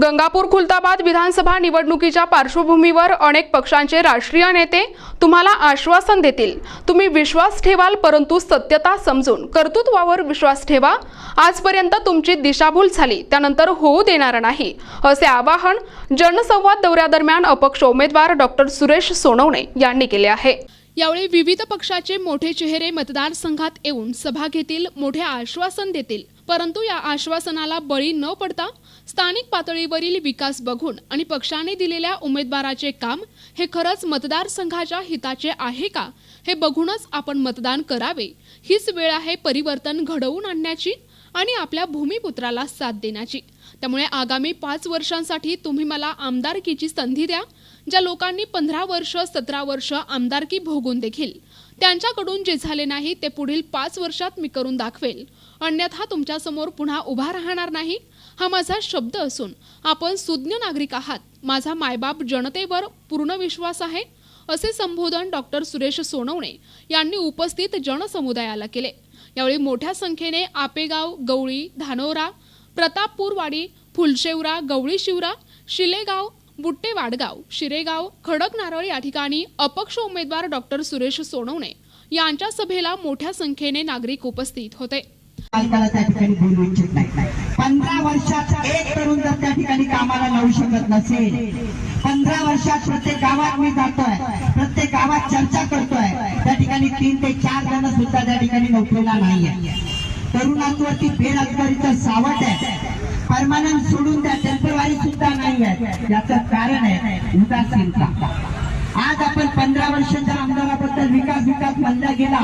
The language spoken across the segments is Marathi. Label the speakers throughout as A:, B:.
A: गंगापूर खुलताबाद विधानसभा निवडणुकीच्या पार्श्वभूमीवर अनेक पक्षांचे राष्ट्रीय नेते तुम्हाला आश्वासन देतील, तुम्ही विश्वास ठेवाल, परंतु सत्यता समजून कर्तृत्वावर विश्वास ठेवा। आजपर्यंत तुमची दिशाभूल झाली, त्यानंतर होऊ देणार नाही, असे आवाहन जनसंवाद दौऱ्यादरम्यान अपक्ष उमेदवार डॉक्टर सुरेश सोनवणे यांनी केले आहे। यावेळी विविध पक्षाचे मोठे चेहरे मतदारसंघात येऊन सभा घेतील, मोठे आश्वासन देतील, परंतु या आश्वासनाला बळी न पडता स्थानिक पातळीवरील विकास बघून आणि पक्षाने दिलेल्या उमेदवाराचे काम हे खरंच मतदारसंघाच्या हिताचे आहे का हे बघूनच आपण मतदान करावे। हीच वेळ आहे परिवर्तन घडवून आणण्याची आणि आपल्या भूमिपुत्राला साथ देण्याची। त्यामुळे आगामी 5 वर्षांसाठी तुम्ही मला आमदारकीची संधी द्या। ज्या लोकांनी 15 वर्ष 17 वर्ष आमदारकी भोगून देखील त्यांच्याकडून जे झाले नाही ते पुढील 5 वर्षात मी करून दाखवेल, अन्यथा तुमच्या समोर पुन्हा उभा राहणार नाही, हा माझा शब्द असून आपण सुज्ञ नागरिक आहात, माझा मायबाप जनतेवर पूर्ण विश्वास आहे, असे संबोधन डॉक्टर सुरेश सोनवणे यांनी उपस्थित जनसमुदायाला केले। यावेळी मोठ्या संख्येने आपेगाव, गवळी, धानोरा, प्रतापपूरवाडी, फुलशेवरा, गवळी शिवरा, शिलेगाव, बुट्टे वाडगाव, शिरेगाव, खडक नारळ या ठिकाणी अपक्ष उमेदवार डॉक्टर सुरेश सोनवणे यांच्या सभेला मोठ्या संख्येने नागरिक उपस्थित होते।
B: त्या ठिकाणी बोलू इच्छित नाही। 15 वर्षात एक तरुण जर त्या ठिकाणी कामाला लावू शकत नसेल, 15 वर्षात प्रत्येक गावात मी जातोय, प्रत्येक गावात चर्चा करतोय, त्या ठिकाणी 3 ते 4 जण सुद्धा त्या ठिकाणी नोकरीला नाहीये। तरुणांवरती बेरोजगारीचं सावट आहे, परमानंट सोडून त्या टेम्परवारी सुद्धा नाही आहे। याचं कारण आहे उदासीनता। आज आपण 15 वर्षाच्या आमदाराबद्दल विकास म्हणला गेला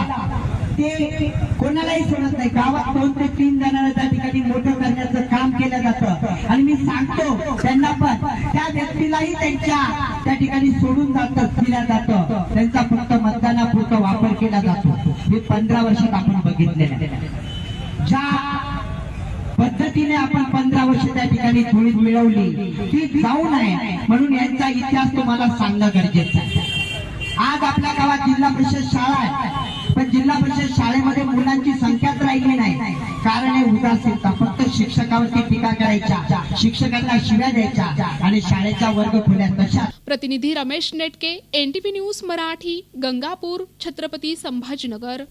B: ते कोणालाही सोडत नाही। गावात 2 ते 3 जणांना त्या ठिकाणी मोठं करण्याचं काम केलं जातं आणि मी सांगतो त्यांना पण त्या व्यक्तीलाही त्या ठिकाणी सोडून दिलं जातं, त्यांचा फक्त मतदानापुरता वापर केला जातो। हे 15 वर्षात आपण बघितलेलं आहे। ज्या पद्धतीने आपण 15 वर्ष त्या ठिकाणी धुळीत मिळवली ती जाऊ नये म्हणून यांचा इतिहास तुम्हाला सांगणं गरजेचं आहे। आज आपल्या गावात जिल्हा परिषद शाळा आहे, पण जिल्हा परिषद शाळेमध्ये मुलांची संख्याच राहिली नाही। कारण हे उदासीनता, फक्त शिक्षकावरती टीका करायच्या, शिक्षकांना शिव्या द्यायच्या आणि शाळेचा वर्ग खुल्या तशा।
A: प्रतिनिधी रमेश नेटके, NTV न्यूज मराठी, गंगापूर, छत्रपती संभाजीनगर।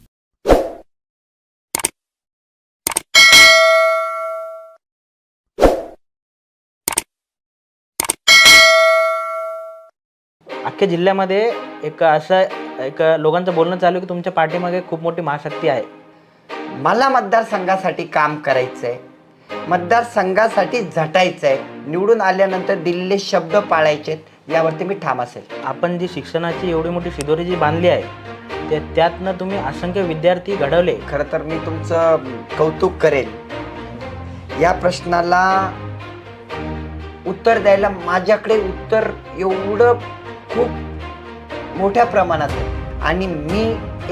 C: अख्ख्या जिल्ह्यामध्ये एक लोकांचं बोलणं चालू की तुमच्या पाठीमागे खूप मोठी महाशक्ती आहे।
D: मला मतदारसंघासाठी काम करायचंय, मतदारसंघासाठी झटायचंय, निवडून आल्यानंतर दिलेले शब्द पाळायचे, यावरती मी ठाम असेल।
C: आपण जी शिक्षणाची एवढी मोठी शिदोरी जी बांधली आहे त्यातनं तुम्ही असंख्य विद्यार्थी घडवले।
D: खरं तर मी तुमचं कौतुक करेल। या प्रश्नाला उत्तर द्यायला माझ्याकडे उत्तर एवढं खूप मोठ्या प्रमाणात आहे आणि मी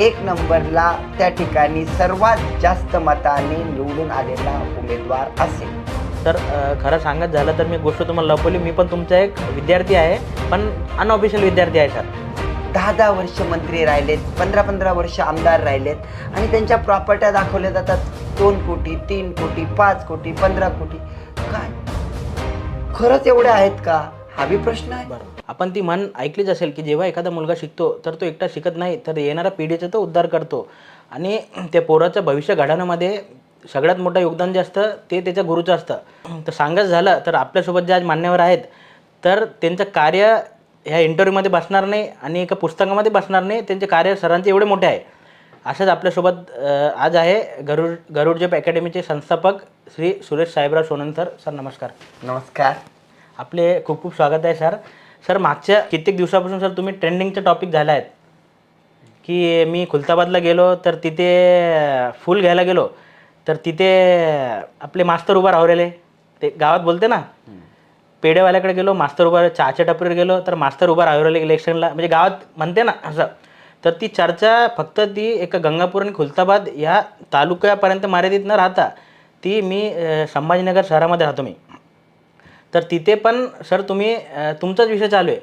D: 1 नंबरला त्या ठिकाणी सर्वात जास्त मताने निवडून आलेला उमेदवार असेल।
C: तर खरं सांगत झालं तर मी गोष्ट तुम्हाला लपवली, मी पण तुमचा एक विद्यार्थी आहे, पण अनऑफिशियल विद्यार्थी आहे सर।
D: 10 वर्ष मंत्री राहिलेत, 15 वर्ष आमदार राहिलेत आणि त्यांच्या प्रॉपर्ट्या दाखवल्या जातात 2 कोटी, 3 कोटी, 5 कोटी, 15 कोटी। काय खरंच एवढे आहेत का, हा बी प्रश्न आहे।
C: बरं, आपण ती म्हण ऐकलीच असेल की जेव्हा एखादा मुलगा शिकतो तर तो एकटा शिकत नाही, तर येणाऱ्या पिढीचा तो उद्धार करतो आणि त्या पोराचं भविष्य घडवण्यामध्ये सगळ्यात मोठं योगदान जे असतं ते त्याच्या गुरुचं असतं। तर सांगायचं झालं तर आपल्यासोबत जे आज मान्यवर आहेत तर त्यांचं कार्य ह्या इंटरव्ह्यूमध्ये बसणार नाही आणि एका पुस्तकामध्ये बसणार नाही, त्यांचे कार्य सरांचे एवढे मोठे आहे। असंच आपल्यासोबत आज आहे गरुड जप अकॅडमीचे संस्थापक श्री सुरेश साहेबराव सोनवणे सर। सर नमस्कार।
D: नमस्कार।
C: आपले खूप खूप स्वागत आहे सर। सर मागच्या कित्येक दिवसापासून सर तुम्ही ट्रेंडिंगचे टॉपिक झाले आहेत की मी खुलताबादला गेलो तर तिथे फूल घ्यायला गेलो तर तिथे आपले मास्तर उभा राहिलेले, ते गावात बोलते ना, पेढेवाल्याकडे गेलो मास्तर उभा, चहाच्या टपरीवर गेलो तर मास्तर उभा राहिलेले इलेक्शनला, म्हणजे गावात म्हणते ना असं। तर ती चर्चा फक्त ती एका गंगापूर आणि खुलताबाद ह्या तालुक्यापर्यंत मर्यादित न राहता ती मी संभाजीनगर शहरामध्ये राहतो मी, तर तिथे पण सर तुम्ही तुमचाच विषय चालू आहे।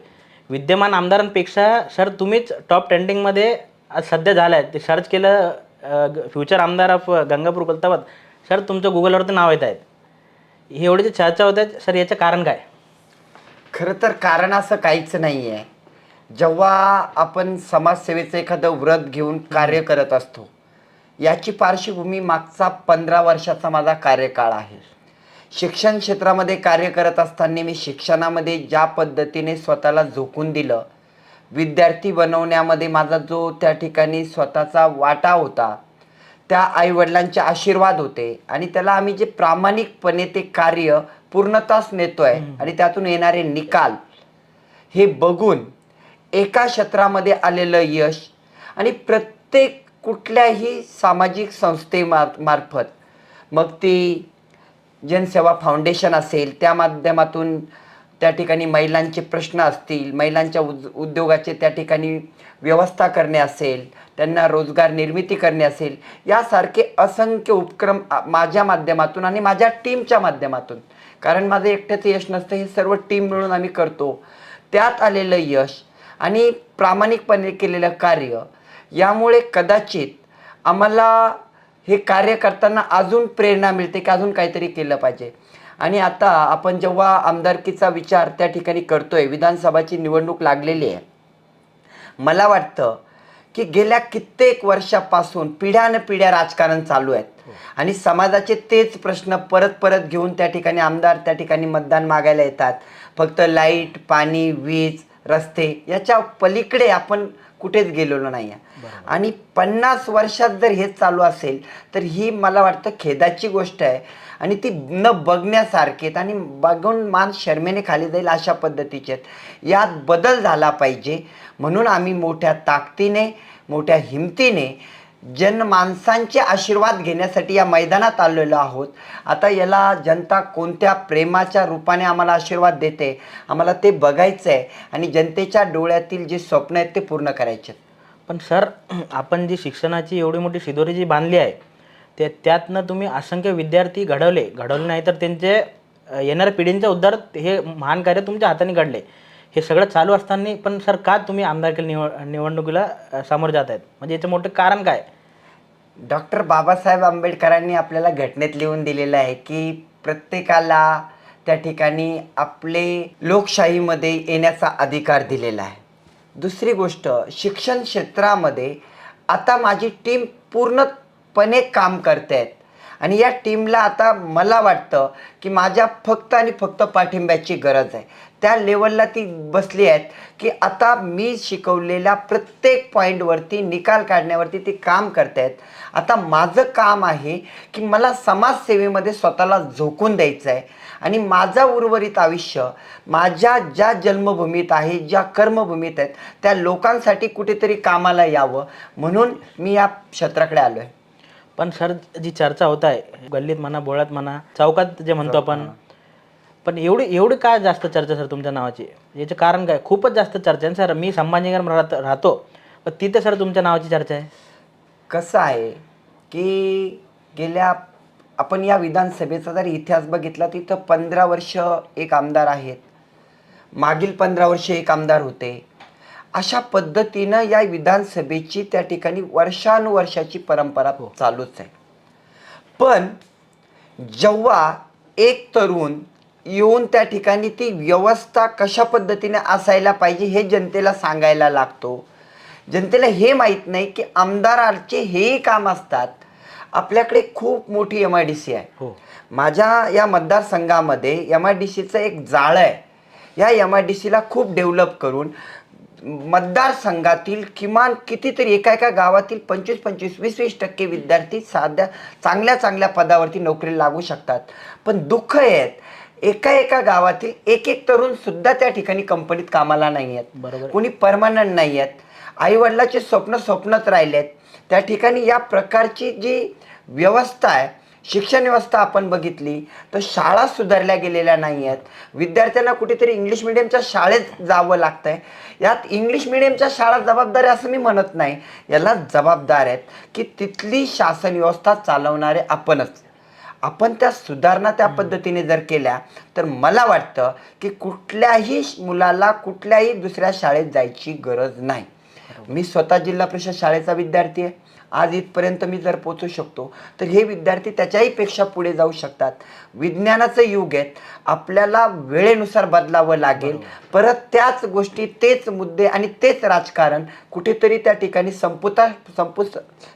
C: विद्यमान आमदारांपेक्षा सर तुम्हीच टॉप ट्रेंडिंगमध्ये आज सध्या झाला आहे। ते सर्च केलं फ्युचर आमदार ऑफ गंगापूर खुलताबाद, सर तुमचं गुगलवरती नाव येत आहेत। हे एवढे जे चर्चा होत आहेत सर, याचं कारण काय?
D: खरं तर कारण असं काहीच नाही आहे. जेव्हा आपण समाजसेवेचं एखादं व्रत घेऊन कार्य करत असतो, याची पार्श्वभूमी मागचा 15 वर्षाचा माझा कार्यकाळ आहे. शिक्षण क्षेत्रामध्ये कार्य करत असताना मी शिक्षणामध्ये ज्या पद्धतीने स्वतःला झोकून दिलं, विद्यार्थी बनवण्यामध्ये माझा जो त्या ठिकाणी स्वतःचा वाटा होता, त्या आईवडिलांचे आशीर्वाद होते आणि त्याला आम्ही जे प्रामाणिकपणे ते कार्य पूर्णतास नेतोय आणि त्यातून येणारे निकाल हे बघून एका क्षेत्रामध्ये आलेलं यश आणि प्रत्येक कुठल्याही सामाजिक संस्थेमार्फत, मग ती जनसेवा फाउंडेशन असेल, त्या माध्यमातून त्या ठिकाणी महिलांचे प्रश्न असतील, महिलांच्या उद्योगाचे त्या ठिकाणी व्यवस्था करणे असेल, त्यांना रोजगार निर्मिती करणे असेल, यासारखे असंख्य उपक्रम माझ्या माध्यमातून आणि माझ्या टीमच्या माध्यमातून, कारण माझं एकट्याचं यश नसतं, हे सर्व टीम मिळून आम्ही करतो, त्यात आलेलं यश आणि प्रामाणिकपणे केलेलं कार्य, यामुळे कदाचित आम्हाला हे कार्य करताना अजून प्रेरणा मिळते की अजून काहीतरी केलं पाहिजे. आणि आता आपण जेव्हा आमदारकीचा विचार त्या ठिकाणी करतोय, विधानसभाची निवडणूक लागलेली आहे, मला वाटतं की गेल्या कित्येक वर्षापासून पिढ्यानपिढ्या राजकारण चालू आहेत आणि समाजाचे तेच प्रश्न परत परत घेऊन त्या ठिकाणी आमदार त्या ठिकाणी मतदान मागायला येतात. फक्त लाईट, पाणी, वीज, रस्ते याच्या पलीकडे आपण कुठेच गेलेलो नाही आहे. आणि 50 वर्षात जर हेच चालू असेल तर ही मला वाटतं खेदाची गोष्ट आहे आणि ती न बघण्यासारखी आहेत आणि बघून मान शर्मेने खाली जाईल अशा पद्धतीचे आहेत. यात बदल झाला पाहिजे म्हणून आम्ही मोठ्या ताकदीने, मोठ्या हिमतीने जनमानसांचे आशीर्वाद घेण्यासाठी या मैदानात आलेलो आहोत. आता याला जनता कोणत्या प्रेमाच्या रूपाने आम्हाला आशीर्वाद देते, आम्हाला ते बघायचं आहे आणि जनतेच्या डोळ्यातील जे स्वप्न आहेत ते पूर्ण करायचे.
C: पण सर, आपण जी शिक्षणाची एवढी मोठी शिदोरी जी बांधली आहे, त्यातनं तुम्ही असंख्य विद्यार्थी घडवले नाही तर त्यांचे येणाऱ्या पिढींचा उद्धार, हे महान कार्य तुमच्या हाताने घडले. हे सगळं चालू असताना पण सर, का तुम्ही आमदारकी निवडणुकीला सामोरे जात आहेत? म्हणजे याचं मोठं कारण काय?
D: डॉक्टर बाबासाहेब आंबेडकरांनी आपल्याला घटनेत लिहून दिलेलं आहे की प्रत्येकाला त्या ठिकाणी आपले लोकशाहीमध्ये येण्याचा अधिकार दिलेला आहे. दुसरी गोष्ट, शिक्षण क्षेत्रामध्ये आता माझी टीम पूर्णपणे काम करते आहेत आणि या टीमला आता मला वाटतं की माझ्या फक्त आणि फक्त पाठिंब्याची गरज आहे. त्या लेवलला ती बसली आहेत की आता मी शिकवलेल्या प्रत्येक पॉईंटवरती निकाल काढण्यावरती ती काम करत आहेत. आता माझं काम आहे की मला समाजसेवेमध्ये स्वतःला झोकून द्यायचं आहे आणि माझं उर्वरित आयुष्य माझ्या ज्या जन्मभूमीत आहे, ज्या कर्मभूमीत आहेत, त्या लोकांसाठी कुठेतरी कामाला यावं म्हणून मी या क्षेत्राकडे आलो आहे.
C: पण सर, जी चर्चा होत आहे गल्लीत म्हणा, बोळात म्हणा, चौकात जे म्हणतो आपण, पण एवढी काय जास्त चर्चा सर तुमच्या नावाची? याचं कारण काय? खूपच जास्त चर्चा आहे सर. मी संभाजीनगर राहतो, पण तिथे सर तुमच्या नावाची चर्चा आहे.
D: कसं आहे की गेल्या आपण या विधानसभेचा जर इतिहास बघितला तिथं 15 वर्ष एक आमदार आहेत, मागील 15 वर्ष एक आमदार होते. अशा पद्धतीनं या विधानसभेची त्या ठिकाणी वर्षानुवर्षाची परंपरा चालूच आहे. पण जेव्हा एक तरुण येऊन त्या ठिकाणी ती व्यवस्था कशा पद्धतीने असायला पाहिजे हे जनतेला सांगायला लागतो, जनतेला हे माहीत नाही की आमदाराचे हेही काम असतात. आपल्याकडे खूप मोठी MIDC आहे. माझ्या या मतदारसंघामध्ये MIDCचं एक जाळं आहे. या MIDCला खूप डेव्हलप करून मतदारसंघातील किमान कितीतरी एका गावातील 25-25, 20-20% विद्यार्थी साध्या चांगल्या पदावरती नोकरीला लागू शकतात. पण दुःख आहे एका गावातील एक तरुण सुद्धा त्या ठिकाणी कंपनीत कामाला नाही आहेत.
C: बरोबर.
D: कोणी परमनंट नाही आहेत. आईवडिलाचे स्वप्नच राहिलेत. त्या ठिकाणी या प्रकारची जी व्यवस्था आहे, शिक्षण व्यवस्था आपण बघितली तर शाळा सुधारल्या गेलेल्या नाही आहेत. विद्यार्थ्यांना कुठेतरी इंग्लिश मिडियमच्या शाळेत जावं लागतं आहे. यात इंग्लिश मिडियमच्या शाळा जबाबदार आहे असं मी म्हणत नाही, याला जबाबदार आहेत की तिथली शासन व्यवस्था चालवणारे आपणच. आपण त्या सुधारणा त्या पद्धतीने जर केल्या तर मला वाटतं की कुठल्याही मुलाला कुठल्याही दुसऱ्या शाळेत जायची गरज नाही. मी स्वतः जिल्हा परिषद शाळेचा विद्यार्थी आहे. आज इथपर्यंत मी जर पोचू शकतो तर हे विद्यार्थी त्याच्याही पेक्षा पुढे जाऊ शकतात. विज्ञानाचं युग आहे, आपल्याला वेळेनुसार बदलावं लागेल. परत त्याच गोष्टी, तेच मुद्दे आणि तेच राजकारण कुठेतरी त्या ठिकाणी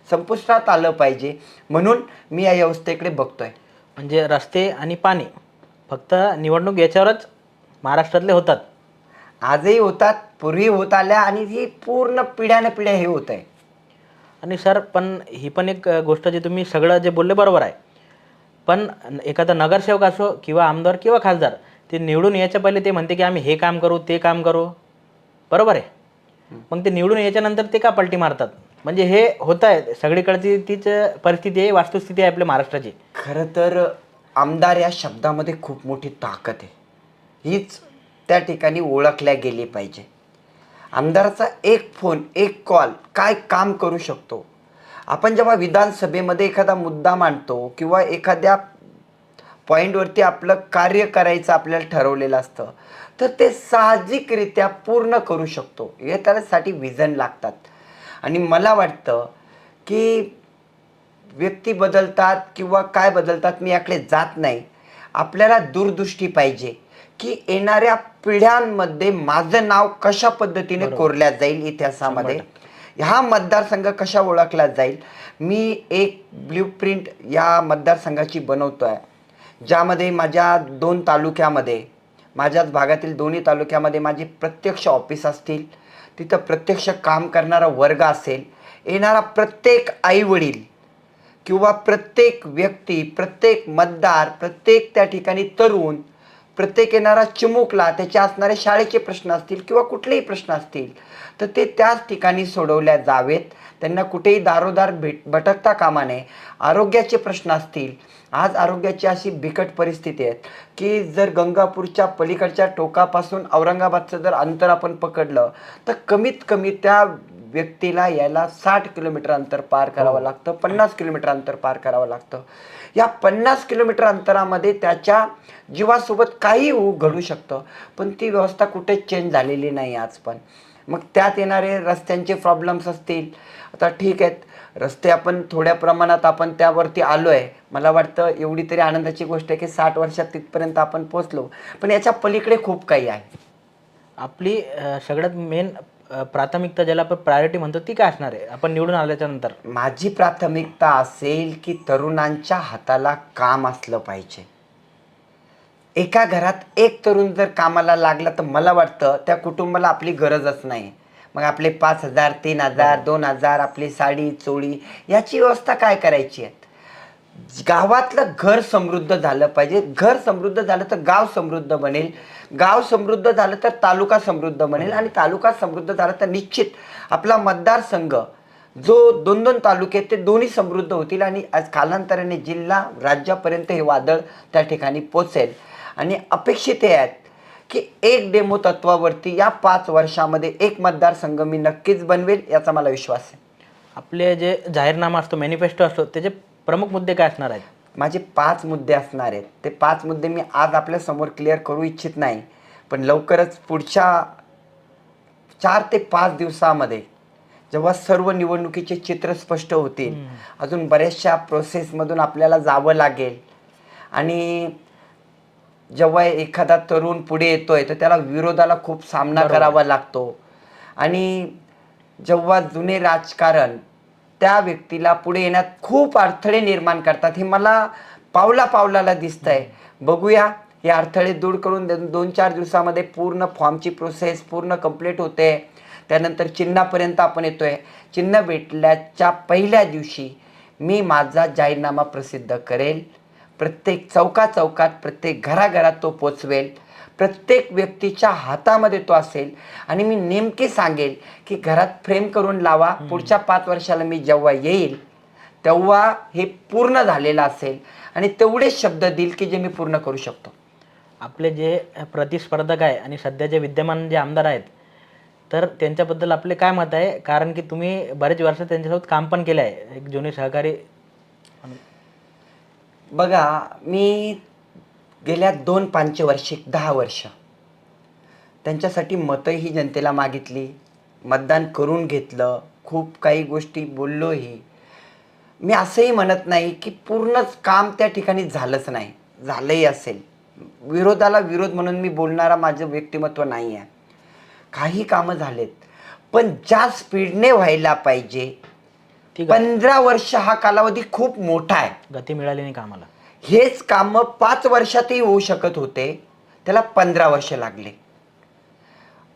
D: संपुष्टात आलं पाहिजे, म्हणून मी या व्यवस्थेकडे बघतोय.
C: म्हणजे रस्ते आणि पाणी फक्त निवडणूक याच्यावरच महाराष्ट्रातले होतात.
D: आजही होतात, पूर्वी होत आल्या आणि ही पूर्ण पिढ्यानं पिढ्या हे होत आहे.
C: आणि सर पण ही पण एक गोष्ट जी तुम्ही सगळं जे बोलले बरोबर आहे, पण एखादा नगरसेवक असो किंवा आमदार किंवा खासदार ते निवडून यायच्या पहिले ते म्हणते की आम्ही हे काम करू ते काम करू, बरोबर आहे. मग ते निवडून याच्यानंतर ते का पलटी मारतात? म्हणजे हे होत आहे सगळीकडची तीच परिस्थिती आहे, वास्तुस्थिती आहे आपल्या महाराष्ट्राची.
D: खरं तर आमदार या शब्दामध्ये खूप मोठी ताकद आहे, हीच त्या ठिकाणी ओळखल्या गेली पाहिजे. आमदाराचा एक फोन, एक कॉल काय काम करू शकतो. आपण जेव्हा विधानसभेमध्ये एखादा मुद्दा मांडतो किंवा एखाद्या पॉईंटवरती आपलं कार्य करायचं आपल्याला ठरवलेलं असतं, तर ते साहजिकरित्या पूर्ण करू शकतो. हे त्यासाठी विजन लागतात. आणि मला वाटतं की व्यक्ती बदलतात किंवा काय बदलतात मी याकडे जात नाही. आपल्याला दूरदृष्टी पाहिजे की येणाऱ्या पिढ्यांमध्ये माझं नाव कशा पद्धतीने कोरल्या जाईल इतिहासामध्ये, हा मतदारसंघ कशा ओळखला जाईल. मी एक ब्ल्यूप्रिंट या मतदारसंघाची बनवतो आहे, ज्यामध्ये माझ्या 2 तालुक्यामध्ये, माझ्याच भागातील दोन्ही तालुक्यामध्ये माझे प्रत्यक्ष ऑफिस असतील, तिथं प्रत्यक्ष काम करणारा वर्ग असेल, येणारा प्रत्येक आईवडील किंवा प्रत्येक व्यक्ती, प्रत्येक मतदार, प्रत्येक त्या ठिकाणी तरुण, प्रत्येक येणारा चिमुकला त्याचे असणारे शाळेचे प्रश्न असतील किंवा कुठलेही प्रश्न असतील तर ते त्याच ठिकाणी सोडवल्या जावेत. त्यांना कुठेही दारोदार भटकता कामा नये. आरोग्याचे प्रश्न असतील, आज आरोग्याची अशी बिकट परिस्थिती आहे की जर गंगापूरच्या पलीकडच्या टोकापासून औरंगाबादचं जर अंतर आपण पकडलं तर कमीत कमी त्या व्यक्तीला यायला 60 किलोमीटर अंतर पार करावं लागतं, 50 किलोमीटर अंतर पार करावं लागतं. या 50 किलोमीटर अंतरामध्ये त्याच्या जीवासोबत काही घडू शकतं, पण ती व्यवस्था कुठेच चेंज झालेली नाही आज पण. मग त्यात येणारे रस्त्यांचे प्रॉब्लेम्स असतील. आता ठीक आहेत, रस्ते आपण थोड्या प्रमाणात आपण त्यावरती आलो आहे. मला वाटतं एवढी तरी आनंदाची गोष्ट आहे की 60 वर्षात तिथपर्यंत आपण पोचलो, पण याच्या पलीकडे खूप काही आहे.
C: आपली सगळ्यात मेन प्राथमिकता ज्याला आपण प्रायोरिटी म्हणतो ती काय असणार आहे आपण निवडून आल्याच्या नंतर?
D: माझी प्राथमिकता असेल की तरुणांच्या हाताला काम असलं पाहिजे. एका घरात एक तरुण जर कामाला लागला तर मला वाटतं त्या कुटुंबाला आपली गरजच नाही. मग आपले 5,000, 3,000, 2,000 आपली साडी चोळी याची व्यवस्था काय करायची आहे? गावातलं घर समृद्ध झालं पाहिजे. घर समृद्ध झालं तर गाव समृद्ध बनेल, गाव समृद्ध झालं तर तालुका समृद्ध बनेल, आणि तालुका समृद्ध झाला तर निश्चित आपला मतदारसंघ जो 2-2 तालुके आहेत ते दोन्ही समृद्ध होतील. आणि आज कालांतराने जिल्हा राज्यापर्यंत हे वादळ त्या ठिकाणी पोचेल. आणि अपेक्षित हे आहेत की एक डेमो तत्वावरती या 5 वर्षामध्ये एक मतदारसंघ मी नक्कीच बनवेल, याचा मला विश्वास आहे.
C: आपले जे जाहीरनामा असतो, मॅनिफेस्टो असतो, त्याचे प्रमुख मुद्दे काय असणार आहेत?
D: माझे 5 मुद्दे असणार आहेत. ते 5 मुद्दे मी आज आपल्या समोर क्लिअर करू इच्छित नाही, पण लवकरच पुढच्या 4 ते 5 दिवसामध्ये जेव्हा सर्व निवडणुकीचे चित्र स्पष्ट होतील, अजून बऱ्याचशा प्रोसेसमधून आपल्याला जावं लागेल. आणि जेव्हा एखादा तरुण पुढे येतोय तर त्याला विरोधाला खूप सामना करावा लागतो. आणि जेव्हा जुने राजकारण त्या व्यक्तीला पुढे येण्यात खूप अडथळे निर्माण करतात, हे मला पावला पावलाला दिसतंय. बघूया, हे अडथळे दूर करून 2-4 दिवसामध्ये पूर्ण फॉर्मची प्रोसेस पूर्ण कंप्लीट होते. त्यानंतर चिन्हापर्यंत आपण येतोय. चिन्ह भेटल्याच्या पहिल्या दिवशी मी माझा जाहीरनामा प्रसिद्ध करेल. प्रत्येक चौकाचौकात, प्रत्येक घराघरात तो पोचवेल. प्रत्येक व्यक्तीच्या हातामध्ये तो असेल. आणि मी नेमके सांगेल की घरात फ्रेम करून लावा, पुढच्या 5 वर्षाला मी जेव्हा येईल तेव्हा हे पूर्ण झालेलं असेल. आणि तेवढेच शब्द देईल की जे मी पूर्ण करू शकतो.
C: आपले जे प्रतिस्पर्धक आहे आणि सध्या जे विद्यमान जे आमदार आहेत, तर त्यांच्याबद्दल आपले काय मत आहे? कारण की तुम्ही बरेच वर्ष त्यांच्यासोबत काम पण केलं आहे, एक जुने सहकारी.
D: बघा, मी गेल्या 2-5 वर्षे 10 वर्ष त्यांच्यासाठी मतंही जनतेला मागितली, मतदान करून घेतलं, खूप काही गोष्टी बोललोही. मी असंही म्हणत नाही की पूर्णच काम त्या ठिकाणी झालंच नाही, झालंही असेल. विरोधाला विरोध म्हणून मी बोलणारा माझं व्यक्तिमत्व नाही आहे. काही कामं झालेत, पण ज्या स्पीडने व्हायला पाहिजे,
C: ती
D: 15 वर्ष हा कालावधी खूप मोठा आहे.
C: गती मिळाली नाही कामाला.
D: हेच कामं 5 वर्षातही होऊ शकत होते, त्याला 15 वर्ष लागले.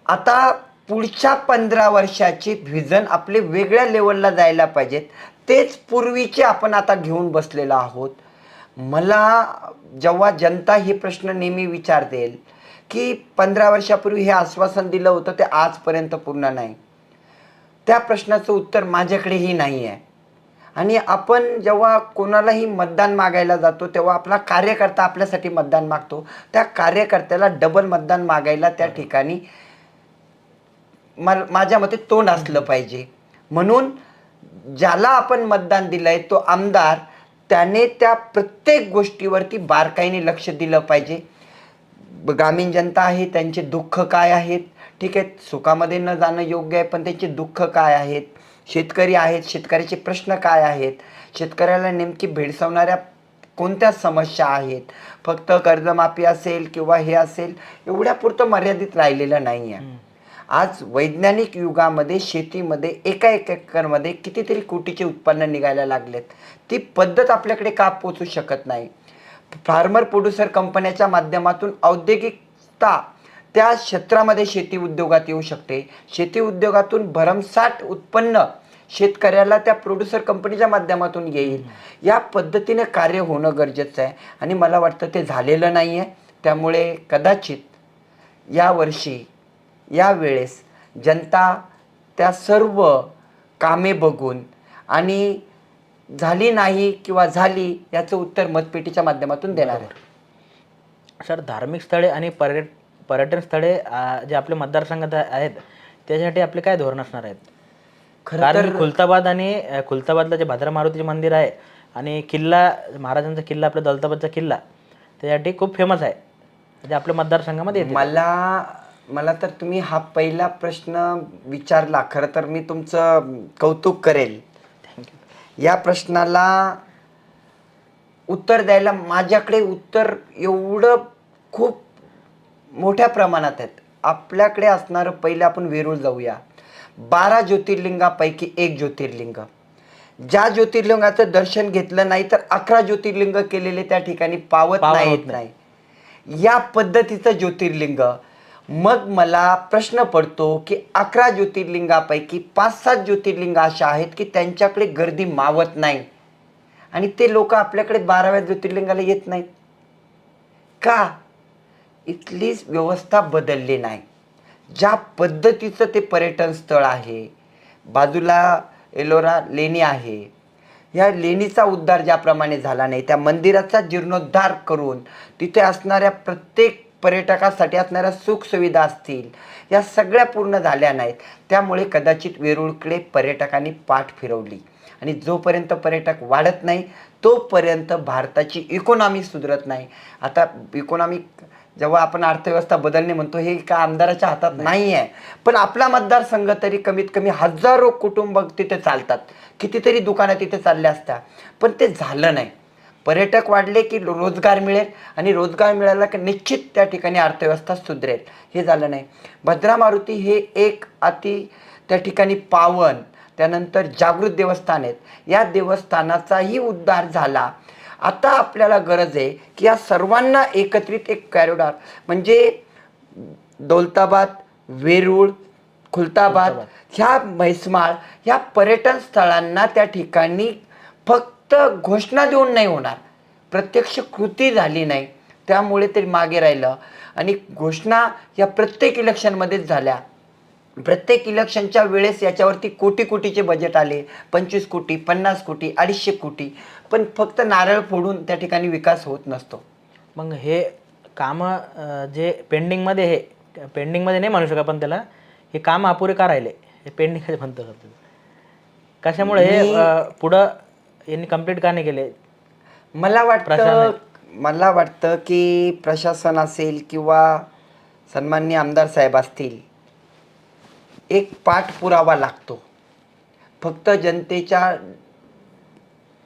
D: आता पुढच्या 15 वर्षाचे व्हिजन आपले वेगळ्या लेवलला जायला पाहिजेत. तेच पूर्वीचे आपण आता घेऊन बसलेलो आहोत. मला जेव्हा जनता हे प्रश्न नेहमी विचारतील की 15 वर्षापूर्वी हे आश्वासन दिलं होतं ते आजपर्यंत पूर्ण नाही, त्या प्रश्नाचं उत्तर माझ्याकडेही नाही आहे. आणि आपण जेव्हा कोणालाही मतदान मागायला जातो तेव्हा आपला कार्यकर्ता आपल्यासाठी मतदान मागतो, त्या कार्यकर्त्याला डबल मतदान मागायला त्या ठिकाणी माझ्या मते तोंड असलं पाहिजे. म्हणून ज्याला आपण मतदान दिलंय तो आमदार, त्याने त्या प्रत्येक गोष्टीवरती बारकाईने लक्ष दिलं पाहिजे. ग्रामीण जनता आहे, त्यांचे दुःख काय आहेत, ठीक आहे, सुखामध्ये न जाणं योग्य आहे, पण त्यांचे दुःख काय आहेत. शेतकरी आहेत, शेतकऱ्याचे प्रश्न काय आहेत, शेतकऱ्याला नेमकी भेडसावणाऱ्या कोणत्या समस्या आहेत. फक्त कर्जमाफी असेल किंवा हे असेल एवढ्यापुरतं मर्यादित राहिलेलं नाही आहे. आज वैज्ञानिक युगामध्ये शेतीमध्ये एका एकरमध्ये कितीतरी कोटीचे उत्पन्न निघायला लागलेत. ती पद्धत आपल्याकडे का पोचू शकत नाही. फार्मर प्रोड्युसर कंपन्याच्या माध्यमातून औद्योगिकता त्या क्षेत्रामध्ये शेती उद्योगात येऊ शकते. शेती उद्योगातून भरमसाठ उत्पन्न शेतकऱ्याला त्या प्रोड्युसर कंपनीच्या माध्यमातून येईल. या पद्धतीने कार्य होणं गरजेचं आहे आणि मला वाटतं ते झालेलं नाही आहे. त्यामुळे कदाचित यावर्षी यावेळेस जनता त्या सर्व कामे बघून आणि झाली नाही किंवा झाली याचं उत्तर मतपेटीच्या माध्यमातून देणार आहे.
C: सर, धार्मिक स्थळे आणि पर्यटन स्थळे जे आपल्या मतदारसंघात आहेत त्याच्यासाठी आपले काय धोरण असणार आहेत? कारण खुलताबादला जे भद्रा मारुतीचे मंदिर आहे आणि किल्ला, महाराजांचा किल्ला, आपला दौलताबादचा किल्ला त्यासाठी खूप फेमस आहे, म्हणजे आपल्या मतदारसंघामध्ये येते.
D: मला तर तुम्ही हा पहिला प्रश्न विचारला, खरं तर मी तुमचं कौतुक करेल. या प्रश्नाला उत्तर द्यायला माझ्याकडे उत्तर एवढं खूप मोठ्या प्रमाणात आहेत. आपल्याकडे असणारं पहिलं आपण वेरूळ जाऊया. 12 ज्योतिर्लिंगापैकी एक ज्योतिर्लिंग, ज्या ज्योतिर्लिंगाचं दर्शन घेतलं नाही तर 11 ज्योतिर्लिंग केलेले त्या ठिकाणी पावत नाही. या पद्धतीचं ज्योतिर्लिंग. मग मला प्रश्न पडतो की 11 ज्योतिर्लिंगापैकी 5-7 ज्योतिर्लिंग अशा आहेत की त्यांच्याकडे गर्दी मावत नाही आणि ते लोक आपल्याकडे 12व्या ज्योतिर्लिंगाला येत नाहीत का? इथली व्यवस्था बदलली नाही. ज्या पद्धतीचं ते पर्यटन स्थळ आहे, बाजूला एलोरा लेणी आहे, या लेणीचा उद्धार ज्याप्रमाणे झाला नाही, त्या मंदिराचा जीर्णोद्धार करून तिथे असणाऱ्या प्रत्येक पर्यटकासाठी असणाऱ्या सुखसुविधा असतील, या सगळ्या पूर्ण झाल्या नाहीत. त्यामुळे कदाचित वेरूळकडे पर्यटकांनी पाठ फिरवली आणि जोपर्यंत पर्यटक वाढत नाही तोपर्यंत भारताची इकॉनॉमी सुधारत नाही. आता इकॉनॉमी जेव्हा आपण अर्थव्यवस्था बदलणे म्हणतो हे का आमदाराच्या हातात नाही आहे, पण आपला मतदारसंघ तरी कमीत कमी हजारो कुटुंब तिथे चालतात, कितीतरी दुकानं तिथे चालल्या असत्या, पण ते झालं नाही. पर्यटक वाढले की रोजगार मिळेल आणि रोजगार मिळाला की निश्चित त्या ठिकाणी अर्थव्यवस्था सुधरेल. हे झालं नाही. भद्रा मारुती हे एक त्या ठिकाणी पावन, त्यानंतर जागृत देवस्थान आहेत. या देवस्थानाचाही उद्धार झाला. आता आपल्याला गरज आहे की या सर्वांना एकत्रित एक कॉरिडॉर म्हणजे दौलताबाद, वेरूळ, खुलताबाद, ह्या म्हैसमाळ, ह्या पर्यटन स्थळांना त्या ठिकाणी फक्त घोषणा देऊन नाही होणार, प्रत्यक्ष कृती झाली नाही, त्यामुळे ते मागे राहिलं. आणि घोषणा या प्रत्येक इलेक्शनमध्येच झाल्या. प्रत्येक इलेक्शनच्या वेळेस याच्यावरती कोटीचे बजेट आले, 25 कोटी, 50 कोटी, 250 कोटी, पण फक्त नारळ फोडून त्या ठिकाणी विकास होत नसतो.
C: मग हे कामं जे पेंडिंगमध्ये नाही म्हणू शकत, पण त्याला हे काम अपुरे का राहिले, हे पेंडिंग म्हणतो कशामुळे, हे पुढं यांनी कंप्लीट का नाही केले?
D: मला वाटतं की प्रशासन असेल किंवा सन्माननीय आमदार साहेब असतील, एक पाठपुरावा लागतो. फक्त जनतेच्या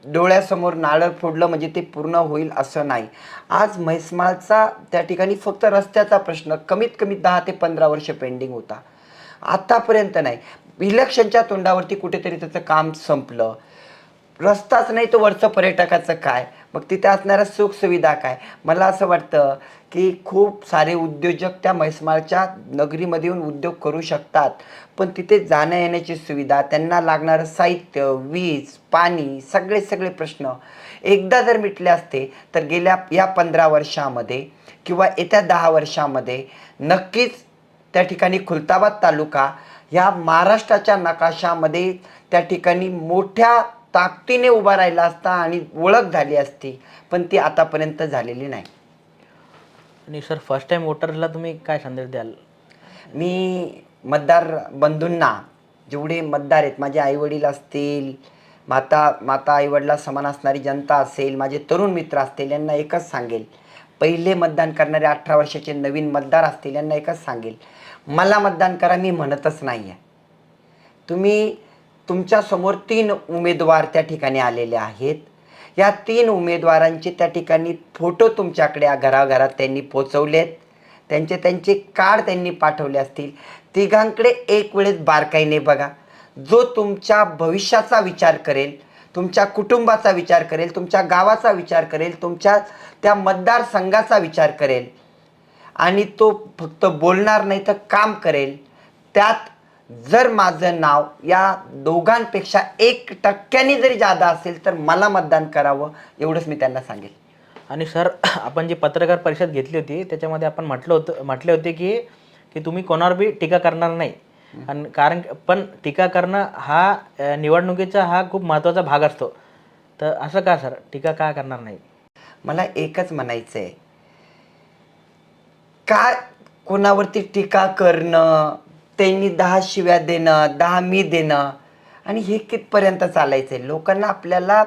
D: डोळ्यासमोर नारळ फोडलं म्हणजे ते पूर्ण होईल असं नाही. आज म्हैसमाळचा त्या ठिकाणी फक्त रस्त्याचा प्रश्न कमीत कमी 10 ते 15 वर्ष पेंडिंग होता. आतापर्यंत नाही. इलेक्शनच्या तोंडावरती कुठेतरी त्याचं काम संपलं. रस्ताच नाही तो वरचं पर्यटकाचं काय, मग तिथे असणाऱ्या सुखसुविधा काय. मला असं वाटतं की खूप सारे उद्योजक त्या म्हैसमाळच्या नगरीमध्ये येऊन उद्योग करू शकतात, पण तिथे जाण्या येण्याची सुविधा, त्यांना लागणारं साहित्य, वीज, पाणी, सगळे प्रश्न एकदा जर मिटले असते तर गेल्या या 15 वर्षामध्ये किंवा येत्या 10 वर्षामध्ये नक्कीच त्या ठिकाणी खुलताबाद तालुका ह्या महाराष्ट्राच्या नकाशामध्ये त्या ठिकाणी मोठ्या ताकदीने उभा राहिला असता आणि ओळख झाली असती, पण ती आतापर्यंत झालेली नाही.
C: आणि सर फर्स्ट टाइम वोटरला तुम्ही काय संदेश द्याल?
D: मी मतदार बंधूंना, जेवढे मतदार आहेत, माझे आईवडील असतील, माता आईवडिला समान असणारी जनता असेल, माझे तरुण मित्र असतील, यांना एकच सांगेल, पहिले मतदान करणारे 18 वर्षाचे नवीन मतदार असतील यांना एकच सांगेल, मला मतदान करा मी म्हणतच नाही आहे. तुम्ही तुमच्यासमोर 3 उमेदवार त्या ठिकाणी आलेले आहेत. या 3 उमेदवारांचे त्या ठिकाणी फोटो तुमच्याकडे घराघरात त्यांनी पोचवलेत. त्यांचे कार्ड त्यांनी पाठवले असतील. तिघांकडे एक वेळेस बारकाईने बघा. जो तुमच्या भविष्याचा विचार करेल, तुमच्या कुटुंबाचा विचार करेल, तुमच्या गावाचा विचार करेल, तुमच्या त्या मतदारसंघाचा विचार करेल आणि तो फक्त बोलणार नाही तर काम करेल, त्यात जर माझं नाव या दोघांपेक्षा 1% जरी जादा असेल तर मला मतदान करावं, एवढंच मी त्यांना सांगेल.
C: आणि सर आपण जी पत्रकार परिषद घेतली होती त्याच्यामध्ये आपण म्हटले होते की तुम्ही कोणावर बी टीका करणार नाही. आणि कारण पण टीका करणं हा निवडणुकीचा हा खूप महत्त्वाचा भाग असतो. तर असं का सर टीका का करणार नाही?
D: मला एकच म्हणायचं आहे, का कोणावरती टीका करणं, त्यांनी 10 शिव्या देणं, 10 मी देणं, आणि हे कितपर्यंत चालायचं आहे? लोकांना आपल्याला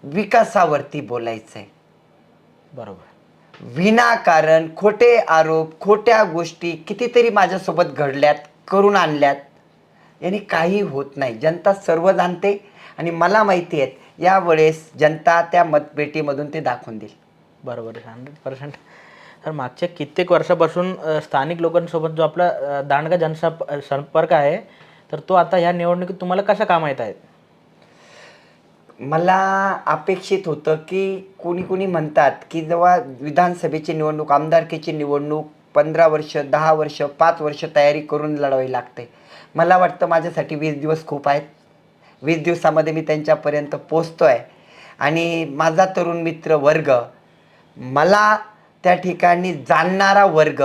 D: विकासावरती बोलायचं आहे.
C: बरोबर.
D: विनाकारण खोटे आरोप, खोट्या गोष्टी कितीतरी माझ्यासोबत घडल्यात, करून आणल्यात, यांनी काही होत नाही. जनता सर्व जाणते आणि मला माहिती आहे यावेळेस जनता त्या मतपेटीमधून ते दाखवून देईल.
C: बरोबर आहे, 100%. तर मागच्या कित्येक वर्षापासून स्थानिक लोकांसोबत जो आपला दांडगा जनसंपर्क आहे, तर तो आता ह्या निवडणुकीत तुम्हाला कसा कामा येत आहेत?
D: मला अपेक्षित होतं की कोणी म्हणतात की जेव्हा विधानसभेची निवडणूक, आमदारकीची निवडणूक 15 वर्ष, 10 वर्ष, 5 वर्ष तयारी करून लढवावी लागते. मला वाटतं माझ्यासाठी 20 दिवस खूप आहेत. 20 दिवसामध्ये मी त्यांच्यापर्यंत पोचतो आहे आणि माझा तरुण मित्र वर्ग, मला त्या ठिकाणी जाणणारा वर्ग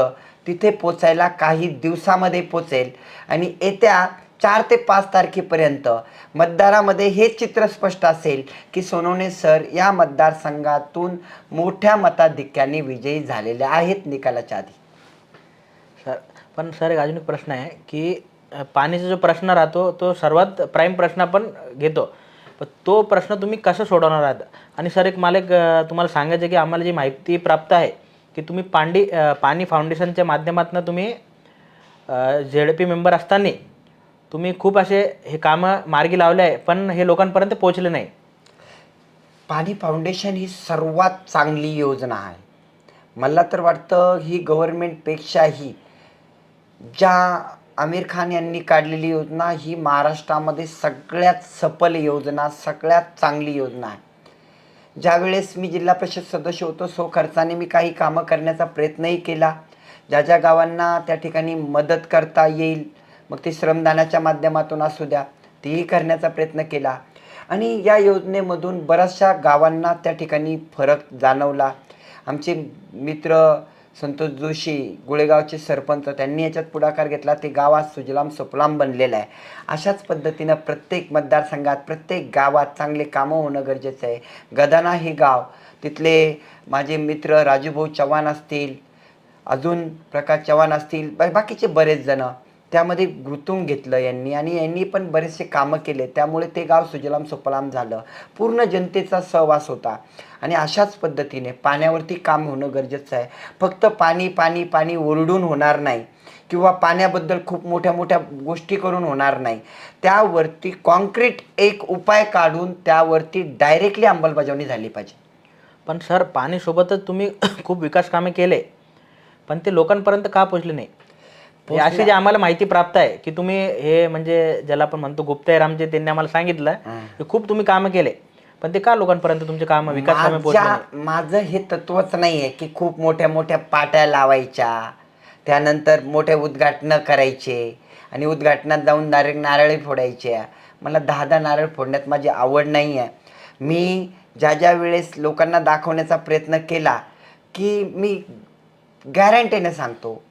D: तिथे पोचायला काही दिवसामध्ये पोचेल आणि येत्या 4 ते 5 तारखेपर्यंत मतदारामध्ये हे चित्र स्पष्ट असेल की सोनवणे सर या मतदारसंघातून मोठ्या मताधिक्याने विजयी झालेले आहेत निकालाच्या आधी.
C: सर पण सर एक अजून एक प्रश्न आहे की पाण्याचा जो प्रश्न राहतो तो सर्वात प्राईम प्रश्न आपण घेतो, पण तो प्रश्न तुम्ही कसं सोडवणार आहात? आणि सर एक मला तुम्हाला सांगायचं आहे की आम्हाला जी माहिती प्राप्त आहे की तुम्ही पाणी फाउंडेशनच्या माध्यमातून तुम्ही ZP मेंबर असताना तुम्ही खूप असे हे कामं मार्गी लावले आहे, पण हे लोकांपर्यंत पोहोचले नाही.
D: पाणी फाउंडेशन ही सर्वात चांगली योजना आहे. मला तर वाटतं ही गव्हर्नमेंटपेक्षाही ज्या आमिर खान यांनी काढलेली योजना ही महाराष्ट्रामध्ये सगळ्यात सफल योजना, सगळ्यात चांगली योजना आहे. ज्यावेळेस मी जिल्हा परिषद सदस्य होतो, खर्चाने मी काही कामं करण्याचा प्रयत्नही केला. ज्या गावांना त्या ठिकाणी मदत करता येईल, मग ते श्रमदानाच्या माध्यमातून असू द्या, तीही करण्याचा प्रयत्न केला आणि या योजनेमधून बऱ्याचशा गावांना त्या ठिकाणी फरक जाणवला. आमचे मित्र संतोष जोशी, गुळेगावचे सरपंच, त्यांनी याच्यात पुढाकार घेतला. ते गाव आज सुजलाम सुफलाम बनलेलं आहे. अशाच पद्धतीनं प्रत्येक मतदारसंघात, प्रत्येक गावात चांगले कामं होणं गरजेचं आहे. गदाना हे गाव, तिथले माझे मित्र राजूभाऊ चव्हाण असतील, अजून प्रकाश चव्हाण असतील, बाकीचे बरेच जण त्यामध्ये गुंतवून घेतलं यांनी आणि यांनी पण बरेचसे कामं केले. त्यामुळे ते गाव सुजलाम सुफलाम झालं. पूर्ण जनतेचा सहवास होता आणि अशाच पद्धतीने पाण्यावरती काम होणं गरजेचं आहे. फक्त पाणी पाणी पाणी ओरडून होणार नाही. किंवा पाण्याबद्दल खूप मोठ्या मोठ्या गोष्टी करून होणार नाही. त्यावरती कॉन्क्रीट एक उपाय काढून त्यावरती डायरेक्टली अंमलबजावणी झाली पाहिजे.
C: पण सर पाणीसोबतच तुम्ही खूप विकास कामे केले, पण ते लोकांपर्यंत का पोहोचले नाही? हे अशी जी आम्हाला माहिती प्राप्त आहे की तुम्ही हे म्हणजे ज्याला आपण म्हणतो गुप्तहेर आमचे, त्यांनी आम्हाला सांगितलं की खूप तुम्ही कामं केले, पण ते का लोकांपर्यंत तुमचे कामं विकास कामे पोहोचले नाही?
D: माझं हे तत्वच नाही आहे की खूप मोठ्या मोठ्या पाट्या लावायच्या, त्यानंतर मोठे उद्घाटनं करायचे आणि उद्घाटनात जाऊन डायरेक्ट नारळी फोडायच्या. मला 10 नारळ फोडण्यात माझी आवड नाही आहे. मी ज्या वेळेस लोकांना दाखवण्याचा प्रयत्न केला की मी गॅरंटीने सांगतो,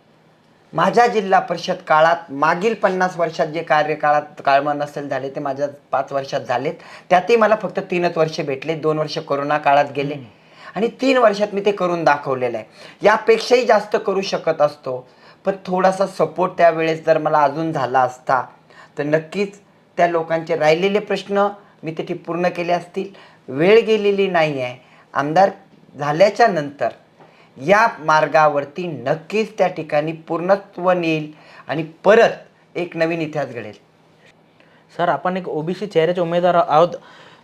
D: माझ्या जिल्हा परिषद काळात मागील 50 वर्षात जे कार्यकाळात काळमन नसेल झाले ते माझ्या 5 वर्षात झालेत. त्यातही मला फक्त 3च वर्ष भेटले. 2 वर्ष कोरोना काळात गेले आणि 3 वर्षात मी ते करून दाखवलेलं आहे. यापेक्षाही जास्त करू शकत असतो, पण थोडासा सपोर्ट त्यावेळेस जर मला अजून झाला असता तर नक्कीच त्या लोकांचे राहिलेले प्रश्न मी ते पूर्ण केले असतील. वेळ गेलेली नाही आहे. आमदार झाल्याच्या नंतर या मार्गावरती नक्कीच त्या ठिकाणी पूर्णत्व नेईल आणि परत एक नवीन इतिहास घडेल.
C: सर आपण एक ओबीसी चेहऱ्याचे उमेदवार आहोत.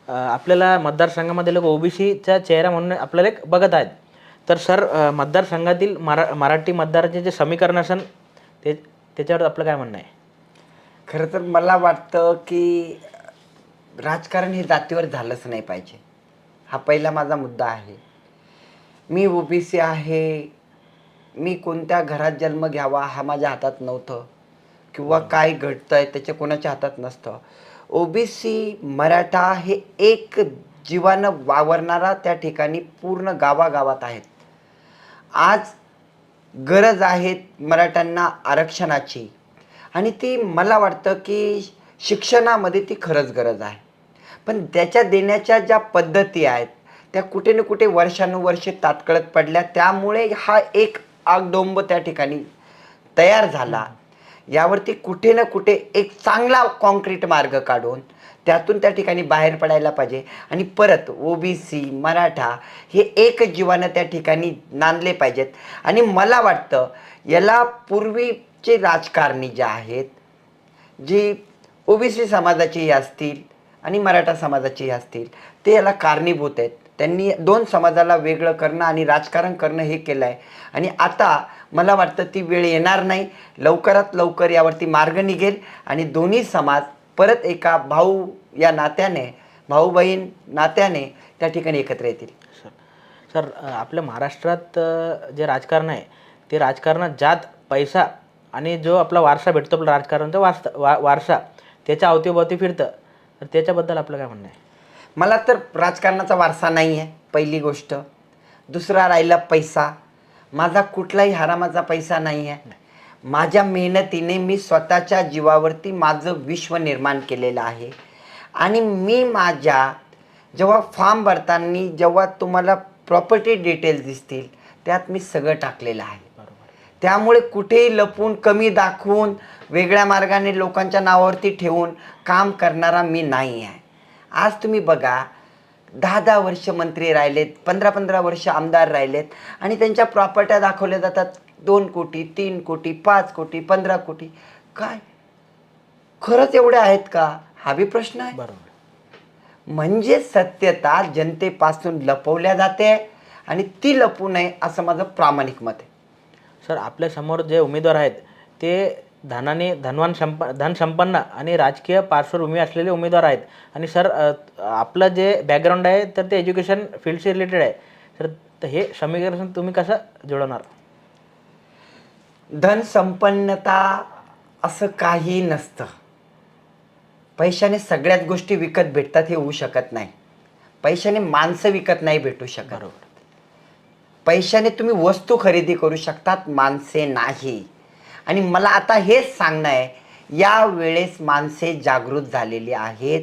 C: आपल्याला मतदारसंघामध्ये लोक ओबीसीचा चेहरा म्हणून आपल्याला एक बघत आहेत. तर सर मतदारसंघातील मराठी मतदाराचे जे समीकरण असेल त्याच्यावर आपलं काय म्हणणं आहे?
D: खरं तर मला वाटतं की राजकारण हे जातीवर झालंच नाही पाहिजे. हा पहिला माझा मुद्दा आहे. मी ओबीसी आहे, मी कोणत्या घरात जन्म घ्यावा हा माझ्या हातात नव्हतं किंवा काय घडतंय त्याच्या कोणाच्या हातात नसतं. ओबीसी मराठा हे एक जीवानं वावरणारा त्या ठिकाणी पूर्ण गावागावात आहेत. आज गरज आहे मराठ्यांना आरक्षणाची आणि ती मला वाटतं की शिक्षणामध्ये ती खरंच गरज आहे. पण त्याच्या देण्याच्या ज्या पद्धती आहेत त्या कुठे ना कुठे वर्षानुवर्षे तात्कळत पडल्या. त्यामुळे हा एक आगडोंब त्या ठिकाणी तयार झाला. यावरती कुठे ना कुठे एक चांगला कॉन्क्रीट मार्ग काढून त्यातून त्या ठिकाणी बाहेर पडायला पाहिजे आणि परत ओबीसी मराठा हे एक जीवानं त्या ठिकाणी नांदले पाहिजेत. आणि मला वाटतं याला पूर्वीचे राजकारणी जे आहेत, जी ओबीसी समाजाचेही असतील आणि मराठा समाजाचेही असतील, ते याला कारणीभूत आहेत. त्यांनी 2 समाजाला वेगळं करणं आणि राजकारण करणं हे केलं आहे आणि आता मला वाटतं ती वेळ येणार नाही. लवकरात लवकर यावरती मार्ग निघेल आणि दोन्ही समाज परत एका भाऊ या नात्याने, भाऊ बहीण नात्याने त्या ठिकाणी एकत्र येतील.
C: सर आपल्या महाराष्ट्रात जे राजकारण आहे ते राजकारणात जात, पैसा आणि जो आपला वारसा भेटतो, आपला राजकारणाचा वारसा त्याच्या अवतीभोवती फिरतं. तर त्याच्याबद्दल आपलं काय म्हणणं आहे?
D: मला तर राजकारणाचा वारसा नाही आहे पहिली गोष्ट. दुसरा राहिला पैसा. माझा कुठलाही हरामाचा पैसा नाही आहे. माझ्या मेहनतीने मी स्वतःच्या जीवावरती माझं विश्व निर्माण केलेलं आहे आणि मी माझ्या जेव्हा फॉर्म भरताना जेव्हा तुम्हाला प्रॉपर्टी डिटेल्स दिसतील त्यात मी सगळं टाकलेलं आहे. त्यामुळे कुठेही लपून कमी दाखवून वेगळ्या मार्गाने लोकांच्या नावावरती ठेवून काम करणारा मी नाही आहे. आज तुम्ही बघा 10 वर्ष मंत्री राहिलेत, 15 वर्ष आमदार राहिलेत आणि त्यांच्या प्रॉपर्ट्या दाखवल्या जातात 2 कोटी, 3 कोटी, 5 कोटी, 15 कोटी. काय खरंच एवढे आहेत का? हा बी प्रश्न आहे.
C: बरोबर.
D: म्हणजे सत्यता जनतेपासून लपवल्या जाते आणि ती लपू नये असं माझं प्रामाणिक मत आहे.
C: सर आपल्यासमोर जे उमेदवार आहेत ते धनसंपन्न आणि राजकीय पार्श्वभूमी असलेले उमेदवार आहेत. आणि सर आपलं जे बॅकग्राऊंड आहे तर ते एज्युकेशन फील्डशी रिलेटेड आहे. तर हे समीकरण तुम्ही कसं जुळवणार?
D: धनसंपन्नता असं काही नसतं. पैशाने सगळ्याच गोष्टी विकत भेटतात हे होऊ शकत नाही. पैशाने माणसं विकत नाही भेटू शकत.
C: बरोबर.
D: पैशाने तुम्ही वस्तू खरेदी करू शकतात, माणसे नाही. आणि मला आता हेच सांगणं आहे, या वेळेस माणसे जागृत झालेली आहेत.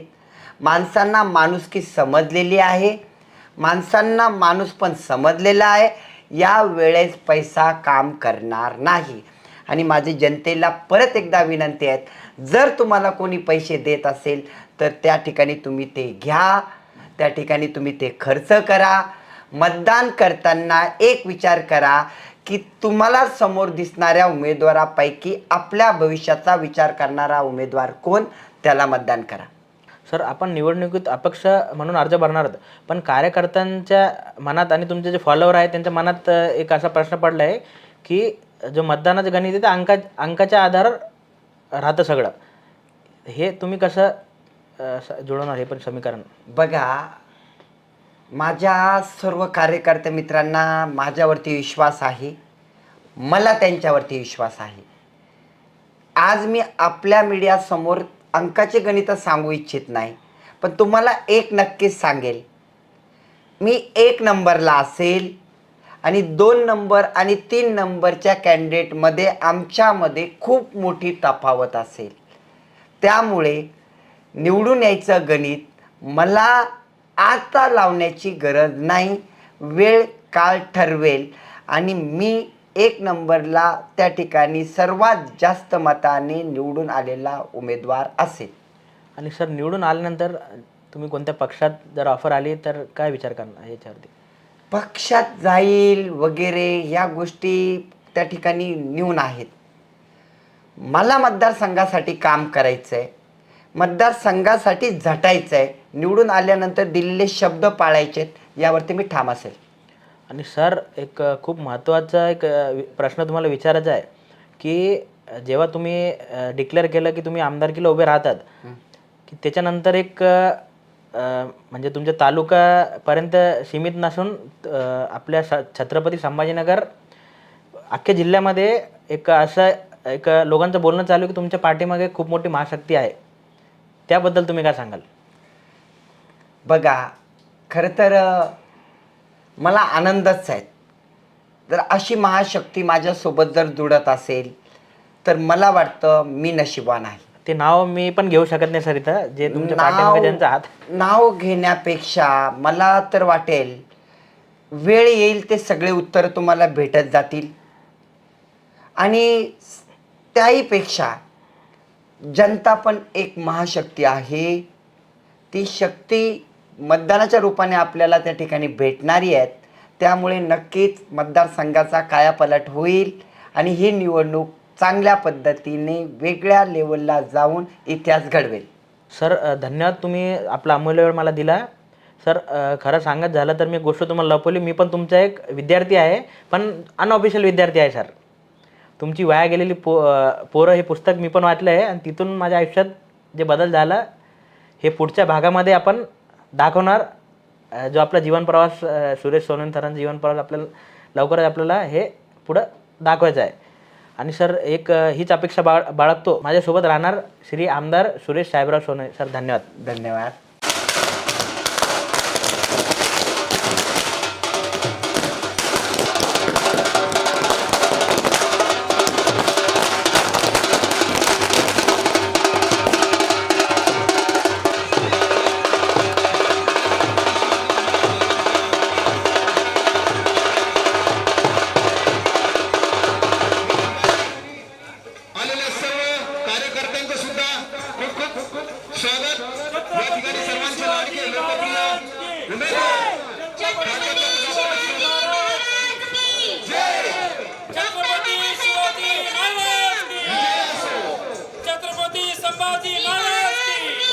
D: माणसांना माणुसकी समजलेली आहे. माणसांना माणूस पण समजलेला आहे. या वेळेस पैसा काम करणार नाही. आणि माझी जनतेला परत एकदा विनंती आहे, जर तुम्हाला कोणी पैसे देत असेल तर त्या ठिकाणी तुम्ही ते घ्या, त्या ठिकाणी तुम्ही ते खर्च करा. मतदान करताना एक विचार करा की तुम्हाला समोर दिसणाऱ्या उमेदवारापैकी आपल्या भविष्याचा विचार करणारा उमेदवार कोण, त्याला मतदान करा.
C: सर आपण निवडणुकीत अपक्ष म्हणून अर्ज भरणार आहोत, पण कार्यकर्त्यांच्या मनात आणि तुमचे जे फॉलोअर आहेत त्यांच्या मनात एक असा प्रश्न पडला आहे की जो मतदानाचं गणित आहे ते अंकाच्या आधारावर राहतं सगळं. हे तुम्ही कसं जुळवणार हे पण समीकरण?
D: बघा, माझ्या सर्व कार्यकर्ते मित्रांना माझ्यावरती विश्वास आहे, मला त्यांच्यावरती विश्वास आहे. आज मी आपल्या मीडियासमोर अंकाचे गणित सांगू इच्छित नाही, पण तुम्हाला एक नक्कीच सांगेल, मी 1 नंबरला असेल आणि 2 नंबर आणि 3 नंबरच्या कॅन्डिडेटमध्ये आमच्यामध्ये खूप मोठी तफावत असेल. त्यामुळे निवडून यायचं गणित मला आता लावण्याची गरज नाही, वेळ काळ ठरवेल आणि मी 1 नंबरला त्या ठिकाणी सर्वात जास्त मताने निवडून आलेला उमेदवार असेल.
C: आणि सर निवडून आल्यानंतर तुम्ही कोणत्या पक्षात जर ऑफर आली तर काय विचार करणार याच्यावरती?
D: पक्षात जाईल वगैरे ह्या गोष्टी त्या ठिकाणी न्यून आहेत. मला मतदारसंघासाठी काम करायचं आहे, मतदारसंघासाठी झटायचं आहे, निवडून आल्यानंतर दिलेले शब्द पाळायचे आहेत, यावरती मी ठाम असेल.
C: आणि सर एक खूप महत्त्वाचा एक प्रश्न तुम्हाला विचारायचा आहे की जेव्हा तुम्ही डिक्लेअर केलं की तुम्ही आमदारकीला उभे राहतात, की त्याच्यानंतर एक म्हणजे तुमच्या तालुकापर्यंत सीमित नसून आपल्या छत्रपती संभाजीनगर अख्ख्या जिल्ह्यामध्ये एक असं एक लोकांचं बोलणं चालू की तुमच्या पाठीमागे खूप मोठी महाशक्ती आहे, त्याबद्दल तुम्ही काय सांगाल?
D: बघा, खरं तर मला आनंदच आहे. जर अशी महाशक्ती माझ्यासोबत जर जुळत असेल तर मला वाटतं मी नशिबान आहे.
C: ते नाव मी पण घेऊ शकत नाही सर इथं, जे तुमच्या पाठीमागे ज्यांचा हात.
D: नाव घेण्यापेक्षा मला तर वाटेल वेळ येईल ते सगळे उत्तर तुम्हाला भेटत जातील. आणि त्याहीपेक्षा जनता पण एक महाशक्ती आहे, ती शक्ती मतदानाच्या रूपाने आपल्याला त्या ठिकाणी भेटणारी आहेत. त्यामुळे नक्कीच मतदारसंघाचा कायापालट होईल आणि ही निवडणूक चांगल्या पद्धतीने वेगळ्या लेवलला जाऊन इतिहास घडवेल.
C: सर धन्यवाद, तुम्ही आपला अमूल्य वेळ मला दिला. सर खरं सांगत झालं तर मी एक गोष्ट तुम्हाला लपवली, मी पण तुमचा एक विद्यार्थी आहे, पण अनऑफिशियल विद्यार्थी आहे सर. तुमची वाया गेलेली पोरं हे पुस्तक मी पण वाचलं आहे आणि तिथून माझ्या आयुष्यात जे बदल झाला हे पुढच्या भागामध्ये आपण दाखवणार. जो आपला जीवन प्रवास सुरेश सोनवणे सरांचा जीवन प्रवास आपल्याला लवकरच आपल्याला हे पुढं दाखवायचं आहे. आणि सर एक हीच अपेक्षा बाळगतो, माझ्यासोबत राहणार श्री आमदार सुरेश साहेबराव सोनवणे सर. धन्यवाद.
D: धन्यवाद.
E: आलेल्या सर्व कार्यकर्त्यांचं सुद्धा खूप खूप स्वागत. या ठिकाणी सर्वांचे लाडके लोकप्रिय उमेदवार
F: छत्रपती शिवाजी महाराज की, छत्रपती संभाजी महाराज की,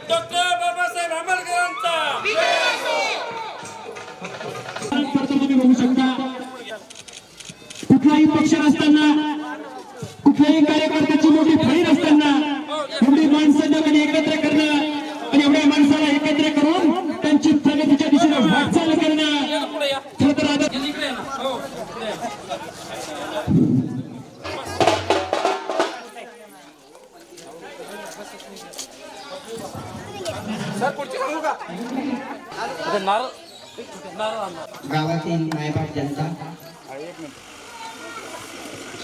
F: डॉक्टर बाबासाहेब आंबेडकरांचा.
G: तुम्ही बघू शकता, कुठलाही पक्ष नसताना, कुठल्याही कार्यकर्त्याची मोठी फळी नसताना एवढी माणसं जगाने एकत्र करणं आणि एवढ्या माणसाला एकत्र करून त्यांची प्रगतीच्या दिशेने वाटचाल करणं खरं तर आता
B: गावातील मायबाप जनता,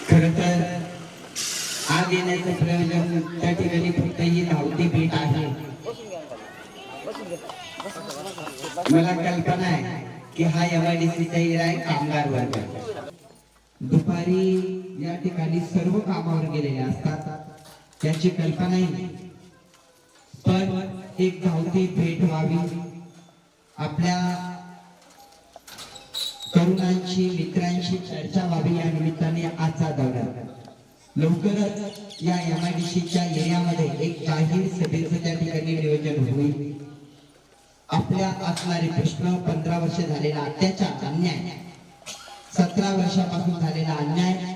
B: खरं तर आज येण्याचं प्रयोजन त्या ठिकाणी फक्त ही धावती भेट आहे. मला कल्पना आहे की हा MIDCचा एरिया आहे कामगार वर्ग. दुपारी या ठिकाणी सर्व कामावर गेलेले असतात, त्याची कल्पनाही नाही. पण एक धावती भेट व्हावी, आपल्या तरुणांशी मित्रांशी चर्चा व्हावी या निमित्ताने आजचा दौरा. लवकरच या MIDCच्या एरियामध्ये एक जाहीर सभेचं त्या ठिकाणी नियोजन होईल. आपल्या असणारे प्रश्न, 15 वर्ष झालेला अत्याचार, अन्याय, 17 वर्षापासून झालेला अन्याय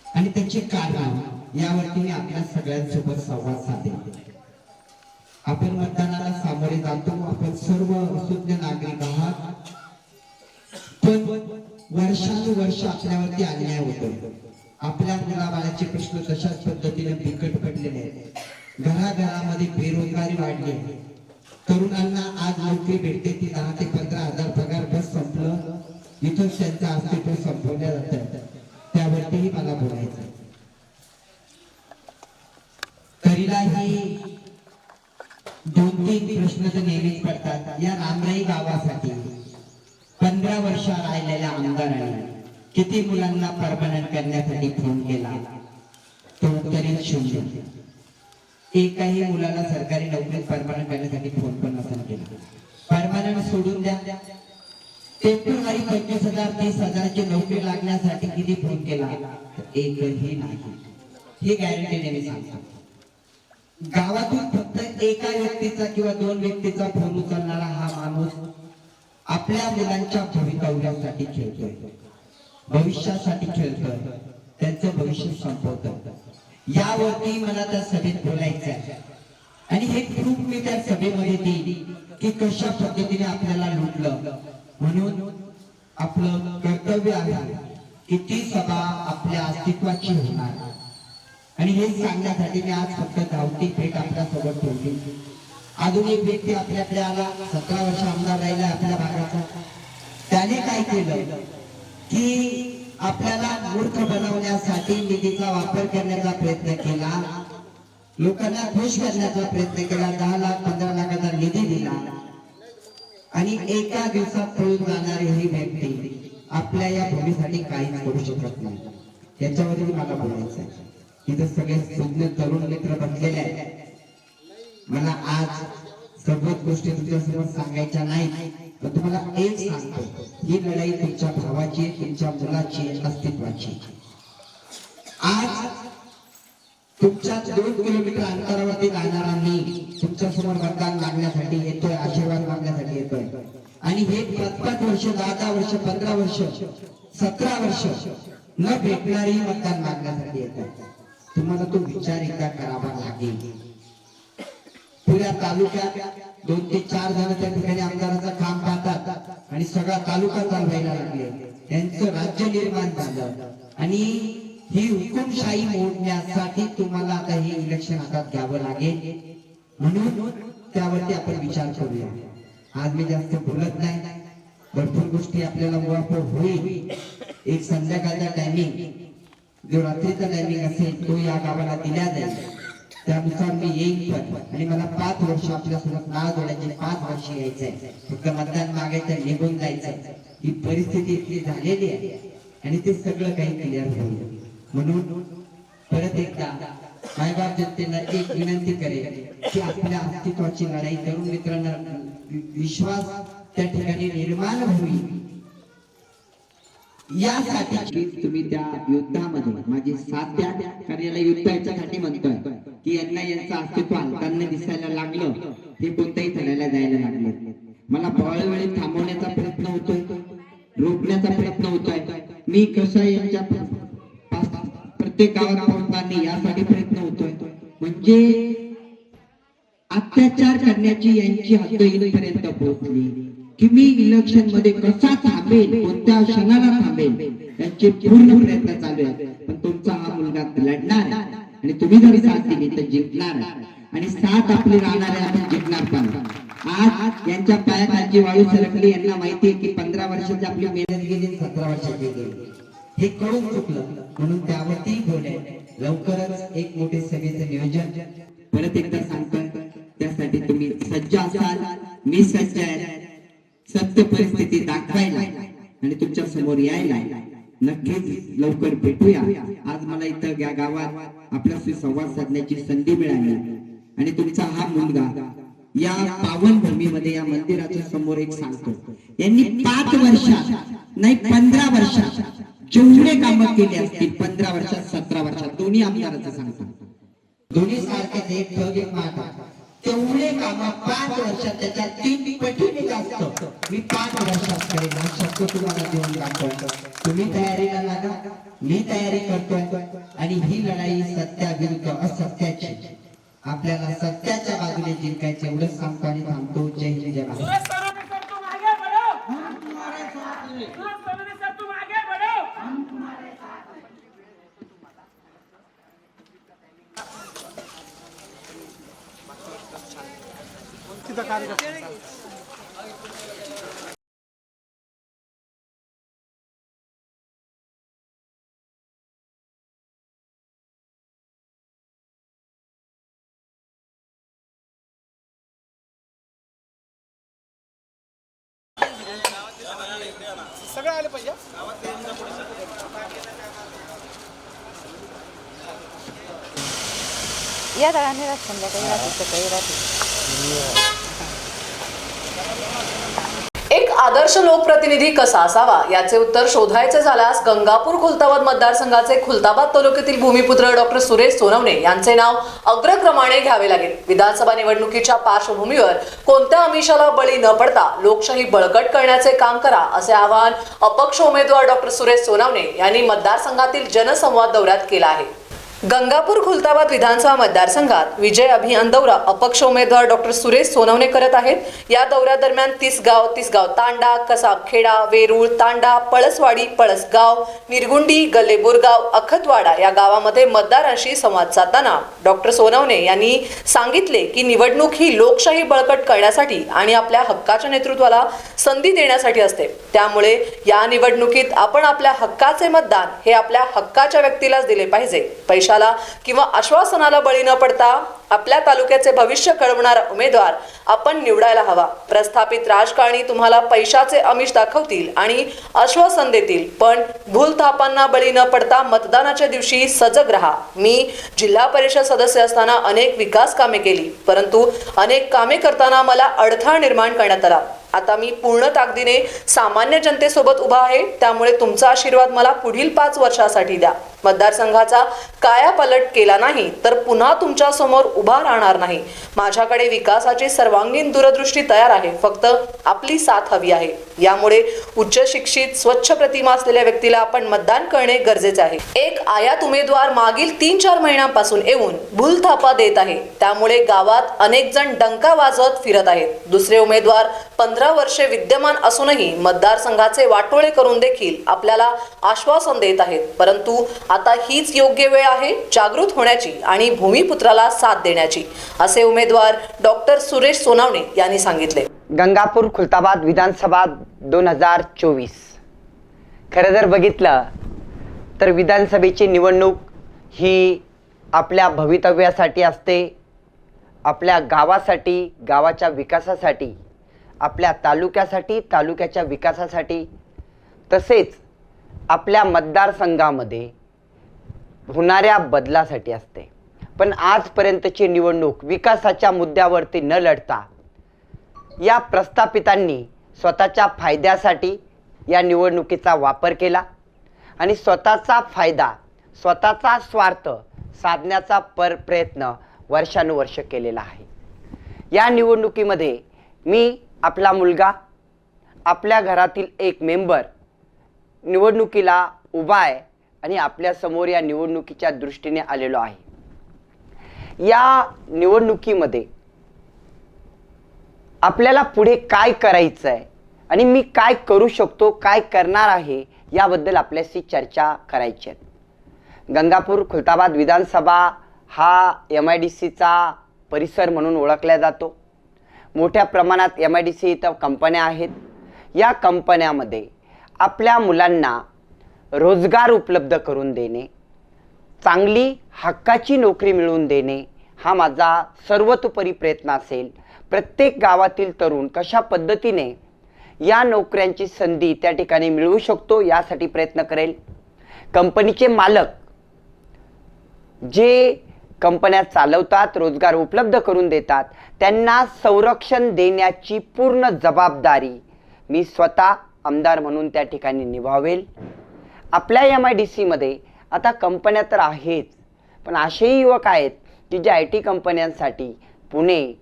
B: आणि त्याची कारण यावरती मी आपल्या सगळ्यांसोबत संवाद साधेल. आपण मतदानाला सामोरे जातो, आपण सर्व सुज्ञ नागरिक आहात, पण वर्षानुवर्ष आपल्यावरती अन्याय होतो. आपल्या मुलाबाळाचे प्रश्न तशाच पद्धतीने बिकट पडलेले आहेत. घराघरामध्ये बेरोजगारी वाढली आहे. तरुणांना आज नोकरी भेटते ती 10 ते 15 हजार पगार, बस संपलं, इथं त्यांचं अस्तित्व संपवल्या जातं. त्यावरतीही मला बोलायचं. तरीलाही 2-3 प्रश्न तर नेहमीच पडतात. या रामराई गावासाठी 15 वर्ष राहिलेल्या आमदारांनी किती मुलांना परमनंट करण्यासाठी फोन केला? तो उत्तरे 0. एकाही मुलाला सरकारी नोकरीत परमनंट करण्यासाठी फोन पण नसेल केला. परमनंट सोडून द्या, टेम्पररी 25,000 30,000ची नोकरी लागण्यासाठी किती फोन केला? एकही नाही. ही गॅरंटी मी सांगतो. गावातून फक्त एका व्यक्तीचा किंवा 2 व्यक्तीचा फोन उचलणारा हा माणूस आपल्या मुलांच्या भवितव्यासाठी खेळतोय, भविष्यासाठी खेळतोय, त्यांचं भविष्य संपवतोय. यावरती मला त्या सभेत बोलायचं आहे. आणि हे प्रूफ मी त्या सभेमध्ये देईल की कशा पद्धतीने आपल्याला लुटलं. म्हणून आपलं कर्तव्य आहे की ती सभा आपल्या अस्तित्वाची होणार. आणि हे सांगण्यासाठी मी आज फक्त धावती भेट आपल्या सोबत ठेवली. अजून एक व्यक्ती आपल्याकडे आला, 17 वर्ष आमदार राहिला आपल्या भागाचा. त्याने काय केलं की आपल्याला मूर्ख बनवण्यासाठी निधीचा वापर करण्याचा प्रयत्न केला, लोकांना खुश करण्याचा प्रयत्न केला. 10 लाख 15 लाखाचा निधी दिला आणि एका दिवसात पळून जाणारी ही व्यक्ती आपल्या या भूमीसाठी काहीच करू शकत नाही. याच्यावरही मला बोलायचं आहे. इथं सगळे सुज्ञ तरुण मित्र बसलेले आहेत. मला आज सर्वच गोष्टी तुमच्यासमोर सांगायच्या नाही, पण तुम्हाला एक सांगतो, ही लढाई तुमच्या भावाची, तुमच्या मुलाची, अस्तित्वाची. आज तुमच्या 2 किलोमीटर अंतरावरती राहणारा मी तुमच्या समोर मतदान मागण्यासाठी येतोय, आशीर्वाद मागण्यासाठी येतोय. आणि हे 5-5 वर्ष, 10-10 वर्ष, 15 वर्ष, 17 वर्ष न भेटणारी मतदान मागण्यासाठी येतोय. तुम्हाला तो विचार एकदा करावा लागेल. पुऱ्या तालुक्यात 2 ते 4 जण त्या ठिकाणी आमदाराचं काम पाहतात आणि सगळा तालुका चालवायला लागले. यांचं राज्य निर्माण झालं आणि ही हुकुमशाही मोडण्यासाठी तुम्हाला आता हे इलेक्शन हातात घ्यावं लागेल. म्हणून त्यावरती आपण विचार करूया. आज मी जास्त बोलत नाही, भरपूर गोष्टी आपल्याला मुळाफळ होईल. एक संध्याकाळचा टायमिंग, जो रात्रीचा टायमिंग असेल तो या गावाला दिला जाईल. त्यानुसार मी येईल पण. आणि मला 5 वर्ष आपल्यासोबत नाळ जोडायचे, 5 वर्ष यायचंय. फक्त मतदान मागायचं, निघून जायचं. ही परिस्थिती इतकी झालेली आहे आणि ते सगळं काही क्लिअर होईल. म्हणून परत एकदा मायबाप जनतेला एक विनंती करेल की आपल्या अस्तित्वाची लढाई, तरुण मित्रांना विश्वास त्या ठिकाणी निर्माण होईल. यासाठी तुम्ही त्या युद्धामध्ये माझी साथ द्या. कारण याला युद्ध याच्यासाठी म्हणतोय की यांचं अस्तित्व हालताना दिसायला लागलं, हे कोणत्याही थराला जायला लागले. मला वेळोवेळी थांबवण्याचा प्रयत्न होतोय, रोखण्याचा प्रयत्न होतोय. मी कसं यांच्या प्रत्येक गावात पोहोचणार यासाठी प्रयत्न होतोय. म्हणजे अत्याचार करण्याची यांची हद्द इथपर्यंत पोहोचली की मी इलेक्शन मध्ये कसा थांबेल, कोणत्या क्षणाला थांबेल, यांचे पूर्ण प्रयत्न चालू आहेत. पण तुमचा हा मुलगा लढणार आहे आणि तुम्ही जर साथ दिली तर जिंकणार आहे. आणि साथ आपली राहणार आहे, आपण जिंकणार पण. आज यांच्या पायाखालची वाळू सरकली. यांना माहिती आहे की 15 वर्षाची आपली मेहनत गेली, 17 वर्षाची गेली. हे कळून चुकलं. म्हणून त्यावरती बोले. लवकरच एक मोठे सभेचं नियोजन परत एकदा सांगतोय. त्यासाठी तुम्ही सज्ज असाल, मी सज्ज आहे. सत्य परिस्थिती दाखवायला आणि तुमच्या समोर यायला. नक्कीच लवकर भेटूया. आज मला इथं या गावात आपल्याशी संवाद साधण्याची संधी मिळाली. आणि तुमचा हा मुलगा या पावन भूमीमध्ये या मंदिराच्या समोर एक सांगतो, यांनी 5 वर्षात नाही 15 वर्षात जेवढे कामं केले असतील 15 वर्षात 17 वर्षात दोन्ही आमदारांचं सांगतो, दोन्ही सारखेच एक ठग एक माग, तेवढे कामं 5 वर्षात त्याच्या 3 पटीने जास्त मी 5 वर्षात करेन हा शब्द तुम्हाला देऊन दाखवतो. तुम्ही तयारीला लागा, मी तयारी करतोय आणि ही लढाई सत्याविरुद्ध असत्याची, आपल्याला सत्याच्या बाजूने जिंकायचं एवढंच सांगतो आणि थांबतो. जय हिंद जय महाराष्ट्र.
F: सुरेश सरोदे सर तुम आगे बढ़ो, हम तुम्हारे साथ हैं. सुरेश सरोदे सर तुम आगे बढ़ो, हम तुम्हारे साथ हैं.
H: या दळाने राहत संध्याकाळी राहते सकाळी राहते.
I: एक आदर्श लोकप्रतिनिधी कसा असावा याचे उत्तर शोधायचे झाल्यास गंगापूर खुलताबाद मतदारसंघाचे खुलताबाद तालुक्यातील भूमिपुत्र डॉक्टर सुरेश सोनवणे यांचे नाव अग्रक्रमाने घ्यावे लागेल. विधानसभा निवडणुकीच्या पार्श्वभूमीवर कोणत्या आमिषाला बळी न पडता लोकशाही बळकट करण्याचे काम करा असे आवाहन अपक्ष उमेदवार डॉक्टर सुरेश सोनवणे यांनी मतदारसंघातील जनसंवाद दौऱ्यात केला आहे. गंगापूर खुलताबाद विधानसभा मतदारसंघात विजय अभियान दौरा अपक्ष उमेदवार डॉक्टर सुरेश सोनवणे करत आहेत. या दौऱ्यादरम्यान तिसगाव तांडा, कसाबखेडा, वेरूळ तांडा, पळसवाडी, पळसगाव, निरगुंडी, गल्लेबोरगाव, अखतवाडा या गावामध्ये मतदारांशी संवाद साधताना डॉक्टर सोनवणे यांनी सांगितले की निवडणूक ही लोकशाही बळकट करण्यासाठी आणि आपल्या हक्काच्या नेतृत्वाला संधी देण्यासाठी असते. त्यामुळे या निवडणुकीत आपण आपल्या हक्काचे मतदान हे आपल्या हक्काच्या व्यक्तीलाच दिले पाहिजे. पैशाला किंवा आश्वासनाला बळी न पडता आपल्या तालुक्याचे भविष्य घडवणारा उमेदवार आपण निवडायला हवा. प्रस्थापित राजकारणी तुम्हाला पैशाचे आमिष दाखवतील आणि आश्वासन देतील, पण भूलथापांना बळी न पडता मतदानाच्या दिवशी सजग राहा. मी जिल्हा परिषद सदस्य असताना अनेक विकास कामे केली, परंतु अनेक कामे करताना मला अडथळा निर्माण करण्यात आला. आता मी पूर्ण ताकदीने सामान्य जनतेसोबत उभा आहे, त्यामुळे तुमचा आशीर्वाद मला पुढील 5 वर्षासाठी द्या. मतदारसंघाचा कायापालट केला नाही तर पुन्हा तुमच्या समोर उभा राहणार नाही. माझ्याकडे विकासाची सर्वांगीण दूरदृष्टी तयार आहे, फक्त आपली साथ हवी आहे. यामुळे उच्च शिक्षित स्वच्छ प्रतिमा असलेल्या व्यक्तीला आपण मतदान करणे गरजेचे आहे. एक आयात उमेदवार मागील 3-4 महिन्यांपासून येऊन भूलथापा देत आहे, त्यामुळे गावात अनेक जण डंका वाजवत फिरत आहेत. दुसरे उमेदवार 15 वर्षे विद्यमान असूनही मतदारसंघाचे वाटोळे करून देखील आपल्याला आश्वासन देत आहेत. परंतु आता हीच योग्य वेळ आहे जागृत होण्याची आणि भूमिपुत्राला साथ देण्याची, असे उमेदवार डॉक्टर सुरेश सोनवणे यांनी सांगितले.
D: गंगापूर खुलताबाद विधानसभा 2024. खरं जर बघितलं तर विधानसभेची निवडणूक ही आपल्या भवितव्यासाठी असते, आपल्या गावासाठी, गावाच्या विकासासाठी, आपल्या तालुक्यासाठी, तालुक्याच्या विकासासाठी, तसेच आपल्या मतदारसंघामध्ये होणाऱ्या बदलासाठी असते. पण आजपर्यंतची निवडणूक विकासाच्या मुद्द्यावरती न लढता या प्रस्थापितांनी स्वतःच्या फायद्यासाठी या निवडणुकीचा वापर केला आणि स्वतःचा फायदा, स्वतःचा स्वार्थ साधण्याचा प्रयत्न वर्षानुवर्ष केलेला आहे. या निवडणुकीमध्ये मी आपला मुलगा, आपल्या घरातील एक मेंबर निवडणुकीला उभा आहे आणि आपल्यासमोर या निवडणुकीच्या दृष्टीने आलेलो आहे. या निवडणुकीमध्ये आपल्याला पुढे काय करायचं आहे आणि मी काय करू शकतो, काय करणार आहे याबद्दल आपल्याशी चर्चा करायची आहे. गंगापूर खुलताबाद विधानसभा हा MIDCचा परिसर म्हणून ओळखला जातो. मोठ्या प्रमाणात MIDC इथं कंपन्या आहेत. या कंपन्यामध्ये आपल्या मुलांना रोजगार उपलब्ध करून देणे, चांगली हक्काची नोकरी मिळवून देणे हा माझा सर्वतोपरी प्रयत्न असेल. प्रत्येक गावातील तरुण कशा पद्धतीने या नोकऱ्यांची संधी त्या ठिकाणी मिळवू शकतो यासाठी प्रयत्न करेल. कंपनीचे मालक जे कंपन्या चालवतात, रोजगार उपलब्ध करून देतात, त्यांना संरक्षण देण्याची पूर्ण जबाबदारी मी स्वतः आमदार म्हणून त्या ठिकाणी निभावेल. आपल्या MIDC मध्ये आता कंपन्या तर आहेत, पण असेही युवक आहेत की जे IT कंपन्यांसाठी पुणे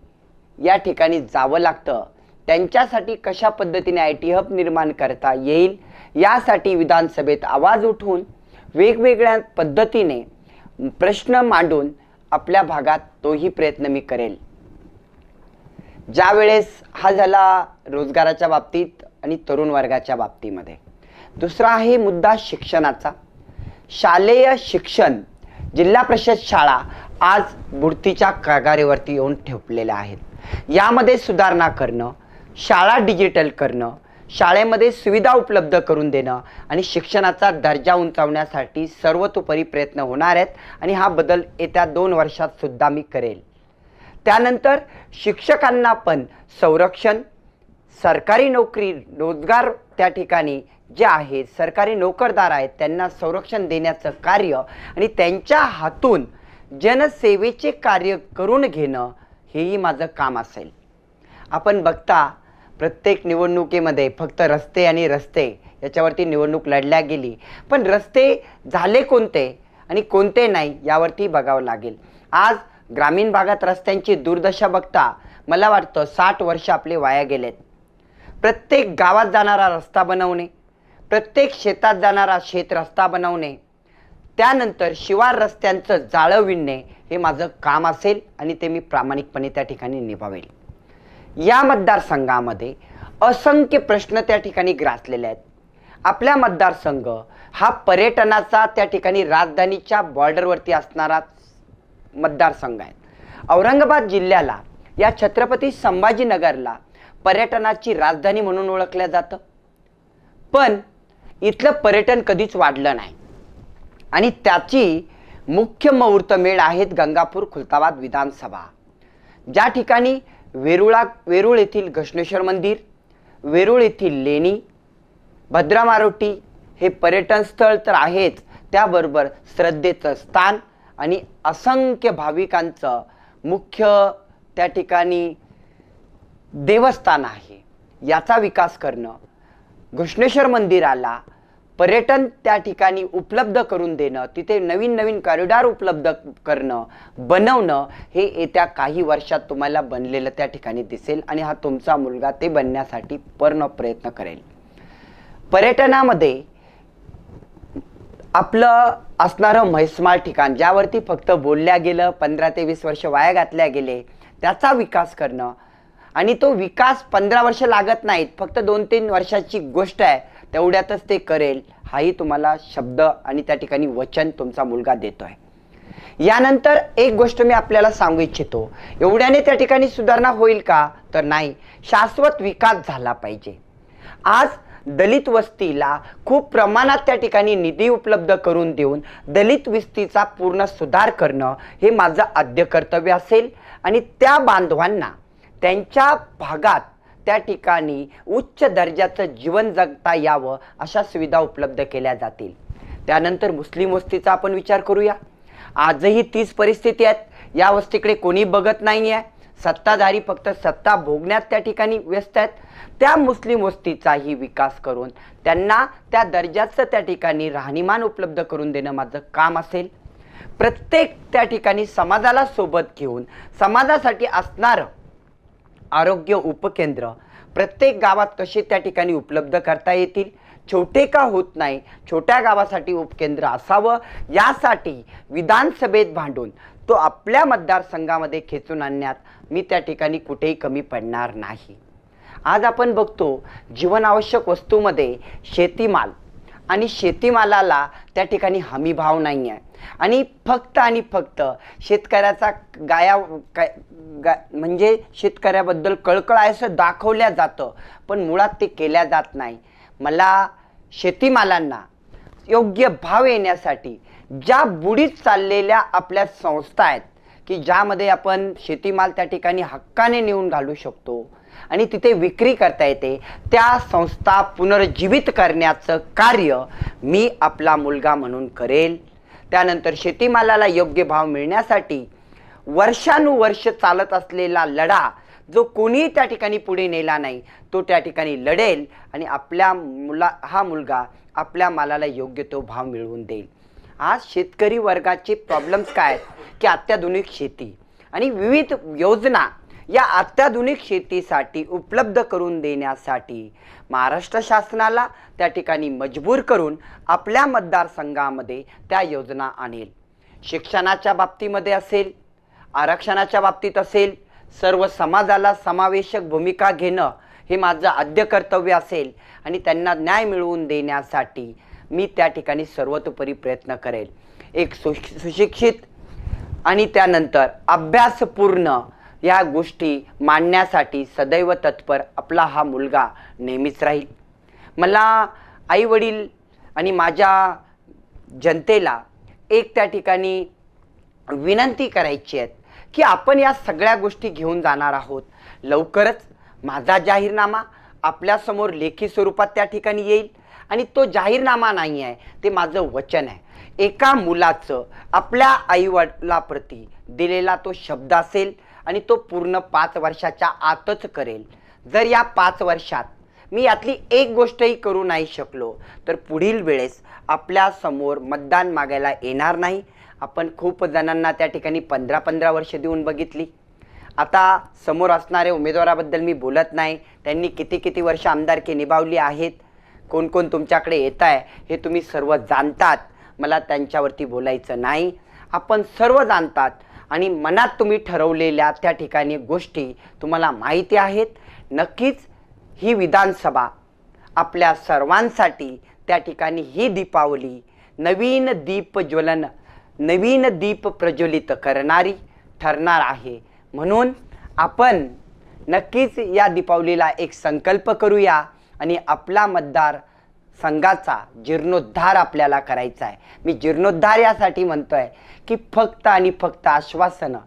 D: या ठिकाणी जावं लागतं. त्यांच्यासाठी कशा पद्धतीने IT हब निर्माण करता येईल यासाठी विधानसभेत आवाज उठवून वेगवेगळ्या पद्धतीने प्रश्न मांडून आपल्या भागात तोही प्रयत्न मी करेल. ज्या वेळेस हा झाला रोजगाराच्या बाबतीत आणि तरुण वर्गाच्या बाबतीमध्ये. दुसरा आहे मुद्दा शिक्षणाचा. शालेय शिक्षण जिल्हा परिषद शाळा आज बुडतीच्या कागारेवरती येऊन ठेपलेल्या आहेत. यामध्ये सुधारणा करणं, शाळा डिजिटल करणं, शाळेमध्ये सुविधा उपलब्ध करून देणं आणि शिक्षणाचा दर्जा उंचावण्यासाठी सर्वतोपरी प्रयत्न होणार आहेत आणि हा बदल येत्या 2 वर्षात सुद्धा मी करेल. त्यानंतर शिक्षकांना पण संरक्षण, सरकारी नोकरी, रोजगार त्या ठिकाणी जे आहेत, सरकारी नोकरदार आहेत त्यांना संरक्षण देण्याचं कार्य आणि त्यांच्या हातून जनसेवेचे कार्य करून घेणं हेही माझं काम असेल. आपण बघता प्रत्येक निवडणुकीमध्ये फक्त रस्ते आणि रस्ते याच्यावरती निवडणूक लढल्या गेली, पण रस्ते झाले कोणते आणि कोणते नाही यावरती बघावं लागेल. आज ग्रामीण भागात रस्त्यांची दुर्दशा बघता मला वाटतं 60 वर्ष आपले वाया गेलेत. प्रत्येक गावात जाणारा रस्ता बनवणे, प्रत्येक शेतात जाणारा शेत रस्ता बनवणे, त्यानंतर शिवार रस्त्यांचं जाळं विणणे हे माझं काम असेल आणि ते मी प्रामाणिकपणे त्या ठिकाणी निभावेल. या मतदारसंघामध्ये असंख्य प्रश्न त्या ठिकाणी ग्रासलेले आहेत. आपल्या मतदारसंघ हा पर्यटनाचा त्या ठिकाणी राजधानीच्या बॉर्डरवरती असणारा मतदारसंघ आहे. औरंगाबाद जिल्ह्याला या छत्रपती संभाजीनगरला पर्यटनाची राजधानी म्हणून ओळखलं जातं, पण इथलं पर्यटन कधीच वाढलं नाही आणि त्याची मुख्य मुहूर्तमेढ आहेत गंगापूर खुलताबाद विधानसभा. ज्या ठिकाणी वेरूळ येथील घृष्णेश्वर मंदिर, वेरूळ येथील लेणी, भद्रामारोटी हे पर्यटन स्थळ तर आहेच, त्याबरोबर श्रद्धेचं स्थान आणि असंख्य भाविकांचं मुख्य त्या ठिकाणी देवस्थान आहे. याचा विकास करणं, घृष्णेश्वर मंदिराला पर्यटन त्या ठिकाणी उपलब्ध करून देणं, तिथे नवीन नवीन कॉरिडॉर उपलब्ध करणं, बनवणं हे येत्या काही वर्षात तुम्हाला बनलेलं त्या ठिकाणी दिसेल आणि हा तुमचा मुलगा ते बनण्यासाठी पूर्ण प्रयत्न करेल. पर्यटनामध्ये आपलं असणारं म्हैसमाळ ठिकाण ज्यावरती फक्त बोलल्या गेलं, 15 ते 20 वर्ष वाया घातल्या गेले, त्याचा विकास करणं आणि तो विकास 15 वर्ष लागत नाहीत, फक्त 2-3 वर्षाची गोष्ट आहे, तेवढ्यातच ते करेल हाही तुम्हाला शब्द आणि त्या ठिकाणी वचन तुमचा मुलगा देतोय. यानंतर एक गोष्ट मी आपल्याला सांगू इच्छितो, एवढ्याने त्या ठिकाणी सुधारणा होईल का, तर नाही, शाश्वत विकास झाला पाहिजे. आज दलित वस्तीला खूप प्रमाणात त्या ठिकाणी निधी उपलब्ध करून देऊन दलित वस्तीचा पूर्ण सुधार करणं हे माझं आद्य कर्तव्य असेल आणि त्या बांधवांना त्यांच्या भागात त्या ठिकाणी उच्च दर्जाचं जीवन जगता यावं अशा सुविधा उपलब्ध केल्या जातील. त्यानंतर मुस्लिम वस्तीचा आपण विचार करूया. आजही तीच परिस्थिती आहे, या वस्तीकडे कोणी बघत नाही आहे, सत्ताधारी फक्त सत्ता भोगण्यात त्या ठिकाणी व्यस्त आहेत. त्या मुस्लिम वस्तीचाही विकास करून त्यांना त्या दर्जाचं त्या ठिकाणी राहणीमान उपलब्ध करून देणं माझं काम असेल. प्रत्येक त्या ठिकाणी समाजाला सोबत घेऊन समाजासाठी असणारं आरोग्य उपकेंद्र प्रत्येक गावात कसे त्या ठिकाणी उपलब्ध करता येतील, छोटे का होत नाही, छोट्या गावासाठी उपकेंद्र असावं, यासाठी विधानसभेत भांडून तो आपल्या मतदारसंघामध्ये खेचून आणण्यात मी त्या ठिकाणी कुठेही कमी पडणार नाही. आज आपण बघतो जीवनावश्यक वस्तूमध्ये शेतीमाल आणि शेतीमालाला त्या ठिकाणी हमी भाव नाही आहे आणि फक्त शेतकऱ्याचा म्हणजे शेतकऱ्याबद्दल कळकळ आहे असं दाखवल्या जातं, पण मुळात ते केल्या जात नाही. मला शेतीमालांना योग्य भाव येण्यासाठी ज्या बुडीत चाललेल्या आपल्या संस्था आहेत की ज्यामध्ये आपण शेतीमाल त्या ठिकाणी हक्काने नेऊन घालू शकतो आणि तिथे विक्री करता येते, त्या संस्था पुनर्जीवित करण्याचं कार्य मी आपला मुलगा म्हणून करेल. त्यानंतर शेतीमालाला योग्य भाव मिळण्यासाठी वर्षानुवर्ष चालत असलेला लढा जो कोणीही त्या ठिकाणी पुढे नेला नाही तो त्या ठिकाणी लढेल आणि आपल्या हा मुलगा आपल्या मालाला योग्य तो भाव मिळवून देईल. आज शेतकरी वर्गाचे प्रॉब्लेम्स काय आहेत की अत्याधुनिक शेती आणि विविध योजना या अत्याधुनिक शेतीसाठी उपलब्ध करून देण्यासाठी महाराष्ट्र शासनाला त्या ठिकाणी मजबूर करून आपल्या मतदारसंघामध्ये त्या योजना आणेल. शिक्षणाच्या बाबतीमध्ये असेल, आरक्षणाच्या बाबतीत असेल, सर्व समाजाला समावेशक भूमिका घेणं हे माझं आद्य कर्तव्य असेल आणि त्यांना न्याय मिळवून देण्यासाठी मी त्या ठिकाणी सर्वतोपरी प्रयत्न करेल. एक सुशिक्षित आणि त्यानंतर अभ्यासपूर्ण या गोष्टी मांडण्यासाठी सदैव तत्पर आपला हा मुलगा नेहमीच राहील. मला आईवडील आणि माझ्या जनतेला एक त्या ठिकाणी विनंती करायची आहे की आपण या सगळ्या गोष्टी घेऊन जाणार आहोत. लवकरच माझा जाहीरनामा आपल्यासमोर लेखी स्वरूपात त्या ठिकाणी येईल आणि तो जाहीरनामा नाही आहे, ते माझं वचन आहे. एका मुलाचं आपल्या आईवडिलाप्रती दिलेला तो शब्द असेल आणि तो पूर्ण 5 वर्षाच्या आतच करेल. जर या 5 वर्षात मी यातली एक गोष्टही करू नाही शकलो तर पुढील वेळेस आपल्या समोर मतदान मागायला येणार नाही. आपण खूप जणांना त्या ठिकाणी 15-15 वर्ष देऊन बघितली. आता समोर असणाऱ्या उमेदवाराबद्दल मी बोलत नाही, त्यांनी किती वर्ष आमदारकी निभावली आहेत, कोण कोण तुमच्याकडे येत आहे हे तुम्ही सर्व जाणतात. मला त्यांच्यावरती बोलायचं नाही. आपण सर्व जाणतात आणि मनात तुम्ही ठरवलेल्या त्या ठिकाणी गोष्टी तुम्हाला माहिती आहेत. नक्कीच ही विधानसभा आपल्या सर्वांसाठी त्या ठिकाणी ही दीपावली नवीन दीप प्रज्वलित करणारी ठरणार आहे. म्हणून आपण नक्कीच या दीपावलीला एक संकल्प करूया आणि आपला मतदार संघाचा जीर्णोद्धार आपल्याला करायचा आहे. मी जीर्णोद्धार यासाठी म्हणतोय की फक्त आणि फक्त आश्वासनं,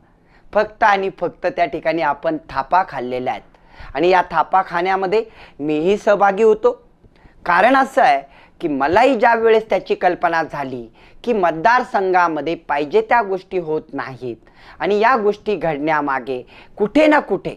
D: फक्त आणि फक्त त्या ठिकाणी आपण थापा खाल्लेल्या आहेत आणि या थापा खाण्यामध्ये मीही सहभागी होतो. कारण असं आहे की मलाही ज्या वेळेस त्याची कल्पना झाली की मतदारसंघामध्ये पाहिजे त्या गोष्टी होत नाहीत आणि या गोष्टी घडण्यामागे कुठे ना कुठे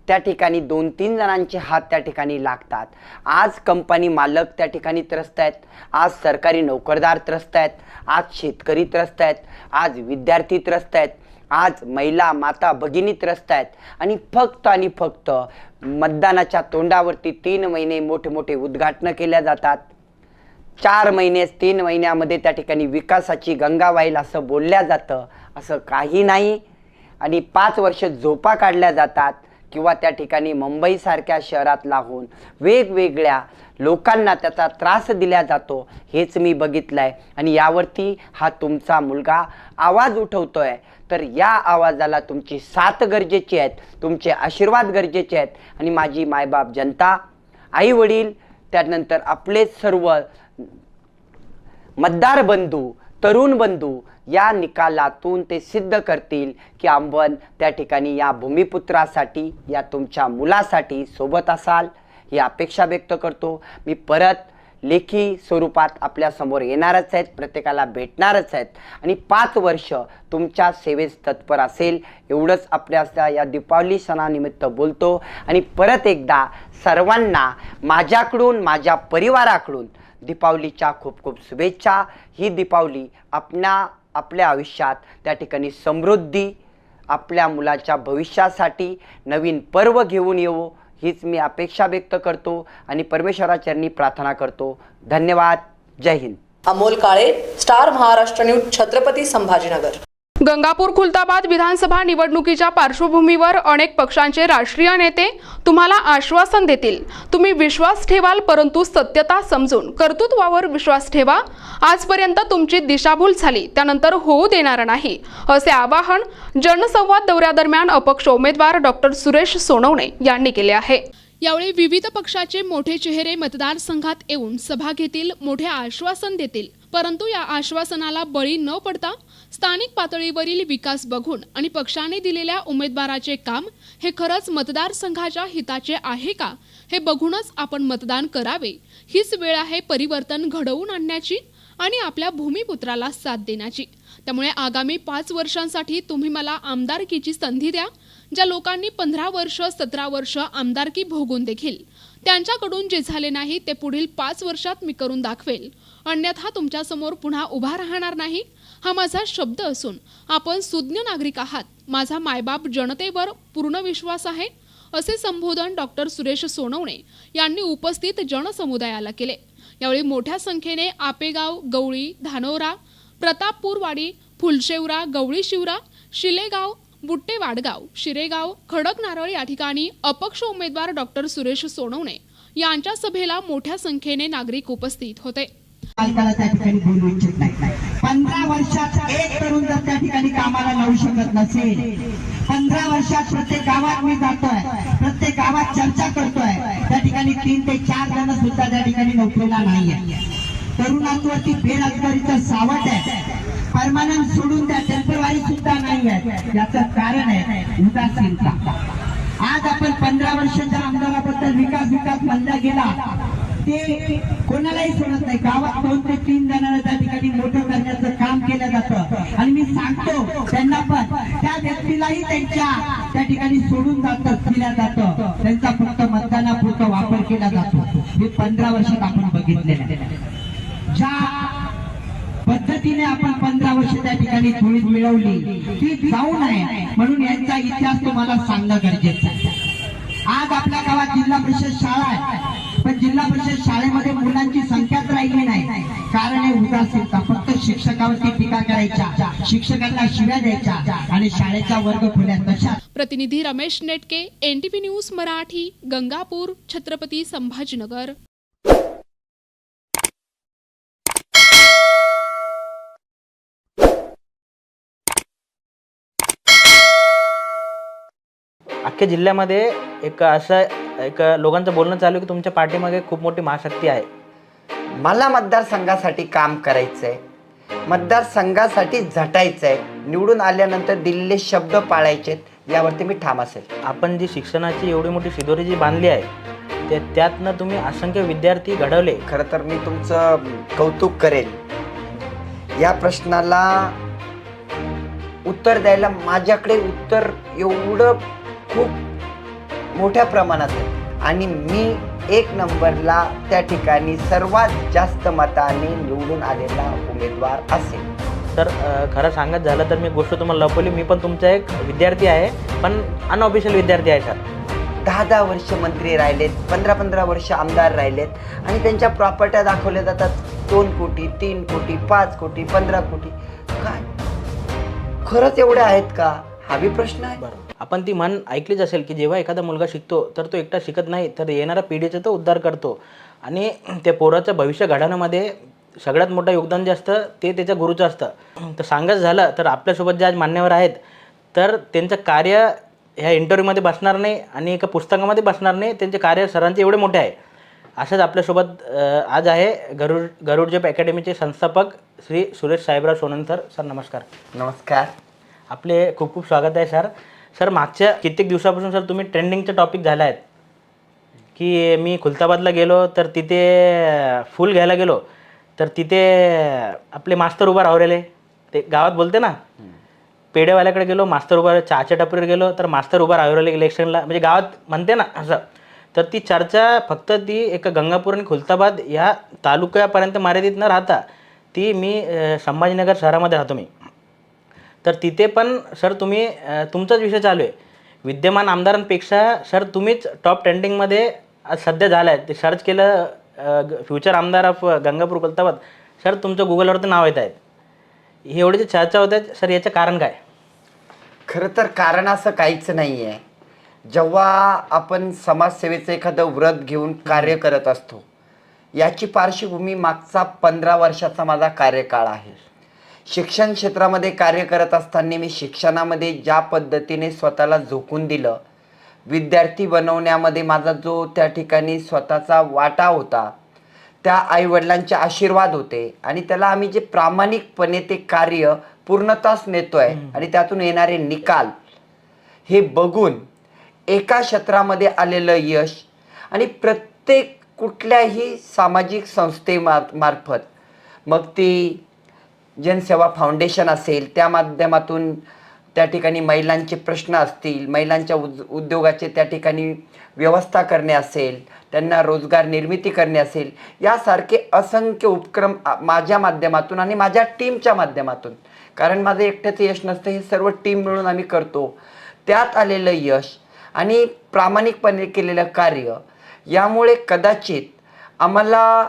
D: त्या ठिकाणी 2-3 जणांचे हात त्या ठिकाणी लागतात. आज कंपनी मालक त्या ठिकाणी त्रस्त आहेत, आज सरकारी नोकरदार त्रस्त आहेत, आज शेतकरी त्रस्त आहेत, आज विद्यार्थी त्रस्त आहेत, आज महिला माता भगिनी त्रस्त आहेत आणि फक्त मतदानाच्या तोंडावरती 3 महिने मोठे उद्घाटनं केल्या जातात. 4 महिने 3 महिन्यामध्ये त्या ठिकाणी विकासाची गंगा वाईल असं बोलल्या जातं. असं काही नाही. आणि 5 वर्ष झोपा काढल्या जातात किंवा त्या ठिकाणी मुंबईसारख्या शहरात लागून वेगवेगळ्या लोकांना त्याचा त्रास दिला जातो. हेच मी बघितलं आहे आणि यावरती हा तुमचा मुलगा आवाज उठवतोय. तर या आवाजाला तुमची साथ गरजेची आहेत, तुमचे आशीर्वाद गरजेचे आहेत आणि माझी मायबाप जनता, आई वडील, त्यानंतर आपले सर्व मतदार बंधू, तरुण बंधू या निकालातून ते सिद्ध करतील की आपण त्या ठिकाणी या भूमिपुत्रासाठी, या तुमच्या मुलासाठी सोबत असाल ही अपेक्षा व्यक्त करतो. मी परत लेखी स्वरूपात आपल्यासमोर येणारच आहेत, प्रत्येकाला भेटणारच आहेत आणि 5 वर्ष तुमच्या सेवेस तत्पर असेल एवढंच आपल्या या दीपावली सणानिमित्त बोलतो. आणि परत एकदा सर्वांना माझ्याकडून, माझ्या परिवाराकडून दीपावलीच्या खूप शुभेच्छा. ही दीपावली आपल्या आयुष्यात त्या ठिकाणी समृद्धी, आपल्या मुलाच्या भविष्यासाठी नवीन पर्व घेऊन येवो हीच मी अपेक्षा व्यक्त करतो आणि परमेश्वराचरणी प्रार्थना करतो. धन्यवाद. जय हिंद.
I: Amol Kale, star Maharashtra news, Chhatrapati Sambhajinagar.
A: गंगापूर खुलताबाद विधानसभा निवडणुकीच्या पार्श्वभूमीवर अनेक पक्षांचे राष्ट्रीय नेते तुम्हाला आश्वासन देतील, तुम्ही विश्वास ठेवाल, परंतु सत्यता समजून कर्तृत्वावर विश्वास ठेवा. आजपर्यंत तुमची दिशाभूल झाली, त्यानंतर होऊ देणार नाही, असे आवाहन जनसंवाद दौऱ्यादरम्यान अपक्ष उमेदवार डॉक्टर सुरेश सोनवणे यांनी केले आहे. यावेळी विविध पक्षाचे मोठे चेहरे मतदारसंघात येऊन सभा घेतील, मोठे आश्वासन देतील, परंतु या आश्वासनाला बळी न पडता स्थानिक पातळीवरील विकास बघून आणि पक्षाने दिलेल्या उमेदवाराचे काम हे खरंच मतदारसंघाच्या हिताचे आहे का हे बघूनच आपण मतदान करावे. हीच वेळ आहे परिवर्तन घडवून आणण्याची आणि आपल्या भूमिपुत्राला साथ देण्याची. त्यामुळे आगामी 5 वर्षांसाठी तुम्ही मला आमदारकीची संधी द्या. ज्या लोकांनी 15 वर्ष 17 वर्ष आमदारकी भोगून देखील त्यांच्याकडून जे झाले नाही ते पुढील 5 वर्षात मी करून दाखवेल. अन्यथा तुमच्यासमोर पुन्हा उभा राहणार नाही. हा माझा शब्द असून आपण सुज्ञ नागरिक आहात. माझा मायबाप जनतेवर पूर्ण विश्वास आहे, असे संबोधन डॉक्टर सुरेश सोनवणे यांनी उपस्थित जनसमुदायाला केले. यावेळी मोठ्या संख्येने आपेगाव, गवळी, धानोरा, प्रतापपूरवाडी, फुलशेवरा, गवळी शिवरा, शिलेगाव, बुट्टे वाडगाव, शिरेगाव, खडक नारळ या ठिकाणी अपक्ष उमेदवार डॉक्टर सुरेश सोनवणे यांच्या सभेला मोठ्या संख्येने नागरिक उपस्थित होते.
B: पालकाला त्या ठिकाणी बोलू इच्छित नाही. 15 वर्षात एक तरुण जर त्या ठिकाणी कामाला लावू शकत नसेल, 15 वर्षात प्रत्येक गावात मी जातोय, प्रत्येक गावात चर्चा करतोय, त्या ठिकाणी 3 ते 4 जण सुद्धा त्या ठिकाणी नोकरीला नाहीये. तरुणांवरती बेरोजगारीचं सावट आहे. परमानंट सोडून त्या टेम्परवारी सुद्धा नाही आहे. याचं कारण आहे उदासीनता. आज आपण 15 वर्षाच्या आमदाराबद्दल विकास म्हणला गेला ते कोणालाही सोडत नाही. गावात 2 ते 3 जणांना त्या ठिकाणी मोठं करण्याचं काम केलं जातं. आणि मी सांगतो त्यांना पण त्या व्यक्तीलाही त्यांच्या त्या ठिकाणी सोडून दिलं जातं. त्यांचा फक्त मतदानापुरता वापर केला जातो. हे 15 वर्षात आपण बघितलेलं आहे. ज्या पद्धतीने आपण 15 वर्ष त्या ठिकाणी धुळीत मिळवली ती जाऊ नये म्हणून यांचा इतिहास तुम्हाला सांगणं गरजेचं आहे. आज आपल्या गावात जिल्हा परिषद शाळा आहे, पण जिल्हा परिषद शाळेमध्ये मुलांची संख्याच राहिली नाही. कारण हे उदासीनता. फक्त शिक्षकावरती टीका करायच्या, शिक्षकांना शिव्या द्यायच्या आणि शाळेचा वर्ग खोल्या तशा.
A: प्रतिनिधी रमेश नेटके, NTV न्यूज मराठी, गंगापूर, छत्रपती संभाजीनगर.
C: अख्ख्या जिल्ह्यामध्ये एक लोकांचं बोलणं चालू आहे की तुमच्या पाठीमागे खूप मोठी महाशक्ती आहे.
D: मला मतदारसंघासाठी काम करायचंय, मतदारसंघासाठी झटायचंय, निवडून आल्यानंतर दिलेले शब्द पाळायचे, यावरती मी ठाम असेल.
C: आपण जी शिक्षणाची एवढी मोठी शिदोरी जी बांधली आहे त्यातनं तुम्ही असंख्य विद्यार्थी घडवले.
D: खरं तर मी तुमचं कौतुक करेल. या प्रश्नाला उत्तर द्यायला माझ्याकडे उत्तर एवढं खूप मोठ्या प्रमाणात आहे आणि मी 1 नंबरला त्या ठिकाणी सर्वात जास्त मताने निवडून आलेला उमेदवार असेल.
C: तर खरं सांगत झालं तर मी गोष्ट तुम्हाला लपवली. मी पण तुमचा एक विद्यार्थी आहे, पण अनऑफिशियल विद्यार्थी आहे सर.
D: 10-10 वर्ष मंत्री राहिलेत, 15-15 वर्ष आमदार राहिलेत आणि त्यांच्या प्रॉपर्ट्या दाखवल्या जातात 2 कोटी, 3 कोटी, 5 कोटी, 15 कोटी. काय खरंच एवढे आहेत का? हा बी प्रश्न आहे.
C: बरं, आपण ती म्हण ऐकलीच असेल की जेव्हा एखादा मुलगा शिकतो तर तो एकटा शिकत नाही, तर येणाऱ्या पिढीचा तो उद्धार करतो. आणि ते पोराचं भविष्य घडवण्यामध्ये सगळ्यात मोठं योगदान जे असतं ते त्याच्या गुरुचं असतं. तर सांगायचं झालं तर आपल्यासोबत जे आज मान्यवर आहेत तर त्यांचं कार्य ह्या इंटरव्ह्यूमध्ये बसणार नाही आणि एका पुस्तकामध्ये बसणार नाही. त्यांचे कार्य सरांचे एवढे मोठे आहे. असंच आपल्यासोबत आज आहे गरुड जॉब अकॅडमीचे संस्थापक श्री सुरेश साहेबराव सोनवणे सर. सर नमस्कार.
D: नमस्कार.
C: आपले खूप खूप स्वागत आहे सर. सर मागच्या कित्येक दिवसापासून सर तुम्ही ट्रेंडिंगचे टॉपिक झाले आहेत की मी खुलताबादला गेलो तर तिथे फूल घ्यायला गेलो तर तिथे आपले मास्तर उभा राहिलेले, ते गावात बोलते ना, पेढेवाल्याकडे गेलो मास्तर उभा, चहाच्या टपरीवर गेलो तर मास्तर उभा राहिलेले इलेक्शनला, म्हणजे गावात म्हणते ना असं. तर ती चर्चा फक्त ती एक गंगापूर आणि खुलताबाद ह्या तालुक्यापर्यंत मर्यादित न राहता ती मी संभाजीनगर शहरामध्ये राहतो मी. तर तिथे पण सर तुम्ही तुमचाच विषय चालू आहे. विद्यमान आमदारांपेक्षा सर तुम्हीच टॉप ट्रेंडिंगमध्ये सध्या झाला आहे. ते सर्च केलं फ्युचर आमदार ऑफ गंगापूर खुलताबाद, सर तुमचं गुगलवरती नाव येत आहेत. हे एवढे जे चर्चा होत आहेत सर, याचं कारण काय?
D: खरं तर कारण असं काहीच नाही आहे. जेव्हा आपण समाजसेवेचं एखादं व्रत घेऊन कार्य करत असतो, याची पार्श्वभूमी मागचा 15 वर्षाचा माझा कार्यकाळ आहे. शिक्षण क्षेत्रामध्ये कार्य करत असताना मी शिक्षणामध्ये ज्या पद्धतीने स्वतःला झोकून दिलं, विद्यार्थी बनवण्यामध्ये माझा जो त्या ठिकाणी स्वतःचा वाटा होता, त्या आईवडिलांचे आशीर्वाद होते आणि त्याला आम्ही जे प्रामाणिकपणे ते कार्य पूर्णतास नेतोय आणि त्यातून येणारे निकाल हे बघून एका क्षेत्रामध्ये आलेलं यश आणि प्रत्येक कुठल्याही सामाजिक संस्थेमार्फत मग ती जनसेवा फाउंडेशन असेल, त्या माध्यमातून त्या ठिकाणी महिलांचे प्रश्न असतील, महिलांच्या उद्योगाचे त्या ठिकाणी व्यवस्था करणे असेल, त्यांना रोजगार निर्मिती करणे असेल, यासारखे असंख्य उपक्रम माझ्या माध्यमातून आणि माझ्या टीमच्या माध्यमातून, कारण माझं एकट्याचं यश नसतं, हे सर्व टीम मिळून आम्ही करतो, त्यात आलेलं यश आणि प्रामाणिकपणे केलेलं कार्य, यामुळे कदाचित आम्हाला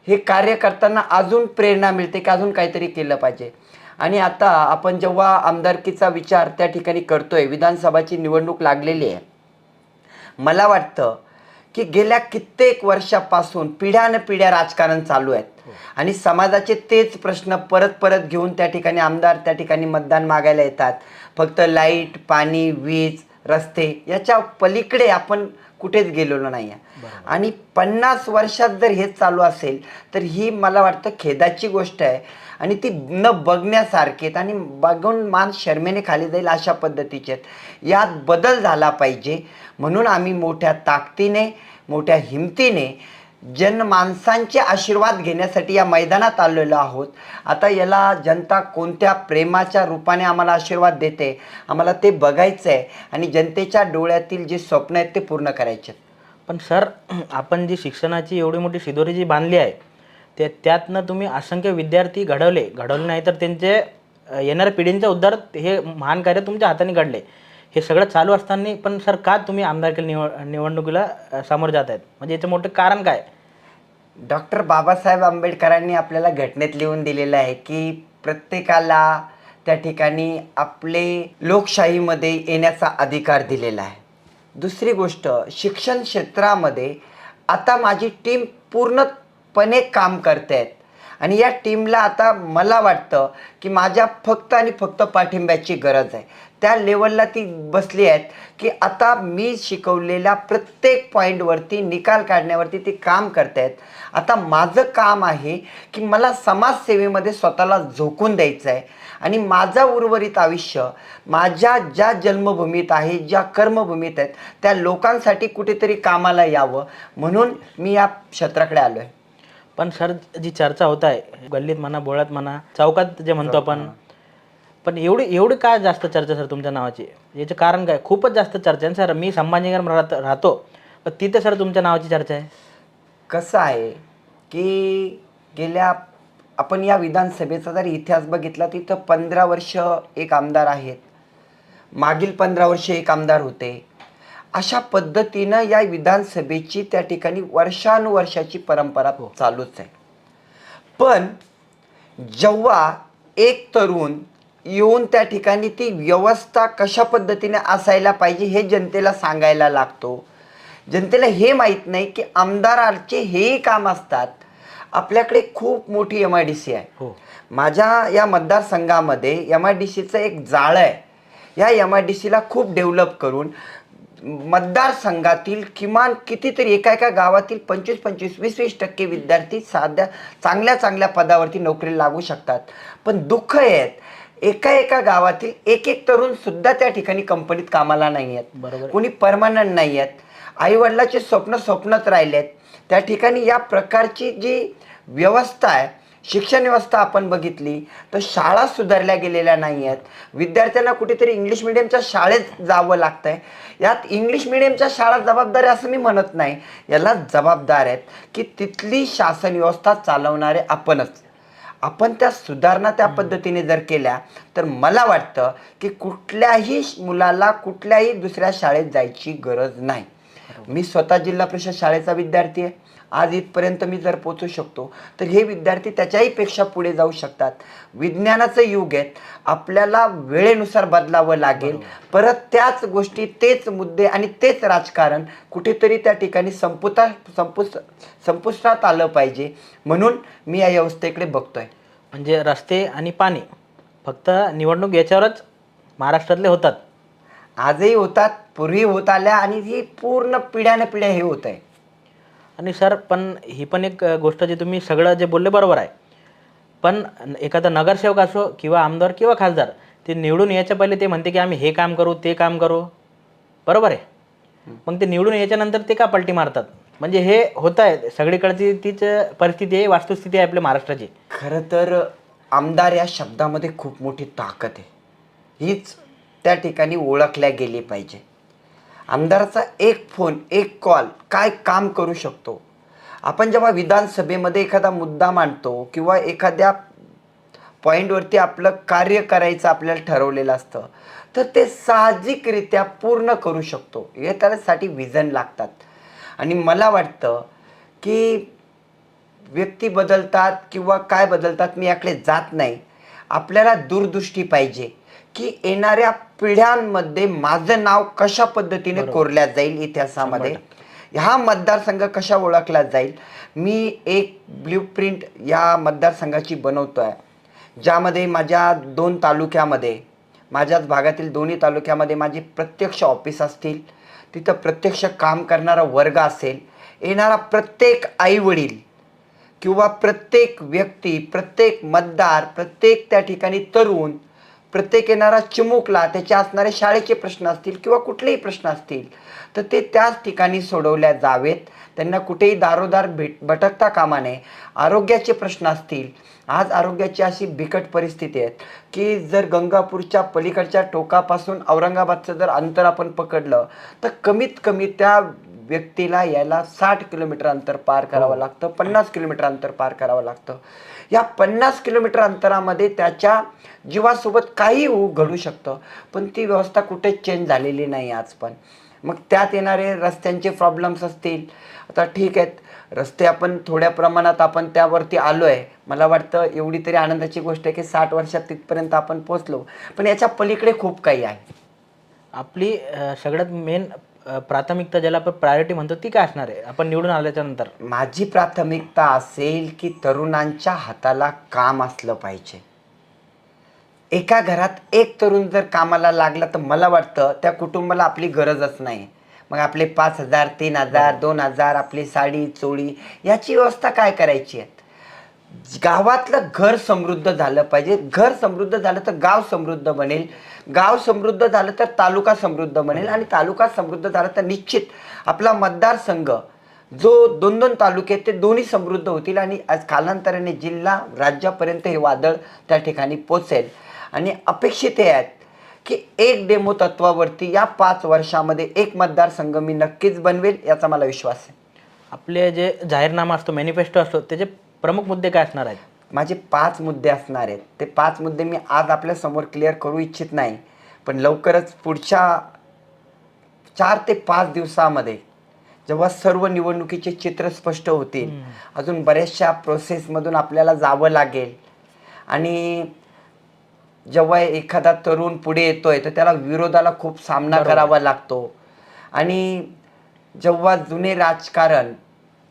D: हे कार्य करताना अजून प्रेरणा मिळते की अजून काहीतरी केलं पाहिजे. आणि आता आपण जेव्हा आमदारकीचा विचार त्या ठिकाणी करतोय, विधानसभाची निवडणूक लागलेली आहे, मला वाटतं की गेल्या कित्येक वर्षापासून पिढ्यानपिढ्या राजकारण चालू आहेत आणि समाजाचे तेच प्रश्न परत परत घेऊन त्या ठिकाणी आमदार त्या ठिकाणी मतदान मागायला येतात. फक्त लाईट, पाणी, वीज, रस्ते याच्या पलीकडे आपण कुठेच गेलेलो नाही आहे. आणि 50 वर्षात जर हेच चालू असेल तर ही मला वाटतं खेदाची गोष्ट आहे आणि ती न बघण्यासारखी आहेत आणि बघून मान शर्मेने खाली जाईल अशा पद्धतीचे आहेत. यात बदल झाला पाहिजे म्हणून आम्ही मोठ्या ताकदीने, मोठ्या हिमतीने जनमानसांचे आशीर्वाद घेण्यासाठी या मैदानात आलेलो आहोत. आता याला जनता कोणत्या प्रेमाच्या रूपाने आम्हाला आशीर्वाद देते, आम्हाला ते बघायचं आहे आणि जनतेच्या डोळ्यातील जे स्वप्न आहेत ते पूर्ण करायचे आहेत.
C: पण सर, आपण जी शिक्षणाची एवढी मोठी शिदोरी जी बांधली आहे, त्यातनं तुम्ही असंख्य विद्यार्थी घडवले नाही तर त्यांचे येणाऱ्या पिढींचा उद्धार, हे महान कार्य तुमच्या हाताने घडले. हे सगळं चालू असताना पण सर का तुम्ही आमदारकी निवडणुकीला सामोरे जात आहेत? म्हणजे याचं मोठं कारण काय?
D: डॉक्टर बाबासाहेब आंबेडकरांनी आपल्याला घटनेत लिहून दिलेलं आहे की प्रत्येकाला त्या ठिकाणी आपले लोकशाहीमध्ये येण्याचा अधिकार दिलेला आहे. दुसरी गोष्ट, शिक्षण क्षेत्रामध्ये आता माझी टीम पूर्णपणे काम करते आहेत आणि या टीमला आता मला वाटतं की माझ्या फक्त आणि फक्त पाठिंब्याची गरज आहे. त्या लेवलला ती बसली आहेत की आता मी शिकवलेल्या प्रत्येक पॉईंटवरती निकाल काढण्यावरती ती काम करत आहेत. आता माझं काम आहे की मला समाजसेवेमध्ये स्वतःला झोकून द्यायचं आहे आणि माझं उर्वरित आयुष्य माझ्या ज्या जन्मभूमीत आहे, ज्या कर्मभूमीत आहेत, त्या लोकांसाठी कुठेतरी कामाला यावं म्हणून मी या क्षेत्राकडे आलो आहे.
C: पण सर, जी चर्चा होत आहे गल्लीत म्हणा, बोळात म्हणा, चौकात जे म्हणतो आपण, पण एवढी काय जास्त चर्चा सर तुमच्या नावाची? याचं कारण काय? खूपच जास्त चर्चा आहे सर. मी संभाजीनगर राहतो, पण तिथे सर तुमच्या नावाची चर्चा आहे.
D: कसं आहे की आपण या विधानसभेचा जर इतिहास बघितला तिथं 15 वर्ष एक आमदार आहेत, मागील 15 वर्ष एक आमदार होते. अशा पद्धतीनं या विधानसभेची त्या ठिकाणी वर्षानुवर्षाची परंपरा चालूच आहे. पण जेव्हा एक तरुण येऊन त्या ठिकाणी ती व्यवस्था कशा पद्धतीने असायला पाहिजे हे जनतेला सांगायला लागतो. जनतेला हे माहीत नाही की आमदाराचे हेही काम असतात. आपल्याकडे खूप मोठी MIDC आहे. माझ्या या मतदारसंघामध्ये MIDCचं एक जाळं आहे. या MIDCला खूप डेव्हलप करून मतदारसंघातील किमान कितीतरी एका गावातील 25-25, 20-20% विद्यार्थी साध्या चांगल्या पदावरती नोकरीला लागू शकतात. पण दुःख आहे एका गावातील एक तरुण सुद्धा त्या ठिकाणी कंपनीत कामाला नाही आहेत.
C: बरोबर.
D: कोणी परमनंट नाही आहेत. आईवडिलाचे स्वप्नच राहिलेत. त्या ठिकाणी या प्रकारची जी व्यवस्था आहे, शिक्षण व्यवस्था आपण बघितली तर शाळा सुधारल्या गेलेल्या नाही आहेत. विद्यार्थ्यांना कुठेतरी इंग्लिश मिडियमच्या शाळेत जावं लागतं आहे. यात इंग्लिश मिडियमच्या शाळा जबाबदार आहे असं मी म्हणत नाही, याला जबाबदार आहेत की तिथली शासन व्यवस्था चालवणारे आपणच. आपण त्या सुधारणा त्या पद्धतीने जर केल्या तर मला वाटतं की कुठल्याही मुलाला कुठल्याही दुसऱ्या शाळेत जायची गरज नाही. मी स्वतः जिल्हा परिषद शाळेचा विद्यार्थी आहे. आज इथपर्यंत मी जर पोचू शकतो तर हे विद्यार्थी त्याच्याही पेक्षा पुढे जाऊ शकतात. विज्ञानाचं युग आहे, आपल्याला वेळेनुसार बदलावं लागेल. परत त्याच गोष्टी, तेच मुद्दे आणि तेच राजकारण कुठेतरी त्या ठिकाणी संपुष्टात आलं पाहिजे म्हणून मी या व्यवस्थेकडे बघतोय.
C: म्हणजे रस्ते आणि पाणी फक्त निवडणूक याच्यावरच महाराष्ट्रातले होतात?
D: आजही होतात, पूर्वी होत आल्या आणि ही पूर्ण पिढ्यानपिढ्या हे होत आहे.
C: आणि सर, पण ही पण एक गोष्ट जी तुम्ही सगळं जे बोलले बरोबर आहे, पण एखादा नगरसेवक असो किंवा आमदार किंवा खासदार, ते निवडून यायच्या पहिले ते म्हणते की आम्ही हे काम करू, ते काम करू, बरोबर आहे? मग ते निवडून यायच्यानंतर ते का पलटी मारतात? म्हणजे हे होत आहे सगळीकडची तीच परिस्थिती आहे, वास्तुस्थिती आहे आपल्या महाराष्ट्राची.
D: खरं तर आमदार या शब्दामध्ये खूप मोठी ताकद आहे, हीच त्या ठिकाणी ओळखल्या गेली पाहिजे. आमदाराचा एक फोन, एक कॉल काय काम करू शकतो. आपण जेव्हा विधानसभेमध्ये एखादा मुद्दा मांडतो किंवा एखाद्या पॉईंटवरती आपलं कार्य करायचं आपल्याला ठरवलेलं असतं, तर ते साहजिकरित्या पूर्ण करू शकतो. हे त्यासाठी विजन लागतात. आणि मला वाटतं की व्यक्ती बदलतात किंवा काय बदलतात मी याकडे जात नाही. आपल्याला दूरदृष्टी पाहिजे की येणाऱ्या पिढ्यांमध्ये माझं नाव कशा पद्धतीने कोरल्या जाईल इतिहासामध्ये, हा मतदारसंघ कशा ओळखला जाईल. मी एक ब्ल्यूप्रिंट या मतदारसंघाची बनवतो आहे, ज्यामध्ये माझ्या 2 तालुक्यामध्ये, माझ्याच भागातील दोन्ही तालुक्यामध्ये माझी प्रत्यक्ष ऑफिस असतील, तिथं प्रत्यक्ष काम करणारा वर्ग असेल, येणारा प्रत्येक आईवडील किंवा प्रत्येक व्यक्ती, प्रत्येक मतदार, प्रत्येक त्या ठिकाणी तरुण, प्रत्येक येणारा चिमुकला त्याचे असणारे शाळेचे प्रश्न असतील किंवा कुठलेही प्रश्न असतील तर ते त्याच ठिकाणी सोडवल्या जावेत. त्यांना कुठेही दारोदार भटकता कामा नये. आरोग्याचे प्रश्न असतील, आज आरोग्याची अशी बिकट परिस्थिती आहे की जर गंगापूरच्या पलीकडच्या टोकापासून औरंगाबादचं जर अंतर आपण पकडलं तर कमीत कमी त्या व्यक्तीला यायला 60 किलोमीटर अंतर पार करावं लागतं, 50 किलोमीटर अंतर पार करावं लागतं. या 50 किलोमीटर अंतरामध्ये त्याच्या जीवासोबत काही घडू शकतं, पण ती व्यवस्था कुठेच चेंज झालेली नाही आज पण. मग त्यात येणारे रस्त्यांचे प्रॉब्लेम्स असतील. आता ठीक आहेत, रस्ते आपण थोड्या प्रमाणात आपण त्यावरती आलो आहे. मला वाटतं एवढी तरी आनंदाची गोष्ट आहे की 60 वर्षात तिथपर्यंत आपण पोचलो, पण याच्या पलीकडे खूप काही आहे.
C: आपली सगळ्यात मेन प्राथमिकता ज्याला आपण प्रायोरिटी म्हणतो ती काय असणार आहे आपण निवडून आल्याच्या नंतर?
D: माझी प्राथमिकता असेल की तरुणांच्या हाताला काम असलं पाहिजे. एका घरात एक तरुण जर कामाला लागला तर मला वाटतं त्या कुटुंबाला आपली गरजच नाही. मग आपले 5,000, 3,000, 2,000 आपली साडी चोळी याची व्यवस्था काय करायची आहे. गावातलं घर समृद्ध झालं पाहिजे. घर समृद्ध झालं तर गाव समृद्ध बनेल, गाव समृद्ध झालं तर तालुका समृद्ध बनेल, आणि तालुका समृद्ध झाला तर निश्चित आपला मतदारसंघ जो 2-2 तालुके आहेत ते दोन्ही समृद्ध होतील, आणि आज कालांतराने जिल्हा राज्यापर्यंत हे वादळ त्या ठिकाणी पोचेल. आणि अपेक्षित हे आहेत की एक डेमो तत्वावरती या 5 वर्षामध्ये एक मतदारसंघ मी नक्कीच बनवेल, याचा मला विश्वास आहे.
C: आपले जे जाहीरनामा असतो, मॅनिफेस्टो असतो, त्याचे प्रमुख मुद्दे काय असणार आहेत?
D: माझे 5 मुद्दे असणार आहेत. ते 5 मुद्दे मी आज आपल्यासमोर क्लिअर करू इच्छित नाही, पण लवकरच पुढच्या 4 ते 5 दिवसामध्ये जेव्हा सर्व निवडणुकीचे चित्र स्पष्ट होतील, अजून बऱ्याचशा प्रोसेसमधून आपल्याला जावं लागेल, आणि जेव्हा एखादा तरुण पुढे येतोय तर त्याला विरोधाला खूप सामना करावा लागतो, आणि जेव्हा जुने राजकारण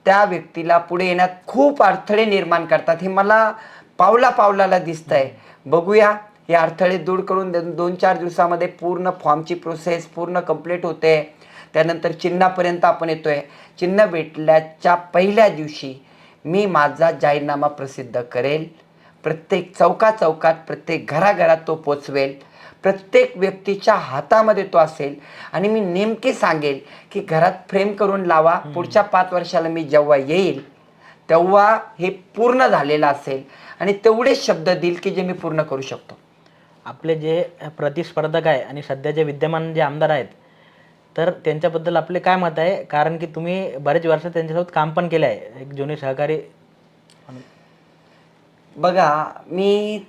D: त्या व्यक्तीला पुढे येण्यात खूप अडथळे निर्माण करतात, हे मला पावला पावलाला दिसतंय. बघूया, हे अडथळे दूर करून 2-4 दिवसामध्ये पूर्ण फॉर्मची प्रोसेस पूर्ण कंप्लीट होते. त्यानंतर चिन्हापर्यंत आपण येतोय. चिन्ह भेटल्याच्या पहिल्या दिवशी मी माझा जाहीरनामा प्रसिद्ध करेल. प्रत्येक चौकाचौकात, प्रत्येक घराघरात तो पोचवेल. प्रत्येक व्यक्तीच्या हातामध्ये तो असेल, आणि मी नेमके सांगेल की घरात फ्रेम करून लावा. पुढच्या 5 वर्षाला मी जेव्हा येईल तेव्हा हे पूर्ण झालेलं असेल, आणि तेवढेच शब्द देईल की जे मी पूर्ण करू शकतो.
C: आपले जे प्रतिस्पर्धक आहे आणि सध्या जे विद्यमान जे आमदार आहेत, तर त्यांच्याबद्दल आपले काय मत आहे? कारण की तुम्ही बरेच वर्ष त्यांच्यासोबत काम पण केलं आहे, एक जुने सहकारी.
D: बघा, मी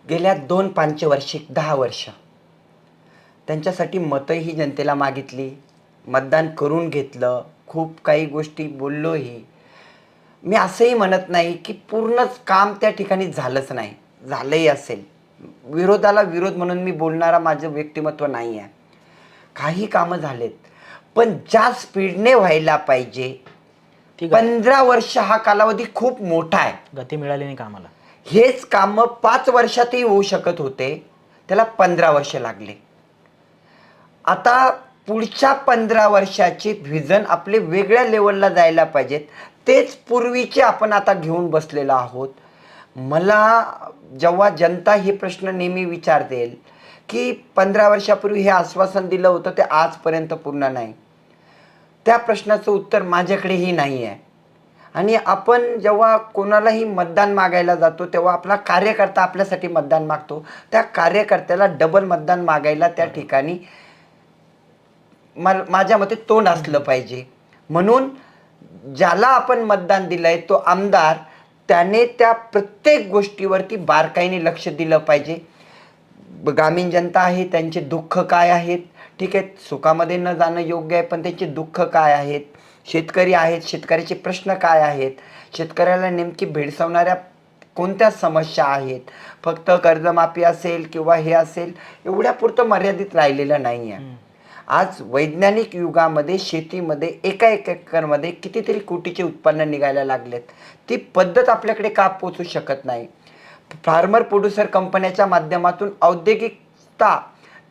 D: गेल्या 2 पंचवार्षिक 10 वर्ष त्यांच्यासाठी मतंही जनतेला मागितली, मतदान करून घेतलं, खूप काही गोष्टी बोललोही. मी असंही म्हणत नाही की पूर्णच काम त्या ठिकाणी झालंच नाही, झालंही असेल. विरोधाला विरोध म्हणून मी बोलणारा माझं व्यक्तिमत्व नाही आहे. काही कामं झालेत, पण ज्या स्पीडने व्हायला पाहिजे. 15 वर्ष हा कालावधी खूप मोठा आहे.
C: गती मिळाली नाही कामाला.
D: हेच कामं 5 वर्षातही होऊ शकत होते, त्याला 15 वर्ष लागले. आता पुढच्या 15 वर्षाचे व्हिजन आपले वेगळ्या लेवलला जायला पाहिजेत. तेच पूर्वीचे आपण आता घेऊन बसलेलो आहोत. मला जेव्हा जनता हे प्रश्न नेहमी विचारतील की 15 वर्षापूर्वी हे आश्वासन दिलं होतं ते आजपर्यंत पूर्ण नाही. त्या प्रश्नाचं उत्तर माझ्याकडेही नाही आहे. आणि आपण जेव्हा कोणालाही मतदान मागायला जातो तेव्हा आपला कार्यकर्ता आपल्यासाठी मतदान मागतो, त्या कार्यकर्त्याला डबल मतदान मागायला त्या ठिकाणी माझ्या मते तोंड असलं पाहिजे. म्हणून ज्याला आपण मतदान दिलंय तो आमदार, त्याने त्या प्रत्येक गोष्टीवरती बारकाईने लक्ष दिलं पाहिजे. ग्रामीण जनता आहे, त्यांचे दुःख काय आहेत, ठीक आहे, सुखामध्ये न जाणं योग्य आहे, पण त्यांचे दुःख काय आहेत, शेतकरी आहेत, शेतकऱ्याचे प्रश्न काय आहेत, शेतकऱ्याला नेमकी भेडसावणाऱ्या कोणत्या समस्या आहेत. फक्त कर्जमाफी असेल किंवा हे असेल एवढ्यापुरतं मर्यादित राहिलेलं नाही आहे. आज वैज्ञानिक युगामध्ये शेतीमध्ये एका एकरमध्ये कितीतरी कोटीचे उत्पन्न निघायला लागलेत. ती पद्धत आपल्याकडे का पोचू शकत नाही? फार्मर प्रोड्युसर कंपन्याच्या माध्यमातून औद्योगिकता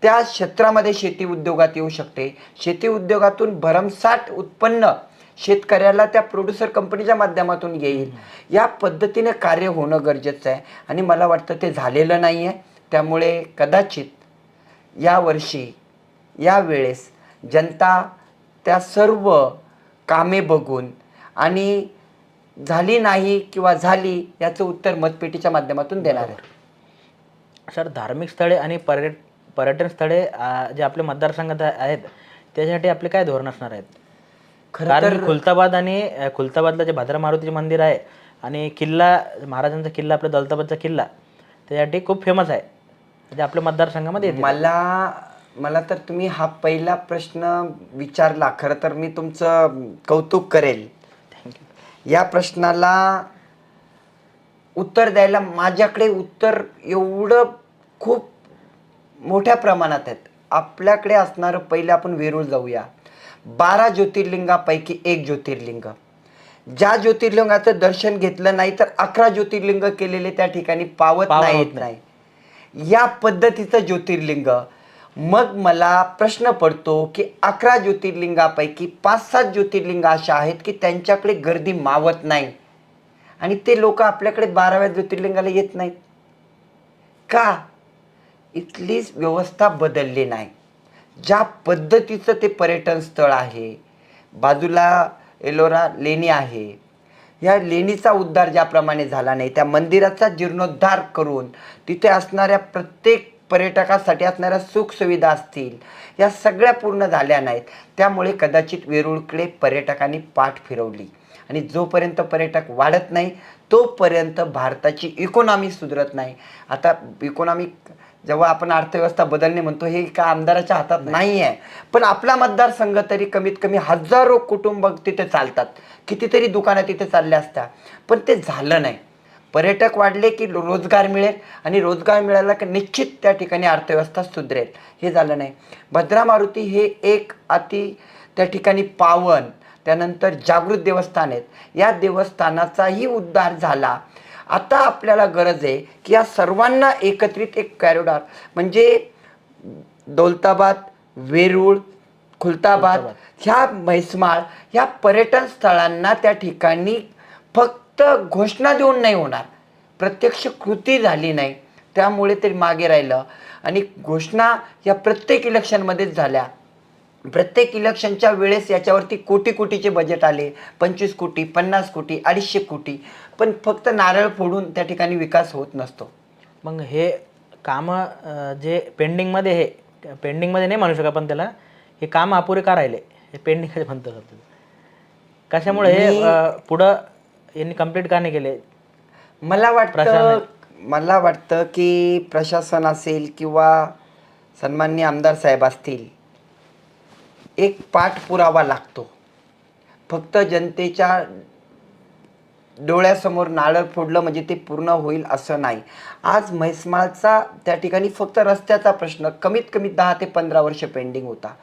D: त्या क्षेत्रामध्ये शेती उद्योगात येऊ शकते. शेती उद्योगातून भरमसाठ उत्पन्न शेतकऱ्याला त्या प्रोड्युसर कंपनीच्या माध्यमातून येईल. या पद्धतीने कार्य होणं गरजेचं आहे आणि मला वाटतं ते झालेलं नाही आहे. त्यामुळे कदाचित यावर्षी यावेळेस जनता त्या सर्व कामे बघून आणि झाली नाही किंवा झाली याचं उत्तर मतपेटीच्या माध्यमातून देणार आहे.
C: सर, धार्मिक स्थळे आणि पर्यटन स्थळे जे आपल्या मतदारसंघात आहेत त्याच्यासाठी आपले काय धोरण असणार आहेत? कारण खुलताबादला जे भद्रा मारुतीचे मंदिर आहे आणि किल्ला, महाराजांचा किल्ला, आपला दौलताबादचा किल्ला त्यासाठी खूप फेमस आहे, म्हणजे आपल्या मतदारसंघामध्ये येते.
D: मला तर तुम्ही हा पहिला प्रश्न विचारला, खरं तर मी तुमचं कौतुक करेल. या प्रश्नाला उत्तर द्यायला माझ्याकडे उत्तर एवढं खूप मोठ्या प्रमाणात आहेत. आपल्याकडे असणारं पहिलं आपण वेरूळ जाऊया. 12 ज्योतिर्लिंगापैकी एक ज्योतिर्लिंग, ज्या ज्योतिर्लिंगाचं दर्शन घेतलं नाही तर 11 ज्योतिर्लिंग केलेले त्या ठिकाणी पावत नाही. या पद्धतीचं ज्योतिर्लिंग. मग मला प्रश्न पडतो की 11 ज्योतिर्लिंगापैकी 5-7 ज्योतिर्लिंग अशा आहेत की त्यांच्याकडे गर्दी मावत नाही आणि ते लोक आपल्याकडे 12व्या ज्योतिर्लिंगाला येत नाहीत का? इथली व्यवस्था बदलली नाही. ज्या पद्धतीचं ते पर्यटन स्थळ आहे, बाजूला एलोरा लेणी आहे, या लेणीचा उद्धार ज्याप्रमाणे झाला नाही, त्या मंदिराचा जीर्णोद्धार करून तिथे असणाऱ्या प्रत्येक पर्यटकासाठी असणाऱ्या सुखसुविधा असतील, या सगळ्या पूर्ण झाल्या नाहीत. त्यामुळे कदाचित वेरूळकडे पर्यटकांनी पाठ फिरवली आणि जोपर्यंत पर्यटक वाढत नाही तोपर्यंत भारताची इकॉनॉमी सुधारत नाही. आता इकॉनॉमी जेव्हा आपण अर्थव्यवस्था बदलणे म्हणतो हे का आमदाराच्या हातात नाही आहे, पण आपला मतदारसंघ तरी कमीत कमी हजारो कुटुंब तिथे चालतात, कितीतरी दुकानं तिथे चालल्या असत्या, पण ते झालं नाही. पर्यटक वाढले की रोजगार मिळेल आणि रोजगार मिळाला की निश्चित त्या ठिकाणी अर्थव्यवस्था सुधरेल. हे झालं नाही. भद्रा मारुती हे एक त्या ठिकाणी पावन, त्यानंतर जागृत देवस्थान आहेत. या देवस्थानाचाही उद्धार झाला. आता आपल्याला गरज आहे की या सर्वांना एकत्रित एक कॉरिडॉर, म्हणजे दौलताबाद, वेरूळ, खुलताबाद, ह्या म्हैसमाळ, ह्या पर्यटन स्थळांना त्या ठिकाणी फक्त घोषणा देऊन नाही होणार, प्रत्यक्ष कृती झाली नाही, त्यामुळे ते मागे राहिलं. आणि घोषणा या प्रत्येक इलेक्शनमध्येच झाल्या. प्रत्येक इलेक्शनच्या वेळेस याच्यावरती कोटीचे बजेट आले, 25 कोटी, 50 कोटी, 250 कोटी, पण फक्त नारळ फोडून त्या ठिकाणी विकास होत नसतो.
C: मग हे कामं जे पेंडिंगमध्ये नाही म्हणू शकत, पण त्याला हे काम अपुरे का राहिले, हे पेंडिंग म्हणतो कशामुळे? हे पुढं यांनी कंप्लीट का नाही केले?
D: मला वाटतं की प्रशासन असेल किंवा सन्माननीय आमदार साहेब असतील, एक पाठपुरावा लागतो. फक्त जनतेच्या डोळ्यासमोर नारळ फोडलं म्हणजे ते पूर्ण होईल असं नाही. आज म्हैसमाळचा त्या ठिकाणी फक्त रस्त्याचा प्रश्न कमीत कमी 10 ते 15 वर्ष पेंडिंग होता,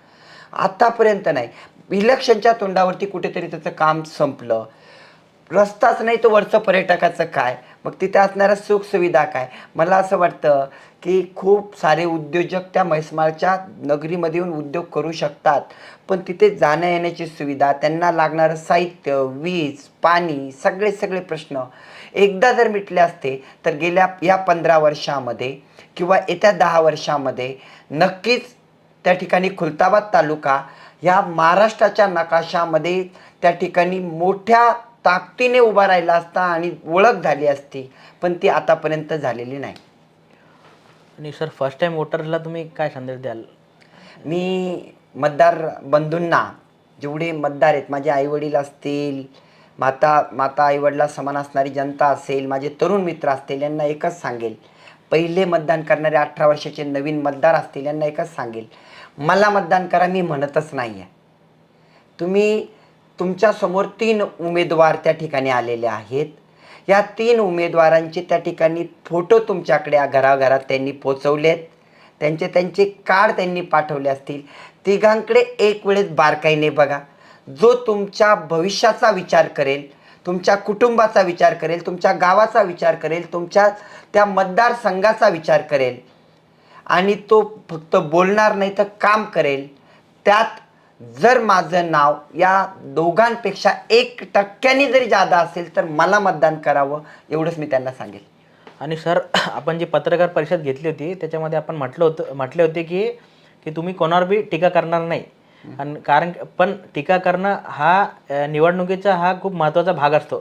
D: आतापर्यंत नाही. इलेक्शनच्या तोंडावरती कुठेतरी त्याचं काम संपलं. रस्ताच नाही तो वरचं पर्यटकाचं काय, मग तिथे असणाऱ्या सुखसुविधा काय? मला असं वाटतं की खूप सारे उद्योजक त्या म्हैसमाळच्या नगरीमध्ये येऊन उद्योग करू शकतात, पण तिथे जाण्या येण्याची सुविधा, त्यांना लागणारं साहित्य, वीज, पाणी, सगळे प्रश्न एकदा जर मिटले असते तर गेल्या या 15 वर्षामध्ये किंवा येत्या 10 वर्षामध्ये नक्कीच त्या ठिकाणी खुलताबाद तालुका या महाराष्ट्राच्या नकाशामध्ये त्या ठिकाणी मोठ्या ताकदीने उभा राहिला असता आणि ओळख झाली असती, पण ती आतापर्यंत झालेली नाही.
C: आणि सर फर्स्ट टाइम वोटरला तुम्ही काय संदेश द्याल?
D: मी मतदार बंधूंना, जेवढे मतदार आहेत, माझे आईवडील असतील, माता आईवडिला समान असणारी जनता असेल, माझे तरुण मित्र असतील, यांना एकच सांगेल, पहिले मतदान करणारे 18 वर्षाचे नवीन मतदार असतील यांना एकच सांगेल, मला मतदान करा मी म्हणतच नाही आहे. तुम्ही तुमच्यासमोर 3 उमेदवार त्या ठिकाणी आलेले आहेत. या 3 उमेदवारांचे त्या ठिकाणी फोटो तुमच्याकडे घराघरात त्यांनी पोचवलेत, त्यांचे कार्ड त्यांनी पाठवले असतील. तिघांकडे एक वेळेस बारकाईने बघा. जो तुमच्या भविष्याचा विचार करेल, तुमच्या कुटुंबाचा विचार करेल, तुमच्या गावाचा विचार करेल, तुमच्या त्या मतदारसंघाचा विचार करेल आणि तो फक्त बोलणार नाही तर काम करेल, त्यात जर माझं नाव या दोघांपेक्षा 1% जरी जादा असेल तर मला मतदान करावं, एवढंच मी त्यांना सांगेल.
C: आणि सर आपण जी पत्रकार परिषद घेतली होती त्याच्यामध्ये आपण म्हटले होते की तुम्ही कोणावर बी टीका करणार नाही. आणि कारण पण टीका करणं हा निवडणुकीचा हा खूप महत्त्वाचा भाग असतो.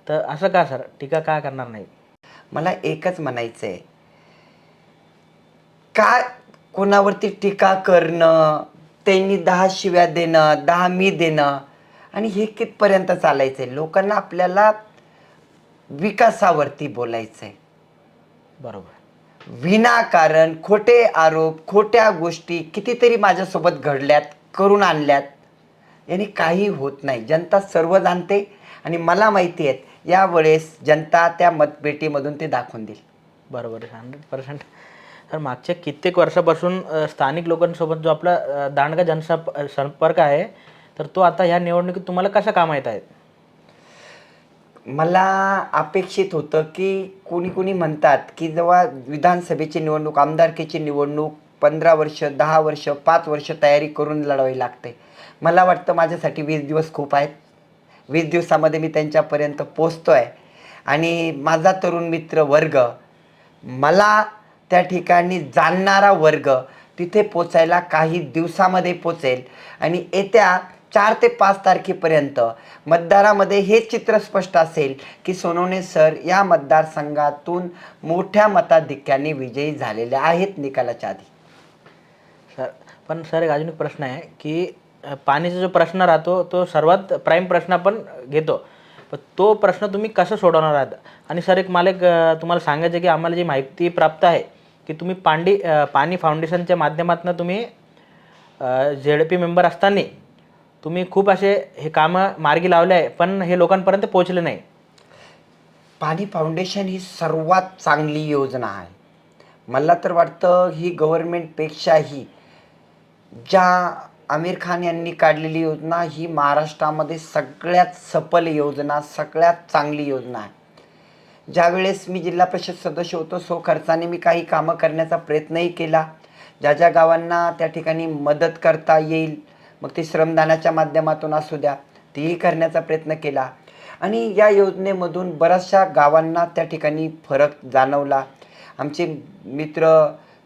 C: तर असं का सर टीका का करणार नाही?
D: मला एकच म्हणायचं आहे, का कोणावरती टीका करणं, त्यांनी 10 शिव्या देणं, 10 मी देणं, आणि हे कितपर्यंत चालायचं आहे? लोकांना आपल्याला विकासावरती बोलायचं आहे.
C: बरोबर.
D: विनाकारण खोटे आरोप, खोट्या गोष्टी कितीतरी माझ्यासोबत घडल्यात, करून आणल्यात, यांनी काही होत नाही. जनता सर्व जाणते आणि मला माहिती आहे यावेळेस जनता त्या मतपेटीमधून ते दाखवून देईल.
C: बरोबर आहे, 100%. तर मागच्या कित्येक वर्षापासून स्थानिक लोकांसोबत जो आपला दांडगा जनसंपर्क आहे, तर तो आता ह्या निवडणुकीत तुम्हाला कसा कामा येत आहेत?
D: मला अपेक्षित होतं की कोणी म्हणतात की जेव्हा विधानसभेची निवडणूक, आमदारकीची निवडणूक 15 वर्ष, 10 वर्ष, 5 वर्ष तयारी करून लढवावी लागते. मला वाटतं माझ्यासाठी 20 दिवस खूप आहेत. 20 दिवसामध्ये मी त्यांच्यापर्यंत पोचतो आहे आणि माझा तरुण मित्र वर्ग, मला त्या ठिकाणी जाणणारा वर्ग तिथे पोचायला काही दिवसामध्ये पोचेल आणि येत्या 4 ते 5 तारखेपर्यंत मतदारामध्ये हे चित्र स्पष्ट असेल की सोनवणे सर या मतदारसंघातून मोठ्या मताधिक्याने विजयी झालेले आहेत निकालाच्या आधी.
C: सर पण सर एक अजून एक प्रश्न आहे की पाण्याचा जो प्रश्न राहतो तो सर्वात प्राईम प्रश्न आपण घेतो, पण तो प्रश्न तुम्ही कसं सोडवणार आहात? आणि सर एक मला तुम्हाला सांगायचं आहे की आम्हाला जी माहिती प्राप्त आहे की तुम्ही पाणी फाउंडेशनच्या माध्यमातून तुम्ही ZP मेंबर असताना तुम्ही खूप असे हे कामं मार्गी लावले आहे, पण हे लोकांपर्यंत पोहोचले नाही.
D: पाणी फाउंडेशन ही सर्वात चांगली योजना आहे. मला तर वाटतं ही गव्हर्नमेंटपेक्षाही ज्या आमिर खान यांनी काढलेली योजना ही महाराष्ट्रामध्ये सगळ्यात सफल योजना, सगळ्यात चांगली योजना आहे. ज्यावेळेस मी जिल्हा परिषद सदस्य होतो, सो खर्चाने मी काही कामं करण्याचा प्रयत्नही केला. ज्या गावांना त्या ठिकाणी मदत करता येईल, मग ते श्रमदानाच्या माध्यमातून असू द्या, तेही करण्याचा प्रयत्न केला आणि या योजनेमधून बऱ्याचशा गावांना त्या ठिकाणी फरक जाणवला. आमचे मित्र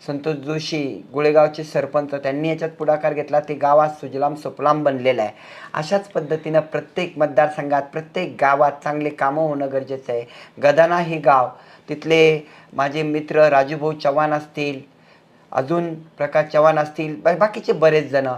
D: संतोष जोशी, गुळेगावचे सरपंच, त्यांनी याच्यात पुढाकार घेतला. ते गाव आज सुजलाम सुफलाम बनलेलं आहे. अशाच पद्धतीनं प्रत्येक मतदारसंघात, प्रत्येक गावात चांगले कामं होणं गरजेचं आहे. गदाना हे गाव, तिथले माझे मित्र राजूभाऊ चव्हाण असतील, अजून प्रकाश चव्हाण असतील, बाकीचे बरेच जण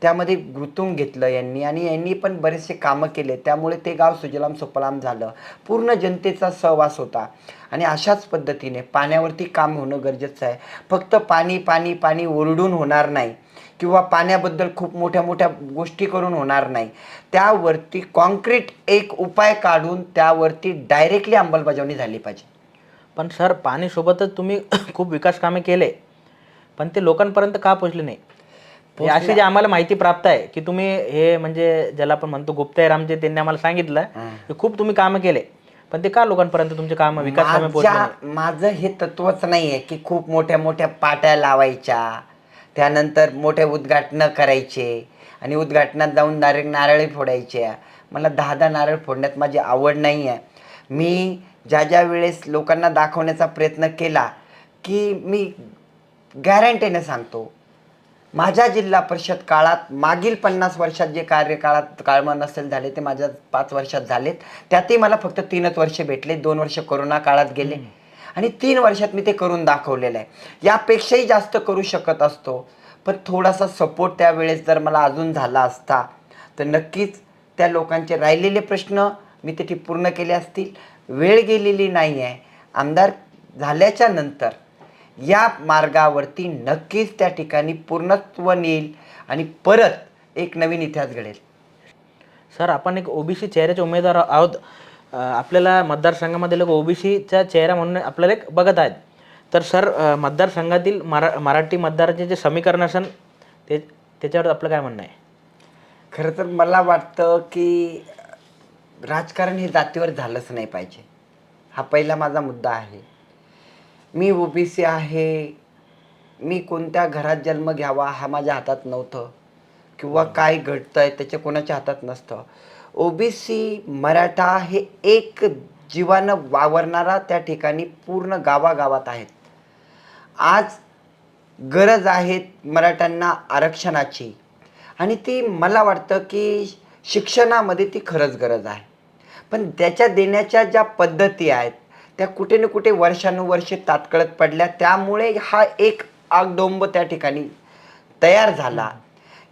D: त्यामध्ये गुंतवून घेतलं यांनी आणि यांनी पण बरेचसे कामं केले. त्यामुळे ते गाव सुजलाम सुफलाम झालं. पूर्ण जनतेचा सहवास होता आणि अशाच पद्धतीने पाण्यावरती काम होणं गरजेचं आहे. फक्त पाणी पाणी पाणी ओरडून होणार नाही किंवा पाण्याबद्दल खूप मोठ्या मोठ्या गोष्टी करून होणार नाही. त्यावरती कॉन्क्रीट एक उपाय काढून त्यावरती डायरेक्टली अंमलबजावणी झाली पाहिजे.
C: पण सर पाणीसोबतच तुम्ही खूप विकास कामे केले, पण ते लोकांपर्यंत का पोहोचले नाही? अशी जी आम्हाला माहिती प्राप्त आहे की तुम्ही हे म्हणजे ज्याला आपण म्हणतो गुप्तहेर आमचे, त्यांनी आम्हाला सांगितलं की खूप तुम्ही कामं केले, पण ते का लोकांपर्यंत तुमचे कामं, विकास कामे पोहोचले?
D: माझं हे तत्वच नाही आहे की खूप मोठ्या मोठ्या पाट्या लावायच्या, त्यानंतर मोठे उद्घाटनं करायचे आणि उद्घाटनात जाऊन डायरेक्ट नारळी फोडायचे. मला 10 नारळ फोडण्यात माझी आवड नाही आहे. मी ज्या वेळेस लोकांना दाखवण्याचा प्रयत्न केला की मी गॅरंटीने सांगतो माझ्या जिल्हा परिषद काळात मागील 50 वर्षात जे कार्यकाळात काळमान नसेल झाले ते माझ्या 5 वर्षात झालेत. त्यातही मला फक्त 3च वर्ष भेटले. 2 वर्ष कोरोना काळात गेले आणि 3 वर्षात मी ते करून दाखवलेलं आहे. यापेक्षाही जास्त करू शकत असतो, पण थोडासा सपोर्ट त्यावेळेस जर मला अजून झाला असता तर नक्कीच त्या लोकांचे राहिलेले प्रश्न मी ते पूर्ण केले असतील. वेळ गेलेली नाही आहे. आमदार झाल्याच्या नंतर या मार्गावरती नक्कीच त्या ठिकाणी पूर्णत्व येईल आणि परत एक नवीन इतिहास घडेल.
C: सर, आपण एक ओबीसी चेहऱ्याचे उमेदवार आहोत. आपल्याला मतदारसंघामध्ये लोक ओबीसीचा चेहरा म्हणून आपल्याला एक बघत आहेत. तर सर, मतदारसंघातील मराठी मतदाराचे जे समीकरण असेल त्याच्यावर आपलं काय म्हणणं आहे?
D: खरं तर मला वाटतं की राजकारण हे जातीवर झालंच नाही पाहिजे. हा पहिला माझा मुद्दा आहे. मी ओबीसी आहे, मी कोणत्या घरात जन्म घ्यावा हा माझ्या हातात नव्हतं किंवा काय घडतं आहे त्याच्या कोणाच्या हातात नसतं. ओबीसी मराठा हे एक जीवानं वावरणारा त्या ठिकाणी पूर्ण गावागावात आहेत. आज गरज आहे मराठ्यांना आरक्षणाची आणि ती मला वाटतं की शिक्षणामध्ये ती खरंच गरज आहे. पण त्याच्या देण्याच्या ज्या पद्धती आहेत त्या कुठे ना कुठे वर्षानुवर्षे तात्कळत पडल्या. त्यामुळे हा एक आगडोंब त्या ठिकाणी तयार झाला.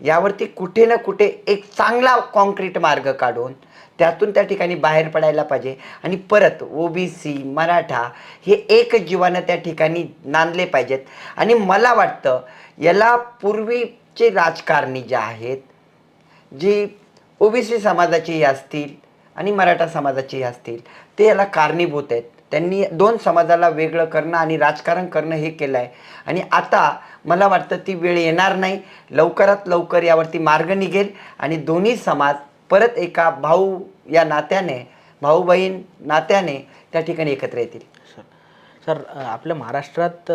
D: यावरती कुठे ना कुठे एक चांगला कॉन्क्रीट मार्ग काढून त्यातून त्या ठिकाणी बाहेर पडायला पाहिजे आणि परत ओबीसी मराठा हे एक जीवानं त्या ठिकाणी नांदले पाहिजेत. आणि मला वाटतं याला पूर्वीचे राजकारणी जे आहेत, जी ओबीसी समाजाचेही असतील आणि मराठा समाजाचेही असतील, ते याला कारणीभूत आहेत. त्यांनी 2 समाजाला वेगळं करणं आणि राजकारण करणं हे केलं आहे. आणि आता मला वाटतं ती वेळ येणार नाही. लवकरात लवकर यावरती मार्ग निघेल आणि दोन्ही समाज परत एका भाऊ या नात्याने, भाऊ बहीण नात्याने त्या ठिकाणी एकत्र येतील.
C: सर, आपल्या महाराष्ट्रात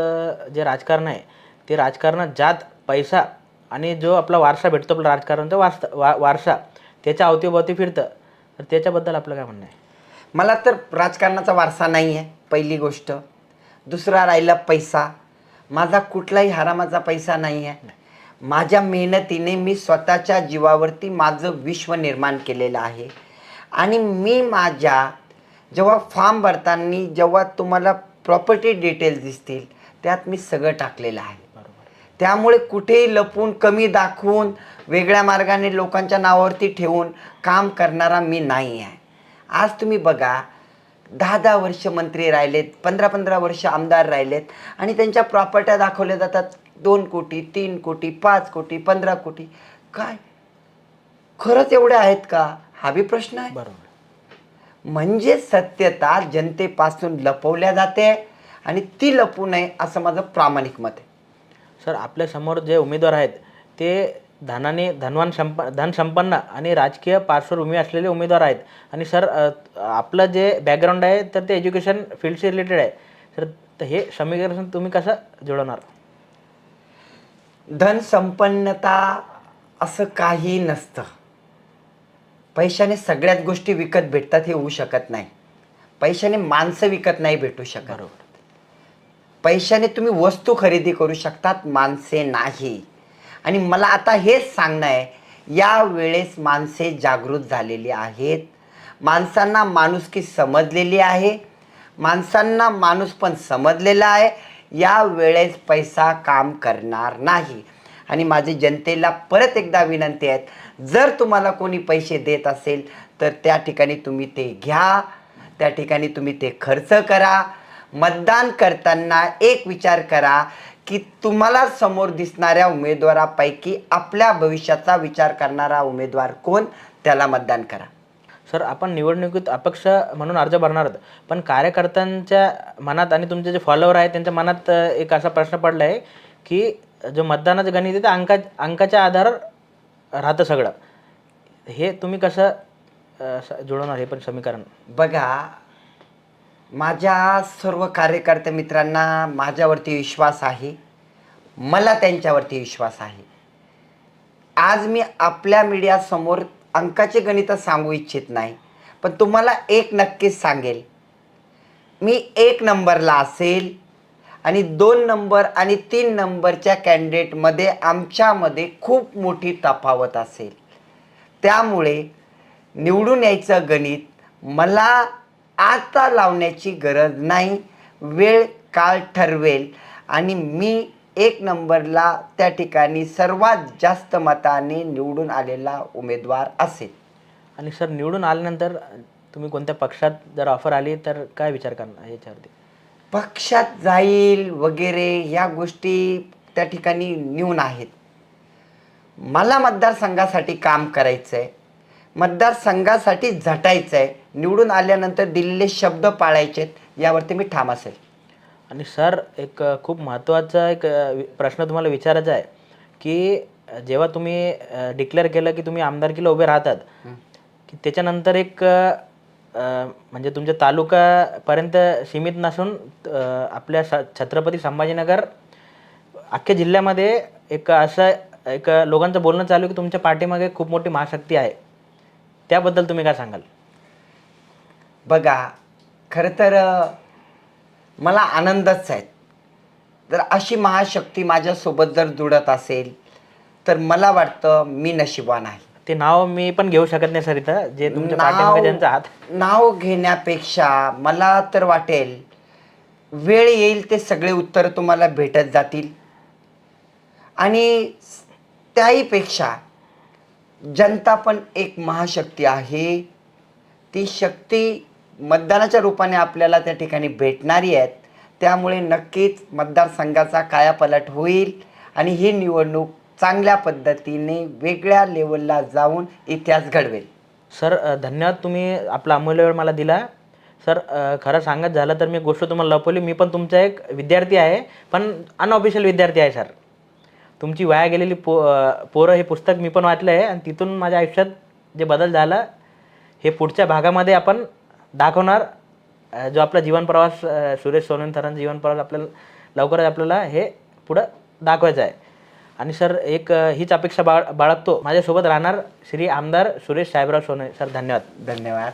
C: जे राजकारण आहे ते राजकारणात जात, पैसा आणि जो आपला वारसा भेटतो, आपला राजकारणाचा वारसा त्याच्या अवतीभोवती फिरतं. तर त्याच्याबद्दल आपलं काय म्हणणं आहे?
D: मला तर राजकारणाचा वारसा नाही आहे, पहिली गोष्ट. दुसरा राहिला पैसा. माझा कुठलाही हरामाचा पैसा नाही आहे. माझ्या मेहनतीने मी स्वतःच्या जीवावरती माझं विश्व निर्माण केलेलं आहे. आणि मी माझ्या जेव्हा फॉर्म भरताना जेव्हा तुम्हाला प्रॉपर्टी डिटेल्स दिसतील त्यात मी सगळं टाकलेलं आहे. त्यामुळे कुठेही लपून, कमी दाखवून, वेगळ्या मार्गाने लोकांच्या नावावरती ठेवून काम करणारा मी नाही आहे. आज तुम्ही बघा, 10-10 वर्ष मंत्री राहिलेत, 15-15 वर्ष आमदार राहिलेत आणि त्यांच्या प्रॉपर्ट्या दाखवल्या जातात 2 कोटी, 3 कोटी, 5 कोटी, 15 कोटी. काय खरंच एवढे आहेत का? हा बी प्रश्न आहे.
C: बरोबर.
D: म्हणजे सत्यता जनतेपासून लपवल्या जाते आणि ती लपू नये असं माझं प्रामाणिक मत आहे.
C: सर, आपल्यासमोर जे उमेदवार आहेत ते धनसंपन्न आणि राजकीय पार्श्वभूमी असलेले उमेदवार आहेत. आणि सर, आपलं जे बॅकग्राऊंड आहे तर ते एज्युकेशन फील्डशी रिलेटेड आहे. तर हे समीकरण तुम्ही कसं जुळवणार?
D: धनसंपन्नता असं काही नसतं. पैशाने सगळ्याच गोष्टी विकत भेटतात हे होऊ शकत नाही. पैशाने माणसं विकत नाही भेटू शकत.
C: बरोबर.
D: पैशाने तुम्ही वस्तू खरेदी करू शकतात, माणसे नाही. आणि मला आता हेच सांगणं आहे, या वेळेस माणसे जागृत झालेली आहेत. माणसांना माणुसकी समजलेली आहे. माणसांना माणूस पण समजलेला आहे. या वेळेस पैसा काम करणार नाही. आणि माझी जनतेला परत एकदा विनंती आहे, जर तुम्हाला कोणी पैसे देत असेल तर त्या ठिकाणी तुम्ही ते घ्या, त्या ठिकाणी तुम्ही ते खर्च करा. मतदान करताना एक विचार करा की तुम्हाला समोर दिसणाऱ्या उमेदवारापैकी आपल्या भविष्याचा विचार करणारा उमेदवार कोण, त्याला मतदान करा.
C: सर, आपण निवडणुकीत अपक्ष म्हणून अर्ज भरणार आहोत, पण कार्यकर्त्यांच्या मनात आणि तुमचे जे फॉलोअर आहेत त्यांच्या मनात एक असा प्रश्न पडला आहे की जो मतदानाचं गणित आहे ते अंकाच्या आधारावर राहतं सगळं. हे तुम्ही कसं जुळवणार हे पण समीकरण?
D: बघा, माझ्या सर्व कार्यकर्ते मित्रांना माझ्यावरती विश्वास आहे. मला त्यांच्यावरती विश्वास आहे. आज मी आपल्या मीडियासमोर अंकाचे गणित सांगू इच्छित नाही, पण तुम्हाला एक नक्कीच सांगेल, मी 1 नंबरला असेल आणि 2 नंबर आणि 3 नंबरच्या कॅन्डिडेटमध्ये आमच्यामध्ये खूप मोठी तफावत असेल. त्यामुळे निवडून यायचं गणित मला आता लावण्याची गरज नाही. वेळ काळ ठरवेल आणि मी 1 नंबरला त्या ठिकाणी सर्वात जास्त मताने निवडून आलेला उमेदवार असेल.
C: आणि सर निवडून आल्यानंतर तुम्ही कोणत्या पक्षात जर ऑफर आली तर काय विचार करणार याच्यावरती?
D: पक्षात जाईल वगैरे ह्या गोष्टी त्या ठिकाणी न्यून आहेत. मला मतदारसंघासाठी काम करायचं आहे, मतदारसंघासाठी झटायचं आहे, निवडून आल्यानंतर दिलेले शब्द पाळायचे आहेत, यावरती मी ठाम असेल.
C: आणि सर एक खूप महत्त्वाचा एक प्रश्न तुम्हाला विचारायचा आहे की जेव्हा तुम्ही डिक्लेअर केलं की तुम्ही आमदारकीला उभे राहतात की त्याच्यानंतर एक म्हणजे तुमच्या तालुकापर्यंत सीमित नसून आपल्या छत्रपती संभाजीनगर अख्ख्या जिल्ह्यामध्ये एक असं एक लोकांचं बोलणं चालू आहे की तुमच्या पाठीमागे खूप मोठी महाशक्ती आहे. त्याबद्दल तुम्ही काय सांगाल?
D: बघा, खरं तर मला आनंदच आहे. जर अशी महाशक्ती माझ्यासोबत जर जुळत असेल तर मला वाटतं मी नशिबान आहे.
C: ते नाव मी पण घेऊ शकत नाही सर इथं, जे तुमच्या पाठीमागे ज्यांचा हात.
D: नाव घेण्यापेक्षा मला तर वाटेल वेळ येईल ते सगळे उत्तर तुम्हाला भेटत जातील. आणि त्याहीपेक्षा जनता पण एक महाशक्ती आहे. ती शक्ती मतदानाच्या रूपाने आपल्याला त्या ठिकाणी भेटणारी आहेत. त्यामुळे नक्कीच मतदारसंघाचा कायापालट होईल आणि ही निवडणूक चांगल्या पद्धतीने वेगळ्या लेवलला जाऊन इतिहास घडवेल.
C: सर धन्यवाद, तुम्ही आपला अमूल्य वेळ मला दिला. सर खरं सांगत झालं तर मी गोष्ट तुम्हाला लपवली. मी पण तुमचा एक विद्यार्थी आहे, पण अनऑफिशियल विद्यार्थी आहे. सर तुमची वाया गेलेली पोरं हे पुस्तक मी पण वाचलं आहे आणि तिथून माझ्या आयुष्यात जे बदल झाला हे पुढच्या भागामध्ये आपण दाखवणार. जो आपला जीवन प्रवास सुरेश सोनवणे सरांचा जीवन प्रवास आपल्याला लवकरच आपल्याला हे पुढं दाखवायचं आहे. आणि सर एक हीच अपेक्षा बाळगतो, माझ्यासोबत राहणार श्री आमदार सुरेश साहेबराव सोनवणे. सर धन्यवाद.
D: धन्यवाद.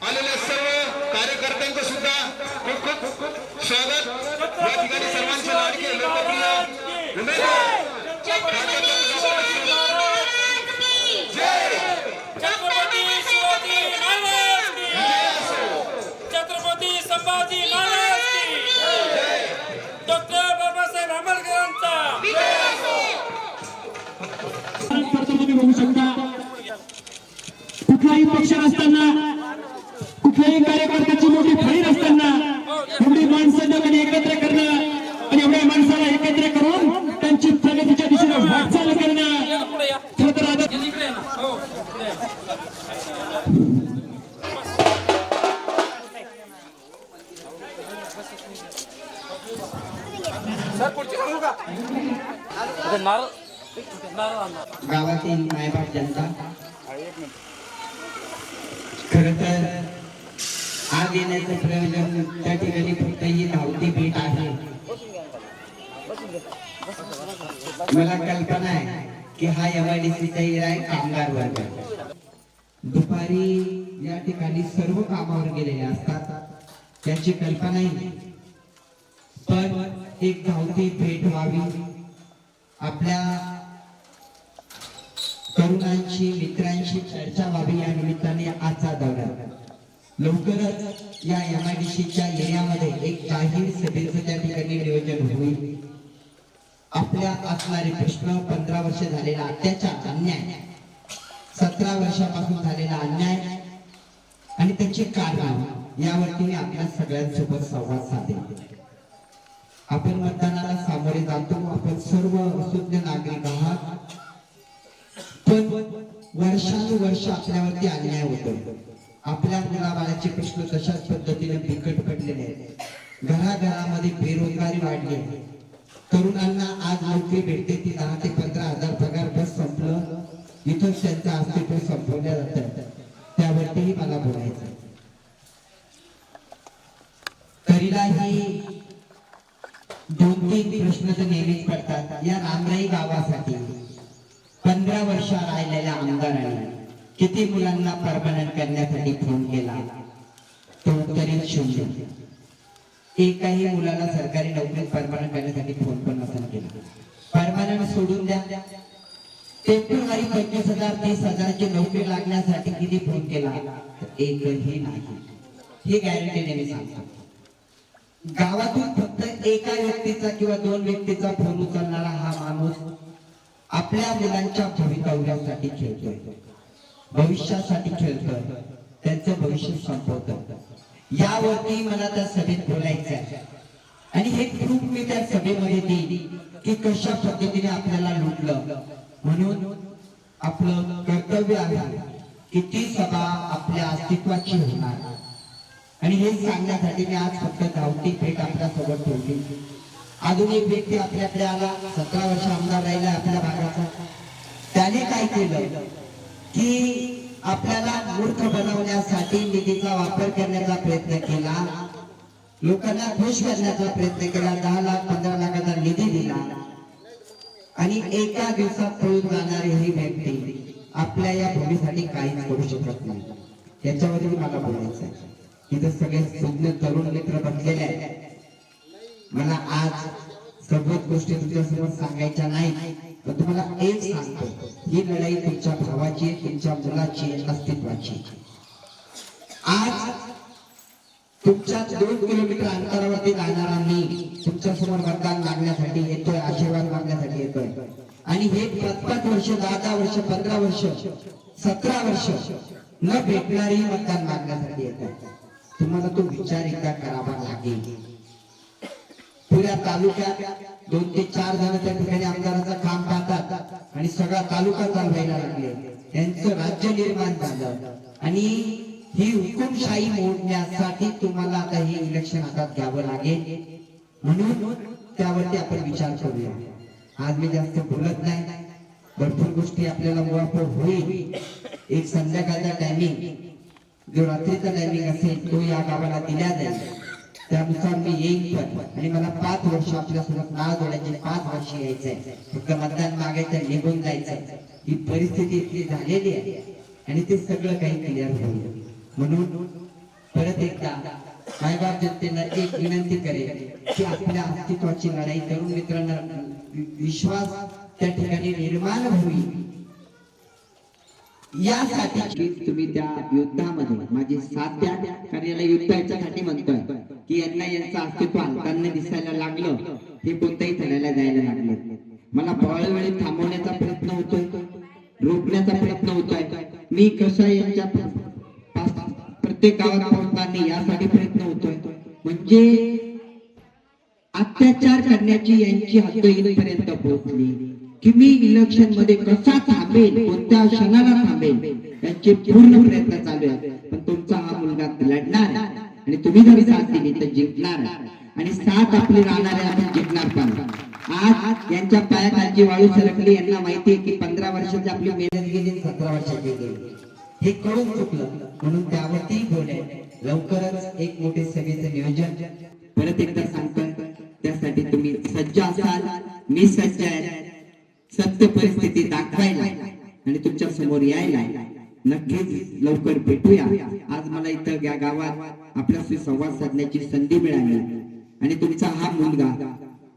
E: आलेल्या सर्व कार्यकर्त्यांचं सुद्धा खूप खूप स्वागत. या ठिकाणी सर्वांचे लाडके लोकप्रिय उमेदवार
F: छत्रपती शिवाजी महाराज की छत्रपती संभाजी महाराज की डॉक्टर बाबासाहेब आंबेडकरांचा
G: तुम्ही बघू शकता, कुठलाही पक्ष नसताना, कुठल्याही कार्यकर्त्याची मोठी फळी नसताना एवढी माणसं जगाने एकत्र करणं आणि एवढ्या माणसाला एकत्र करून त्यांची प्रगतीच्या दिशेने वाटचाल करणं खरं तर आता
B: गावातील मायबाप जनता, खर तर आज येण्याचं प्रयोजन त्या ठिकाणी फक्त ही धावती भेट आहे. मला कल्पना आहे की हा MIDCचा एरिया आहे कामगार वर्ग. दुपारी या ठिकाणी सर्व कामावर गेलेले असतात, त्याची कल्पनाही नाही. पण एक धावती भेट व्हावी, आपल्या तरुणांशी मित्रांशी चर्चा व्हावी या निमित्ताने आजचा दौरा. लवकरच या MIDCच्या एरियामध्ये एक जाहीर सभेचं त्या ठिकाणी नियोजन होईल. आपल्या असणारे प्रश्न, 15 वर्ष झालेला अत्याचार, अन्याय, 17 वर्षापासून झालेला अन्याय आणि त्याचे कारण, यावरती मी आपल्या सगळ्यांसोबत संवाद साधेल. आपण मतदानाला सामोरे जातो, आपण सर्व सुज्ञ नागरिक आहात, पण वर्षानुवर्ष आपल्यावरती अन्याय होतो. आपल्या मुलाबाळाचे प्रश्न तशाच पद्धतीने बिकट पडलेले आहेत. घराघरामध्ये बेरोजगारी वाढली आहे. तरुणांना आज नोकरी भेटते ती 10 ते 15 हजार पगार, बस संपलं. इथून त्यांचं अस्तित्व संपवलं जातं, त्यावरतीही मला बोलायचं. तरीलाही 2-3 प्रश्न तर नेहमीच पडतात. या रामराई गावासाठी 15 वर्ष राहिलेल्या आमदारांनी किती मुलांना परमनंट करण्यासाठी फोन केला? तो उत्तरित 0. एकाही मुलाला सरकारी नोकरीत परमनंट करण्यासाठी फोन पण नसेल केला. परमनंट सोडून द्या, फेब्रुवारी 25,000 30,000ची नोकरी लागण्यासाठी किती फोन केला? तर एकही नाही. ही गॅरंटी नेहमी सांगतो. गावातून फक्त एका व्यक्तीचा किंवा 2 व्यक्तीचा फोन उचलणारा हा माणूस आपल्या मुलांच्या भवितव्यासाठी खेळतोय, भविष्यासाठी खेळतोय, त्यांचं भविष्य संपवतोय. यावरती मला त्या सभेत बोलायचं आहे. आणि हे प्रूफ मी त्या सभेमध्ये देईन की कशा पद्धतीने आपल्याला लुटलं. म्हणून आपलं कर्तव्य आहे की ती सभा आपल्या अस्तित्वाची होणार. आणि हे सांगण्यासाठी मी आज फक्त धावती भेट आपल्या सोबत ठेवली. अजून एक व्यक्ती आपल्याकडे आला, 17 वर्ष आमदार राहिला आपल्या भागाचा. त्याने काय केलं की आपल्याला मूर्ख बनवण्यासाठी निधीचा वापर करण्याचा प्रयत्न केला, लोकांना खुश करण्याचा प्रयत्न केला. 10 लाख 15 लाखाचा निधी दिला आणि एका दिवसात पळून जाणारी ही व्यक्ती आपल्या या भूमीसाठी काहीच करू शकत नाही. याच्यावरही मला बोलायचं आहे. इथं सगळे सुज्ञ तरुण मित्र बसलेले आहेत. मला आज सर्वच गोष्टी तुमच्यासमोर सांगायच्या नाही, पण तुम्हाला एक सांगतो, ही लढाई तुमच्या भावाची, तुमच्या मुलाची, अस्तित्वाची. आज तुमच्या 2 किलोमीटर अंतरावरती राहणारा मी तुमच्या समोर मतदान मागण्यासाठी येतोय, आशीर्वाद मागण्यासाठी येतोय. आणि हे 5-5 वर्ष 10-10 वर्ष 15 वर्ष 17 वर्ष न भेटणारी मतदान मागण्यासाठी येतोय. तुम्हाला तो विचार एकदा करावा लागेल. पुऱ्या तालुक्यात 2 ते 4 जण त्या ठिकाणी आमदाराचं काम पाहतात आणि सगळा तालुका चालवायला लागले. त्यांचं राज्य निर्माण झालं आणि ही हुकुमशाही मोडण्यासाठी तुम्हाला आता हे इलेक्शन हातात घ्यावं लागेल. म्हणून त्यावरती आपण विचार करूया. आज मी जास्त बोलत नाही, भरपूर गोष्टी आपल्याला मुळाफळ होईल. एक संध्याकाळचा टायमिंग, जो रात्रीचा टायमिंग असेल तो या गावाला दिला जाईल, त्यानुसार मी येईन. पण आणि मला 5 वर्ष आपल्यासोबत नाळ जोडायचे, 5 वर्ष यायचंय, फक्त मतदान मागायचं, निघून जायचं. ही परिस्थिती इतकी झालेली आहे आणि ते सगळं काही क्लिअर होईल. म्हणून परत एकदा मायबाप जनतेला एक विनंती करेल की आपल्या अस्तित्वाची लढाई तरुण मित्रांना विश्वास त्या ठिकाणी निर्माण होईल. यासाठी तुम्ही त्या युद्धामध्ये माझी साथ द्या. कारण याला युद्ध याच्यासाठी म्हणतोय की यांना यांचं अस्तित्व हाताने दिसायला लागलं, हे कोणत्याही तऱ्हेला जायला लागले. मला बळवेळी थांबवण्याचा प्रयत्न होतोय, रोखण्याचा प्रयत्न होतोय. मी कसं यांच्या प्रत्येक गावात पोहोचणार यासाठी प्रयत्न होतोय. म्हणजे अत्याचार करण्याची यांची हद्द इथपर्यंत पोहोचली की मी इलेक्शन मध्ये कसा थांबेल, कोणत्या क्षणाला थांबेल, यांचे पूर्ण प्रयत्न चालू आहेत. पण तुमचा हा मुलगा लढणार आणि तुम्ही जर साथ दिली तर जिंकणार आणि साथ आपली राहणार आहे, आपण जिंकणार. पण आज यांच्या पायाखालची वाळू सरकली. यांना माहिती आहे की 15 वर्षाची आपली मेहनत गेली, 17 वर्षाची गेली, हे कळून चुकलं. म्हणून त्यावरती बोले. लवकरच एक मोठे सभेचं नियोजन परत एकदा सांगतोय, त्यासाठी तुम्ही सज्ज असाल, मी सज्ज आहे. सत्य परिस्थिती दाखवायला आणि तुमच्या समोर यायला नक्कीच लवकर भेटूया. आज मला इथं या गावात आपल्याशी संवाद साधण्याची संधी मिळाली आणि तुमचा हा मुलगा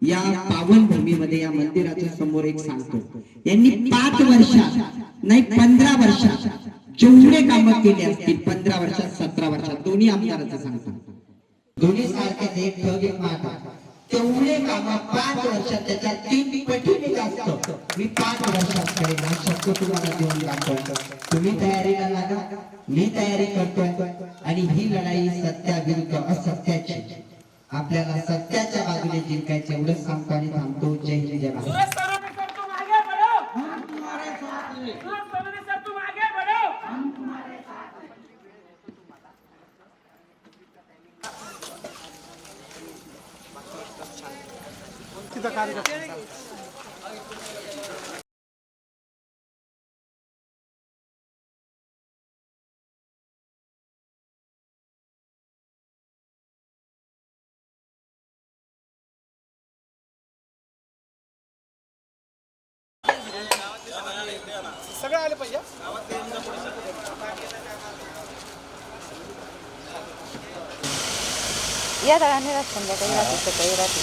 B: या पावन भूमीमध्ये या मंदिराच्या समोर एक सांगतो, यांनी 5 वर्षात नाही 15 वर्षात जेवढे कामं केले असतील, 15 वर्षात 17 वर्षात, दोन्ही आमदाराचं सांगतात, दोन्ही सारखेच, एक ठग एक माटा, तेवढे काम 5 वर्षात त्याच्या 3 पटीने जास्त मी 5 वर्षात करेन हा शब्द तुम्हाला देऊन दाखवतो. तुम्ही तयारीला लागा, मी तयारी करतोय आणि ही लढाई सत्याविरुद्ध असत्याची. आपल्याला सत्याच्या बाजूने जिंकायचं एवढंच सांगतो आणि थांबतो. जय हिंद, जय भारत.
F: कार्यकर्ता
H: या दगाने राहत संध्याकाळी राहते सकाळी राहते.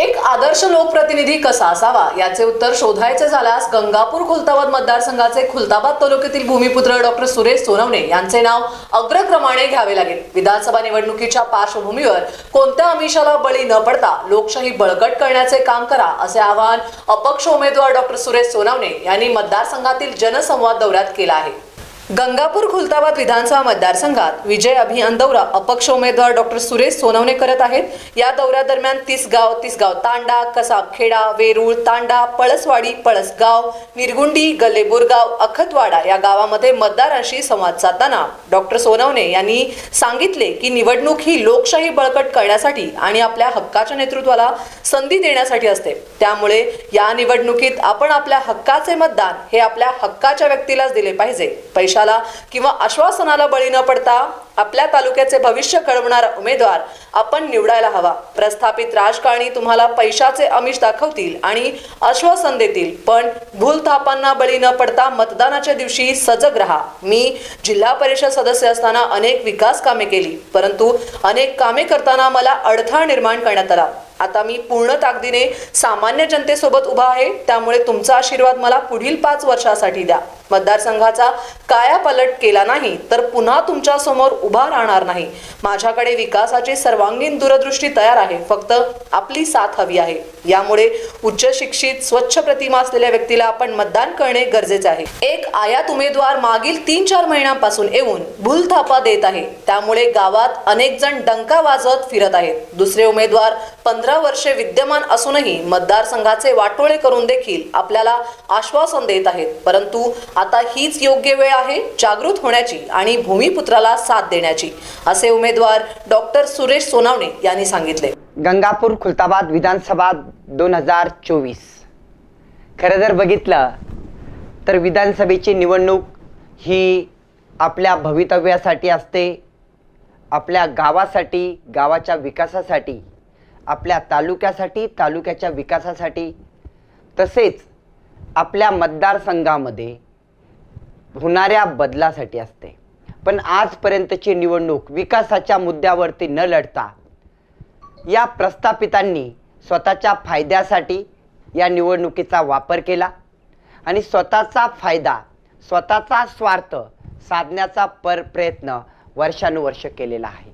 I: एक आदर्श लोकप्रतिनिधी कसा असावा याचे उत्तर शोधायचे झाल्यास गंगापूर खुलताबाद मतदारसंघाचे खुलताबाद तालुक्यातील भूमिपुत्र डॉक्टर सुरेश सोनवणे यांचे नाव अग्रक्रमाने घ्यावे लागेल. विधानसभा निवडणुकीच्या पार्श्वभूमीवर कोणत्या आमिषाला बळी न पडता लोकशाही बळकट करण्याचे काम करा असे आवाहन अपक्ष उमेदवार डॉक्टर सुरेश सोनवणे यांनी मतदारसंघातील जनसंवाद दौऱ्यात केलं आहे. गंगापूर खुलताबाद विधानसभा मतदारसंघात विजय अभियान दौरा अपक्ष उमेदवार डॉक्टर सुरेश सोनवणे करत आहेत. या दौऱ्यादरम्यान तिसगाव तांडा, कसाबखेडा, वेरूळ तांडा, पळसवाडी, पळसगाव, निरगुंडी, गल्लेबोरगाव, अखतवाडा या गावामध्ये मतदारांशी संवाद साधताना डॉक्टर सोनवणे यांनी सांगितले की निवडणूक ही लोकशाही बळकट करण्यासाठी आणि आपल्या हक्काच्या नेतृत्वाला संधी देण्यासाठी असते. त्यामुळे या निवडणुकीत आपण आपल्या हक्काचे मतदान हे आपल्या हक्काच्या व्यक्तीलाच दिले पाहिजे. पैशाला किंवा आश्वासनाला बळी न पडता आपल्या तालुक्याचे भविष्य घडवणारा उमेदवार आपण निवडायला हवा. प्रस्थापित राजकारणी तुम्हाला पैशाचे आमिष दाखवतील आणि आश्वासन देतील, पण भूलथापांना बळी न पडता मतदानाच्या दिवशी सजग राहा. मी जिल्हा परिषद सदस्य असताना अनेक विकास कामे केली, परंतु अनेक कामे करताना मला अडथळा निर्माण करण्यात आला. आता मी पूर्ण ताकदीने सामान्य जनतेसोबत उभा आहे. त्यामुळे तुमचा आशीर्वाद मला पुढील 5 वर्षासाठी द्या. मतदारसंघाचा कायापालट केला नाही तर पुन्हा तुमच्या समोर उभा राहणार नाही. माझ्याकडे विकासाची सर्वांगीण दूरदृष्टी तयार आहे, फक्त आपली साथ हवी आहे. यामुळे उच्च शिक्षित स्वच्छ प्रतिमा असलेल्या व्यक्तीला आपण मतदान करणे गरजेचे आहे. एक आयात उमेदवार मागील 3-4 महिन्यांपासून येऊन भूलथापा देत आहे. त्यामुळे गावात अनेक जण डंका वाजवत फिरत आहेत. दुसरे उमेदवार 15 वर्षे विद्यमान असूनही मतदारसंघाचे वाटोळे करून देखील आपल्याला आश्वासन देत आहेत. परंतु आता हीच योग्य वेळ आहे जागृत होण्याची आणि भूमिपुत्राला साथ देण्याची, असे उमेदवार डॉक्टर सुरेश सोनवणे यांनी सांगितले.
D: गंगापूर खुलताबाद विधानसभा 2024 खरं जर बघितलं तर विधानसभेची निवडणूक ही आपल्या भवितव्यासाठी असते, आपल्या गावासाठी, गावाच्या विकासासाठी, आपल्या तालुक्यासाठी, तालुक्याच्या विकासासाठी, तसेच आपल्या मतदारसंघामध्ये होणाऱ्या बदलासाठी असते. पण आजपर्यंतची निवडणूक विकासाच्या मुद्द्यावरती न लढता या प्रस्थापितांनी स्वतःच्या फायद्यासाठी या निवडणुकीचा वापर केला आणि स्वतःचा फायदा, स्वतःचा स्वार्थ साधण्याचा प्रयत्न वर्षानुवर्ष केलेला आहे.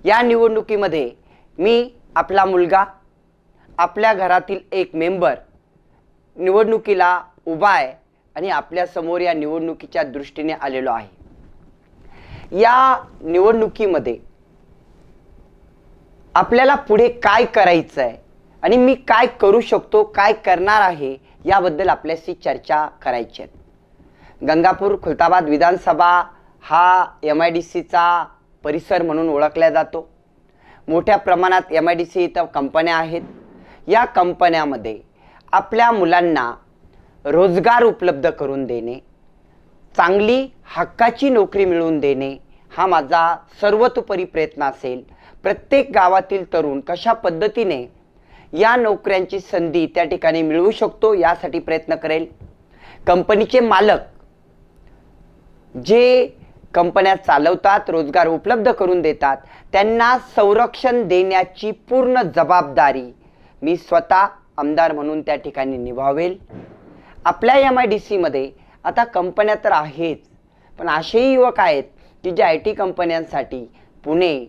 D: या निवडणुकीमध्ये मी आपला मुलगा, आपल्या घरातील एक मेंबर निवडणुकीला उभा आहे आणि आपल्यासमोर या निवडणुकीच्या दृष्टीने आलेलो आहे. या निवडणुकीमध्ये आपल्याला पुढे काय करायचं आहे आणि मी काय करू शकतो, काय करणार आहे याबद्दल आपल्याशी चर्चा करायची आहे. गंगापूर खुलताबाद विधानसभा हा MIDCचा परिसर म्हणून ओळखला जातो. मोठ्या प्रमाणात MIDC इथं कंपन्या आहेत. या कंपन्यामध्ये आपल्या मुलांना रोजगार उपलब्ध करून देणे, चांगली हक्काची नोकरी मिळवून देणे हा माझा सर्वतोपरी प्रयत्न असेल. प्रत्येक गावातील तरुण कशा पद्धतीने या नोकऱ्यांची संधी त्या ठिकाणी मिळवू शकतो यासाठी प्रयत्न करेल. कंपनीचे मालक जे कंपन्या चालवतात, रोजगार उपलब्ध करून देतात, त्यांना संरक्षण देण्याची पूर्ण जबाबदारी मी स्वतः आमदार म्हणून त्या ठिकाणी निभावेल. आपल्या MIDCमध्ये आता कंपन्या तर आहेच, पण असेही युवक आहेत की जे IT कंपन्यांसाठी पुणे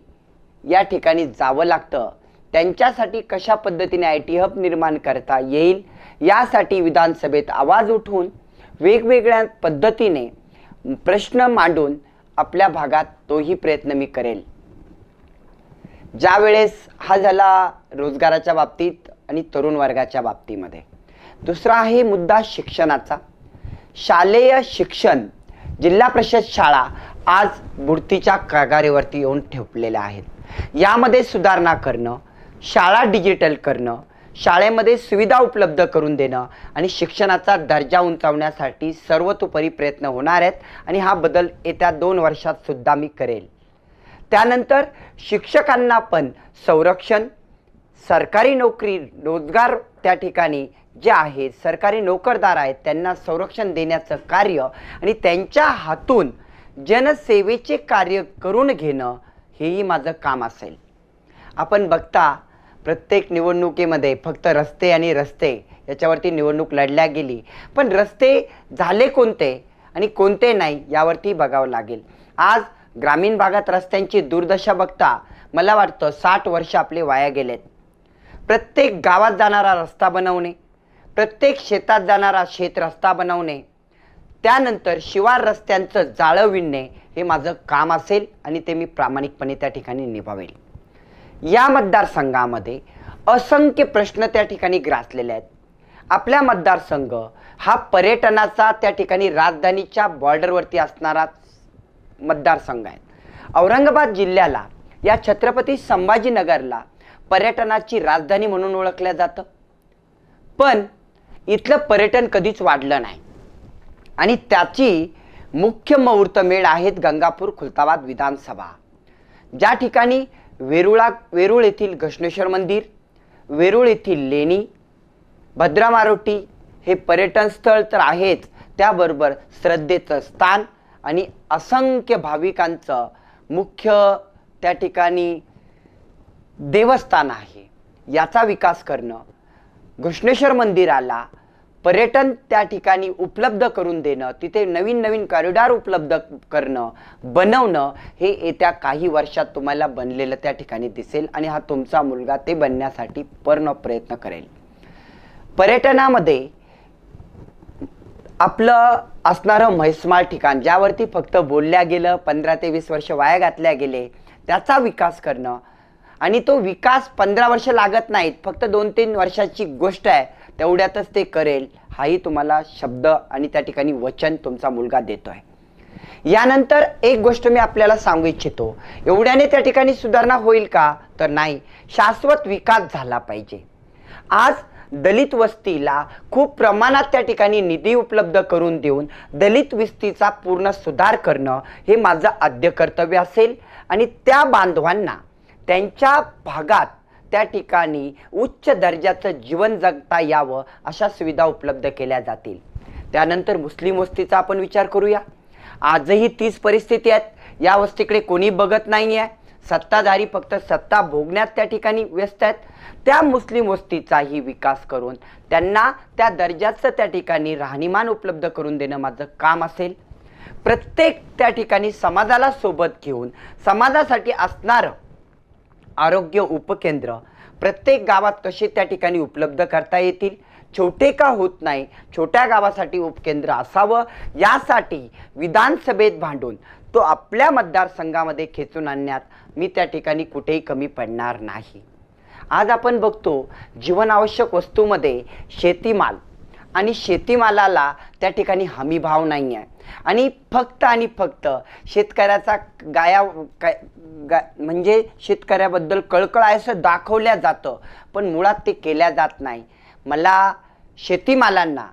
D: या ठिकाणी जावं लागतं. त्यांच्यासाठी कशा पद्धतीने IT हब निर्माण करता येईल यासाठी विधानसभेत आवाज उठवून वेगवेगळ्या पद्धतीने प्रश्न मांडून आपल्या भागात तोही प्रयत्न मी करेल. ज्या वेळेस हा झाला रोजगाराच्या बाबतीत आणि तरुण वर्गाच्या बाबतीमध्ये. दुसरा आहे मुद्दा शिक्षणाचा. शालेय शिक्षण, जिल्हा परिषद शाळा आज बुडतीच्या कागारीवरती येऊन ठेपलेल्या आहेत. यामध्ये सुधारणा करणं, शाळा डिजिटल करणं, शाळेमध्ये सुविधा उपलब्ध करून देणं आणि शिक्षणाचा दर्जा उंचावण्यासाठी सर्वतोपरी प्रयत्न होणार आहेत आणि हा बदल येत्या 2 वर्षात सुद्धा मी करेल. त्यानंतर शिक्षकांना पण संरक्षण, सरकारी नोकरी, रोजगार त्या ठिकाणी जे आहेत सरकारी नोकरदार आहेत त्यांना संरक्षण देण्याचं कार्य आणि त्यांच्या हातून जनसेवेचे कार्य करून घेणं हेही माझं काम असेल. आपण बघता प्रत्येक निवडणुकीमध्ये फक्त रस्ते आणि रस्ते याच्यावरती निवडणूक लढल्या गेली, पण रस्ते झाले कोणते आणि कोणते नाही यावरती बघावं लागेल. आज ग्रामीण भागात रस्त्यांची दुर्दशा बघता मला वाटतं 60 वर्ष आपले वाया गेलेत. प्रत्येक गावात जाणारा रस्ता बनवणे, प्रत्येक शेतात जाणारा शेत रस्ता बनवणे, त्यानंतर शिवार रस्त्यांचं जाळं विणणे हे माझं काम असेल आणि ते मी प्रामाणिकपणे त्या ठिकाणी निभावेल. या मतदारसंघामध्ये असंख्य प्रश्न त्या ठिकाणी ग्रासलेले आहेत. आपल्या मतदारसंघ हा पर्यटनाचा त्या ठिकाणी राजधानीच्या बॉर्डरवरती असणारा मतदारसंघ आहे. औरंगाबाद जिल्ह्याला या छत्रपती संभाजीनगरला पर्यटनाची राजधानी म्हणून ओळखलं जातं, पण इथलं पर्यटन कधीच वाढलं नाही आणि त्याची मुख्य मुहूर्तमेढ आहेत गंगापूर खुलताबाद विधानसभा, ज्या ठिकाणी वेरूळ येथील घृष्णेश्वर मंदिर, वेरूळ येथील लेणी, भद्रामारोटी हे पर्यटन स्थळ तर आहेच, त्याबरोबर श्रद्धेचं स्थान आणि असंख्य भाविकांचं मुख्य त्या ठिकाणी देवस्थान आहे. याचा विकास करणं, घृष्णेश्वर मंदिराला पर्यटन त्या ठिकाणी उपलब्ध करून देणं, तिथे नवीन नवीन कॉरिडॉर उपलब्ध करणं, बनवणं हे येत्या काही वर्षात तुम्हाला बनलेलं त्या ठिकाणी दिसेल आणि हा तुमचा मुलगा ते बनण्यासाठी पूर्ण प्रयत्न करेल. पर्यटनामध्ये आपलं असणारं म्हैसमाळ ठिकाण ज्यावरती फक्त बोलल्या गेलं, 15 ते 20 वर्ष वाया घातल्या गेले, त्याचा विकास करणं आणि तो विकास 15 वर्ष लागत नाहीत, फक्त 2-3 वर्षाची गोष्ट आहे, तेवढ्यातच ते करेल हाही तुम्हाला शब्द आणि त्या ठिकाणी वचन तुमचा मुलगा देतोय. यानंतर एक गोष्ट मी आपल्याला सांगू इच्छितो, एवढ्याने त्या ठिकाणी सुधारणा होईल का, तर नाही, शाश्वत विकास झाला पाहिजे. आज दलित वस्तीला खूप प्रमाणात त्या ठिकाणी निधी उपलब्ध करून देऊन दलित वस्तीचा पूर्ण सुधार करणं हे माझं आद्य कर्तव्य असेल आणि त्या बांधवांना त्यांच्या भागात त्या ठिकाणी उच्च दर्जाचं जीवन जगता यावं अशा सुविधा उपलब्ध केल्या जातील. त्यानंतर मुस्लिम वस्तीचा आपण विचार करूया. आजही तीच परिस्थिती आहे, या वस्तीकडे कोणी बघत नाही आहे, सत्ताधारी फक्त सत्ता भोगण्यात त्या ठिकाणी व्यस्त आहेत. त्या मुस्लिम वस्तीचाही विकास करून त्यांना त्या दर्जाचं त्या ठिकाणी राहणीमान उपलब्ध करून देणं माझं काम असेल. प्रत्येक त्या ठिकाणी समाजाला सोबत घेऊन समाजासाठी असणारं आरोग्य उपकेंद्र प्रत्येक गावात कसे त्या ठिकाणी उपलब्ध करता येतील, छोटे का होत नाही, छोट्या गावासाठी उपकेंद्र असावं, यासाठी विधानसभेत भांडून तो आपल्या मतदारसंघामध्ये खेचून आणण्यात मी त्या ठिकाणी कुठेही कमी पडणार नाही. आज आपण बघतो जीवनावश्यक वस्तूमध्ये शेतीमाल आणि शेतीमालाला त्या ठिकाणी हमी भाव नाही आहे आणि फक्त शेतकऱ्याचा म्हणजे शेतकऱ्याबद्दल कळकळ आहे असं दाखवल्या जातं, पण मुळात ते केल्या जात नाही. मला शेतीमालांना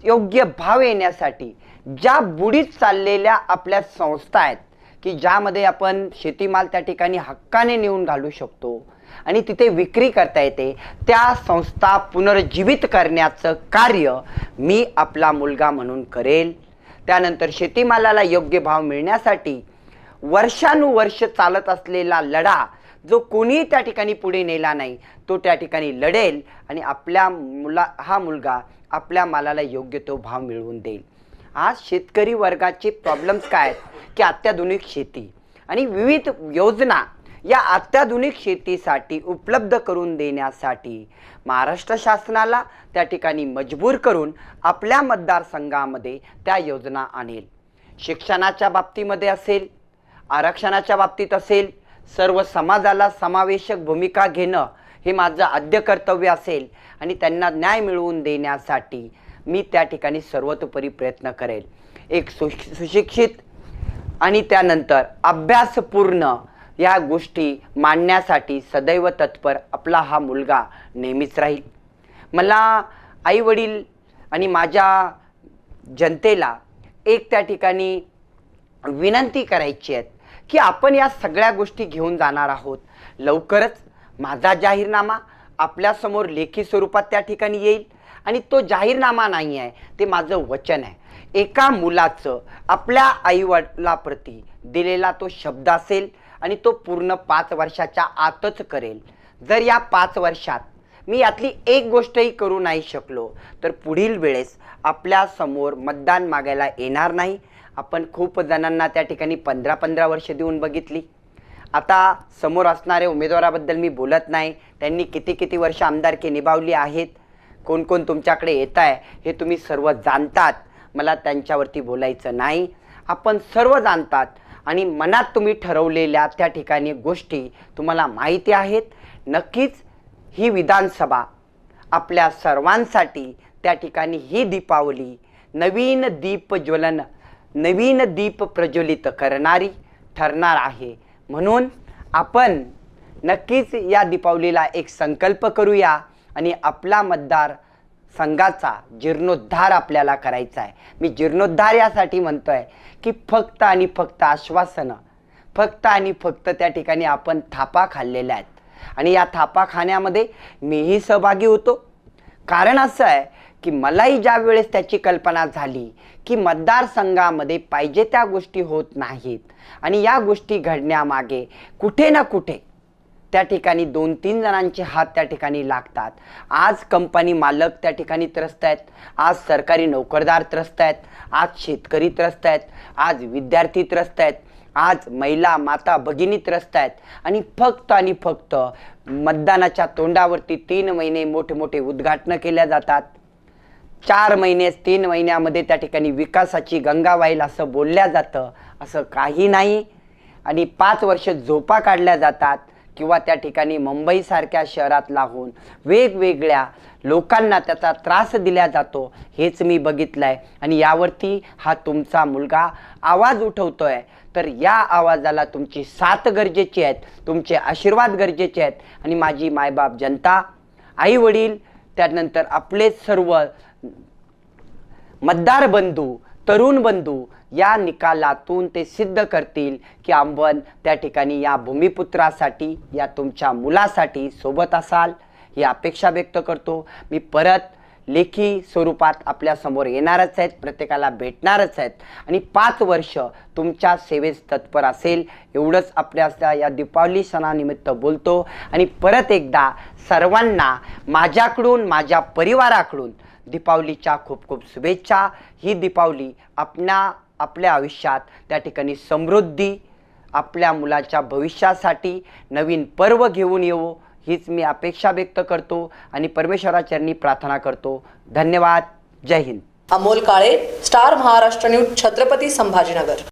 D: योग्य भाव येण्यासाठी ज्या बुडीत चाललेल्या आपल्या संस्था आहेत की ज्यामध्ये आपण शेतीमाल त्या ठिकाणी हक्काने नेऊन घालू शकतो आणि तिथे विक्री करता येते, त्या संस्था पुनर्जीवित करण्याचं कार्य मी आपला मुलगा म्हणून करेल. त्यानंतर शेतीमालाला योग्य भाव मिळण्यासाठी वर्षानुवर्ष चालत असलेला लढा जो कोणी त्या ठिकाणी पुढे नेला नाही तो त्या ठिकाणी लढेल आणि आपल्या हा मुलगा आपल्या मालाला योग्य तो भाव मिळवून देईल. आज शेतकरी वर्गाचे प्रॉब्लेम्स काय आहेत की अत्याधुनिक शेती आणि विविध योजना या अत्याधुनिक शेतीसाठी उपलब्ध करून देण्यासाठी महाराष्ट्र शासनाला त्या ठिकाणी मजबूर करून आपल्या मतदारसंघामध्ये त्या योजना आणेल. शिक्षणाच्या बाबतीमध्ये असेल, आरक्षणाच्या बाबतीत असेल, सर्व समाजाला समावेशक भूमिका घेणं हे माझं आद्य कर्तव्य असेल आणि त्यांना न्याय मिळवून देण्यासाठी मी त्या ठिकाणी सर्वतोपरी प्रयत्न करेल. एक सुशिक्षित आणि त्यानंतर अभ्यासपूर्ण या गोष्टी मांडण्यासाठी सदैव तत्पर आपला हा मुलगा नेहमीच राहील. मला आई वडील आणि माझ्या जनतेला एक त्या ठिकाणी विनंती करायची आहे की आपण या सगळ्या गोष्टी घेऊन जाणार आहोत. लवकरच माझा जाहीरनामा आपल्यासमोर लेखी स्वरूपात त्या ठिकाणी येईल आणि तो जाहीरनामा नाही आहे, ते माझं वचन आहे. एका मुलाचं आपल्या आईवडिलाप्रती दिलेला तो शब्द असेल आणि तो पूर्ण 5 वर्षाच्या आतच करेल. जर या 5 वर्षात मी यातली एक गोष्टही करू नाही शकलो तर पुढील वेळेस आपल्या समोर मतदान मागायला येणार नाही. आपण खूप जणांना त्या ठिकाणी 15-15 वर्ष देऊन बघितली. आता समोर असणाऱ्या उमेदवाराबद्दल मी बोलत नाही, त्यांनी किती वर्ष आमदारकी निभावली आहेत, कोण कोण तुमच्याकडे येत आहे हे तुम्ही सर्व जाणतात. मला त्यांच्यावरती बोलायचं नाही. आपण सर्व जाणतात आणि मनात तुम्ही ठरवलेल्या त्या ठिकाणी गोष्टी तुम्हाला माहिती आहेत. नक्कीच ही विधानसभा आपल्या सर्वांसाठी त्या ठिकाणी ही दीपावली नवीन दीप प्रज्वलित करणारी ठरणार आहे. म्हणून आपण नक्कीच या दीपावलीला एक संकल्प करूया आणि आपला मतदार संघाचा जीर्णोद्धार आपल्याला करायचा आहे. मी जीर्णोद्धार यासाठी म्हणतोय की फक्त आणि फक्त आश्वासनं, फक्त आणि फक्त त्या ठिकाणी आपण थापा खाल्लेल्या आहेत आणि या थापा खाण्यामध्ये मीही सहभागी होतो. कारण असं आहे की मलाही ज्या वेळेस त्याची कल्पना झाली की मतदारसंघामध्ये पाहिजे त्या गोष्टी होत नाहीत आणि या गोष्टी घडण्यामागे कुठे ना कुठे त्या ठिकाणी 2-3 जणांचे हात त्या ठिकाणी लागतात. आज कंपनी मालक त्या ठिकाणी त्रस्त आहेत, आज सरकारी नोकरदार त्रस्त आहेत, आज शेतकरी त्रस्त आहेत, आज विद्यार्थी त्रस्त आहेत, आज महिला माता भगिनी त्रस्त आहेत आणि फक्त मतदानाच्या तोंडावरती 3 महिने मोठे उद्घाटनं केल्या जातात. 4 महिने 3 महिन्यामध्ये त्या ठिकाणी विकासाची गंगा वाहील असं बोलल्या जातं. असं काही नाही. आणि 5 वर्ष झोपा काढल्या जातात किंवा त्या ठिकाणी मुंबईसारख्या शहरात लागून वेगवेगळ्या लोकांना त्याचा त्रास दिला जातो. हेच मी बघितलं आहे आणि यावरती हा तुमचा मुलगा आवाज उठवतोय. तर या आवाजाला तुमची साथ गरजेची आहेत, तुमचे आशीर्वाद गरजेचे आहेत. आणि माझी मायबाप जनता, आई वडील, त्यानंतर आपले सर्व मतदार बंधू, तरुण बंधू या निकालातून ते सिद्ध करतील की आपण त्या ठिकाणी या भूमिपुत्रासाठी, या तुमच्या मुलासाठी सोबत असाल ही अपेक्षा व्यक्त करतो. मी परत लेखी स्वरूपात आपल्या समोर येणारच आहेत, प्रत्येकाला भेटणारच आहेत आणि 5 वर्ष तुमच्या सेवेस तत्पर असेल एवढंच आपल्या या दीपावली सणानिमित्त बोलतो. आणि परत एकदा सर्वांना माझ्याकडून, माझ्या परिवाराकडून दीपावलीच्या खूप शुभेच्छा. ही दीपावली आपल्या आयुष्यात त्या ठिकाणी समृद्धी, आपल्या मुलाच्या भविष्यासाठी नवीन पर्व घेऊन येऊ हीच मी अपेक्षा व्यक्त करतो आणि परमेश्वराचरणी प्रार्थना करतो. धन्यवाद. जय हिंद.
I: Amol Kale, star Maharashtra news, Chhatrapati Sambhajinagar.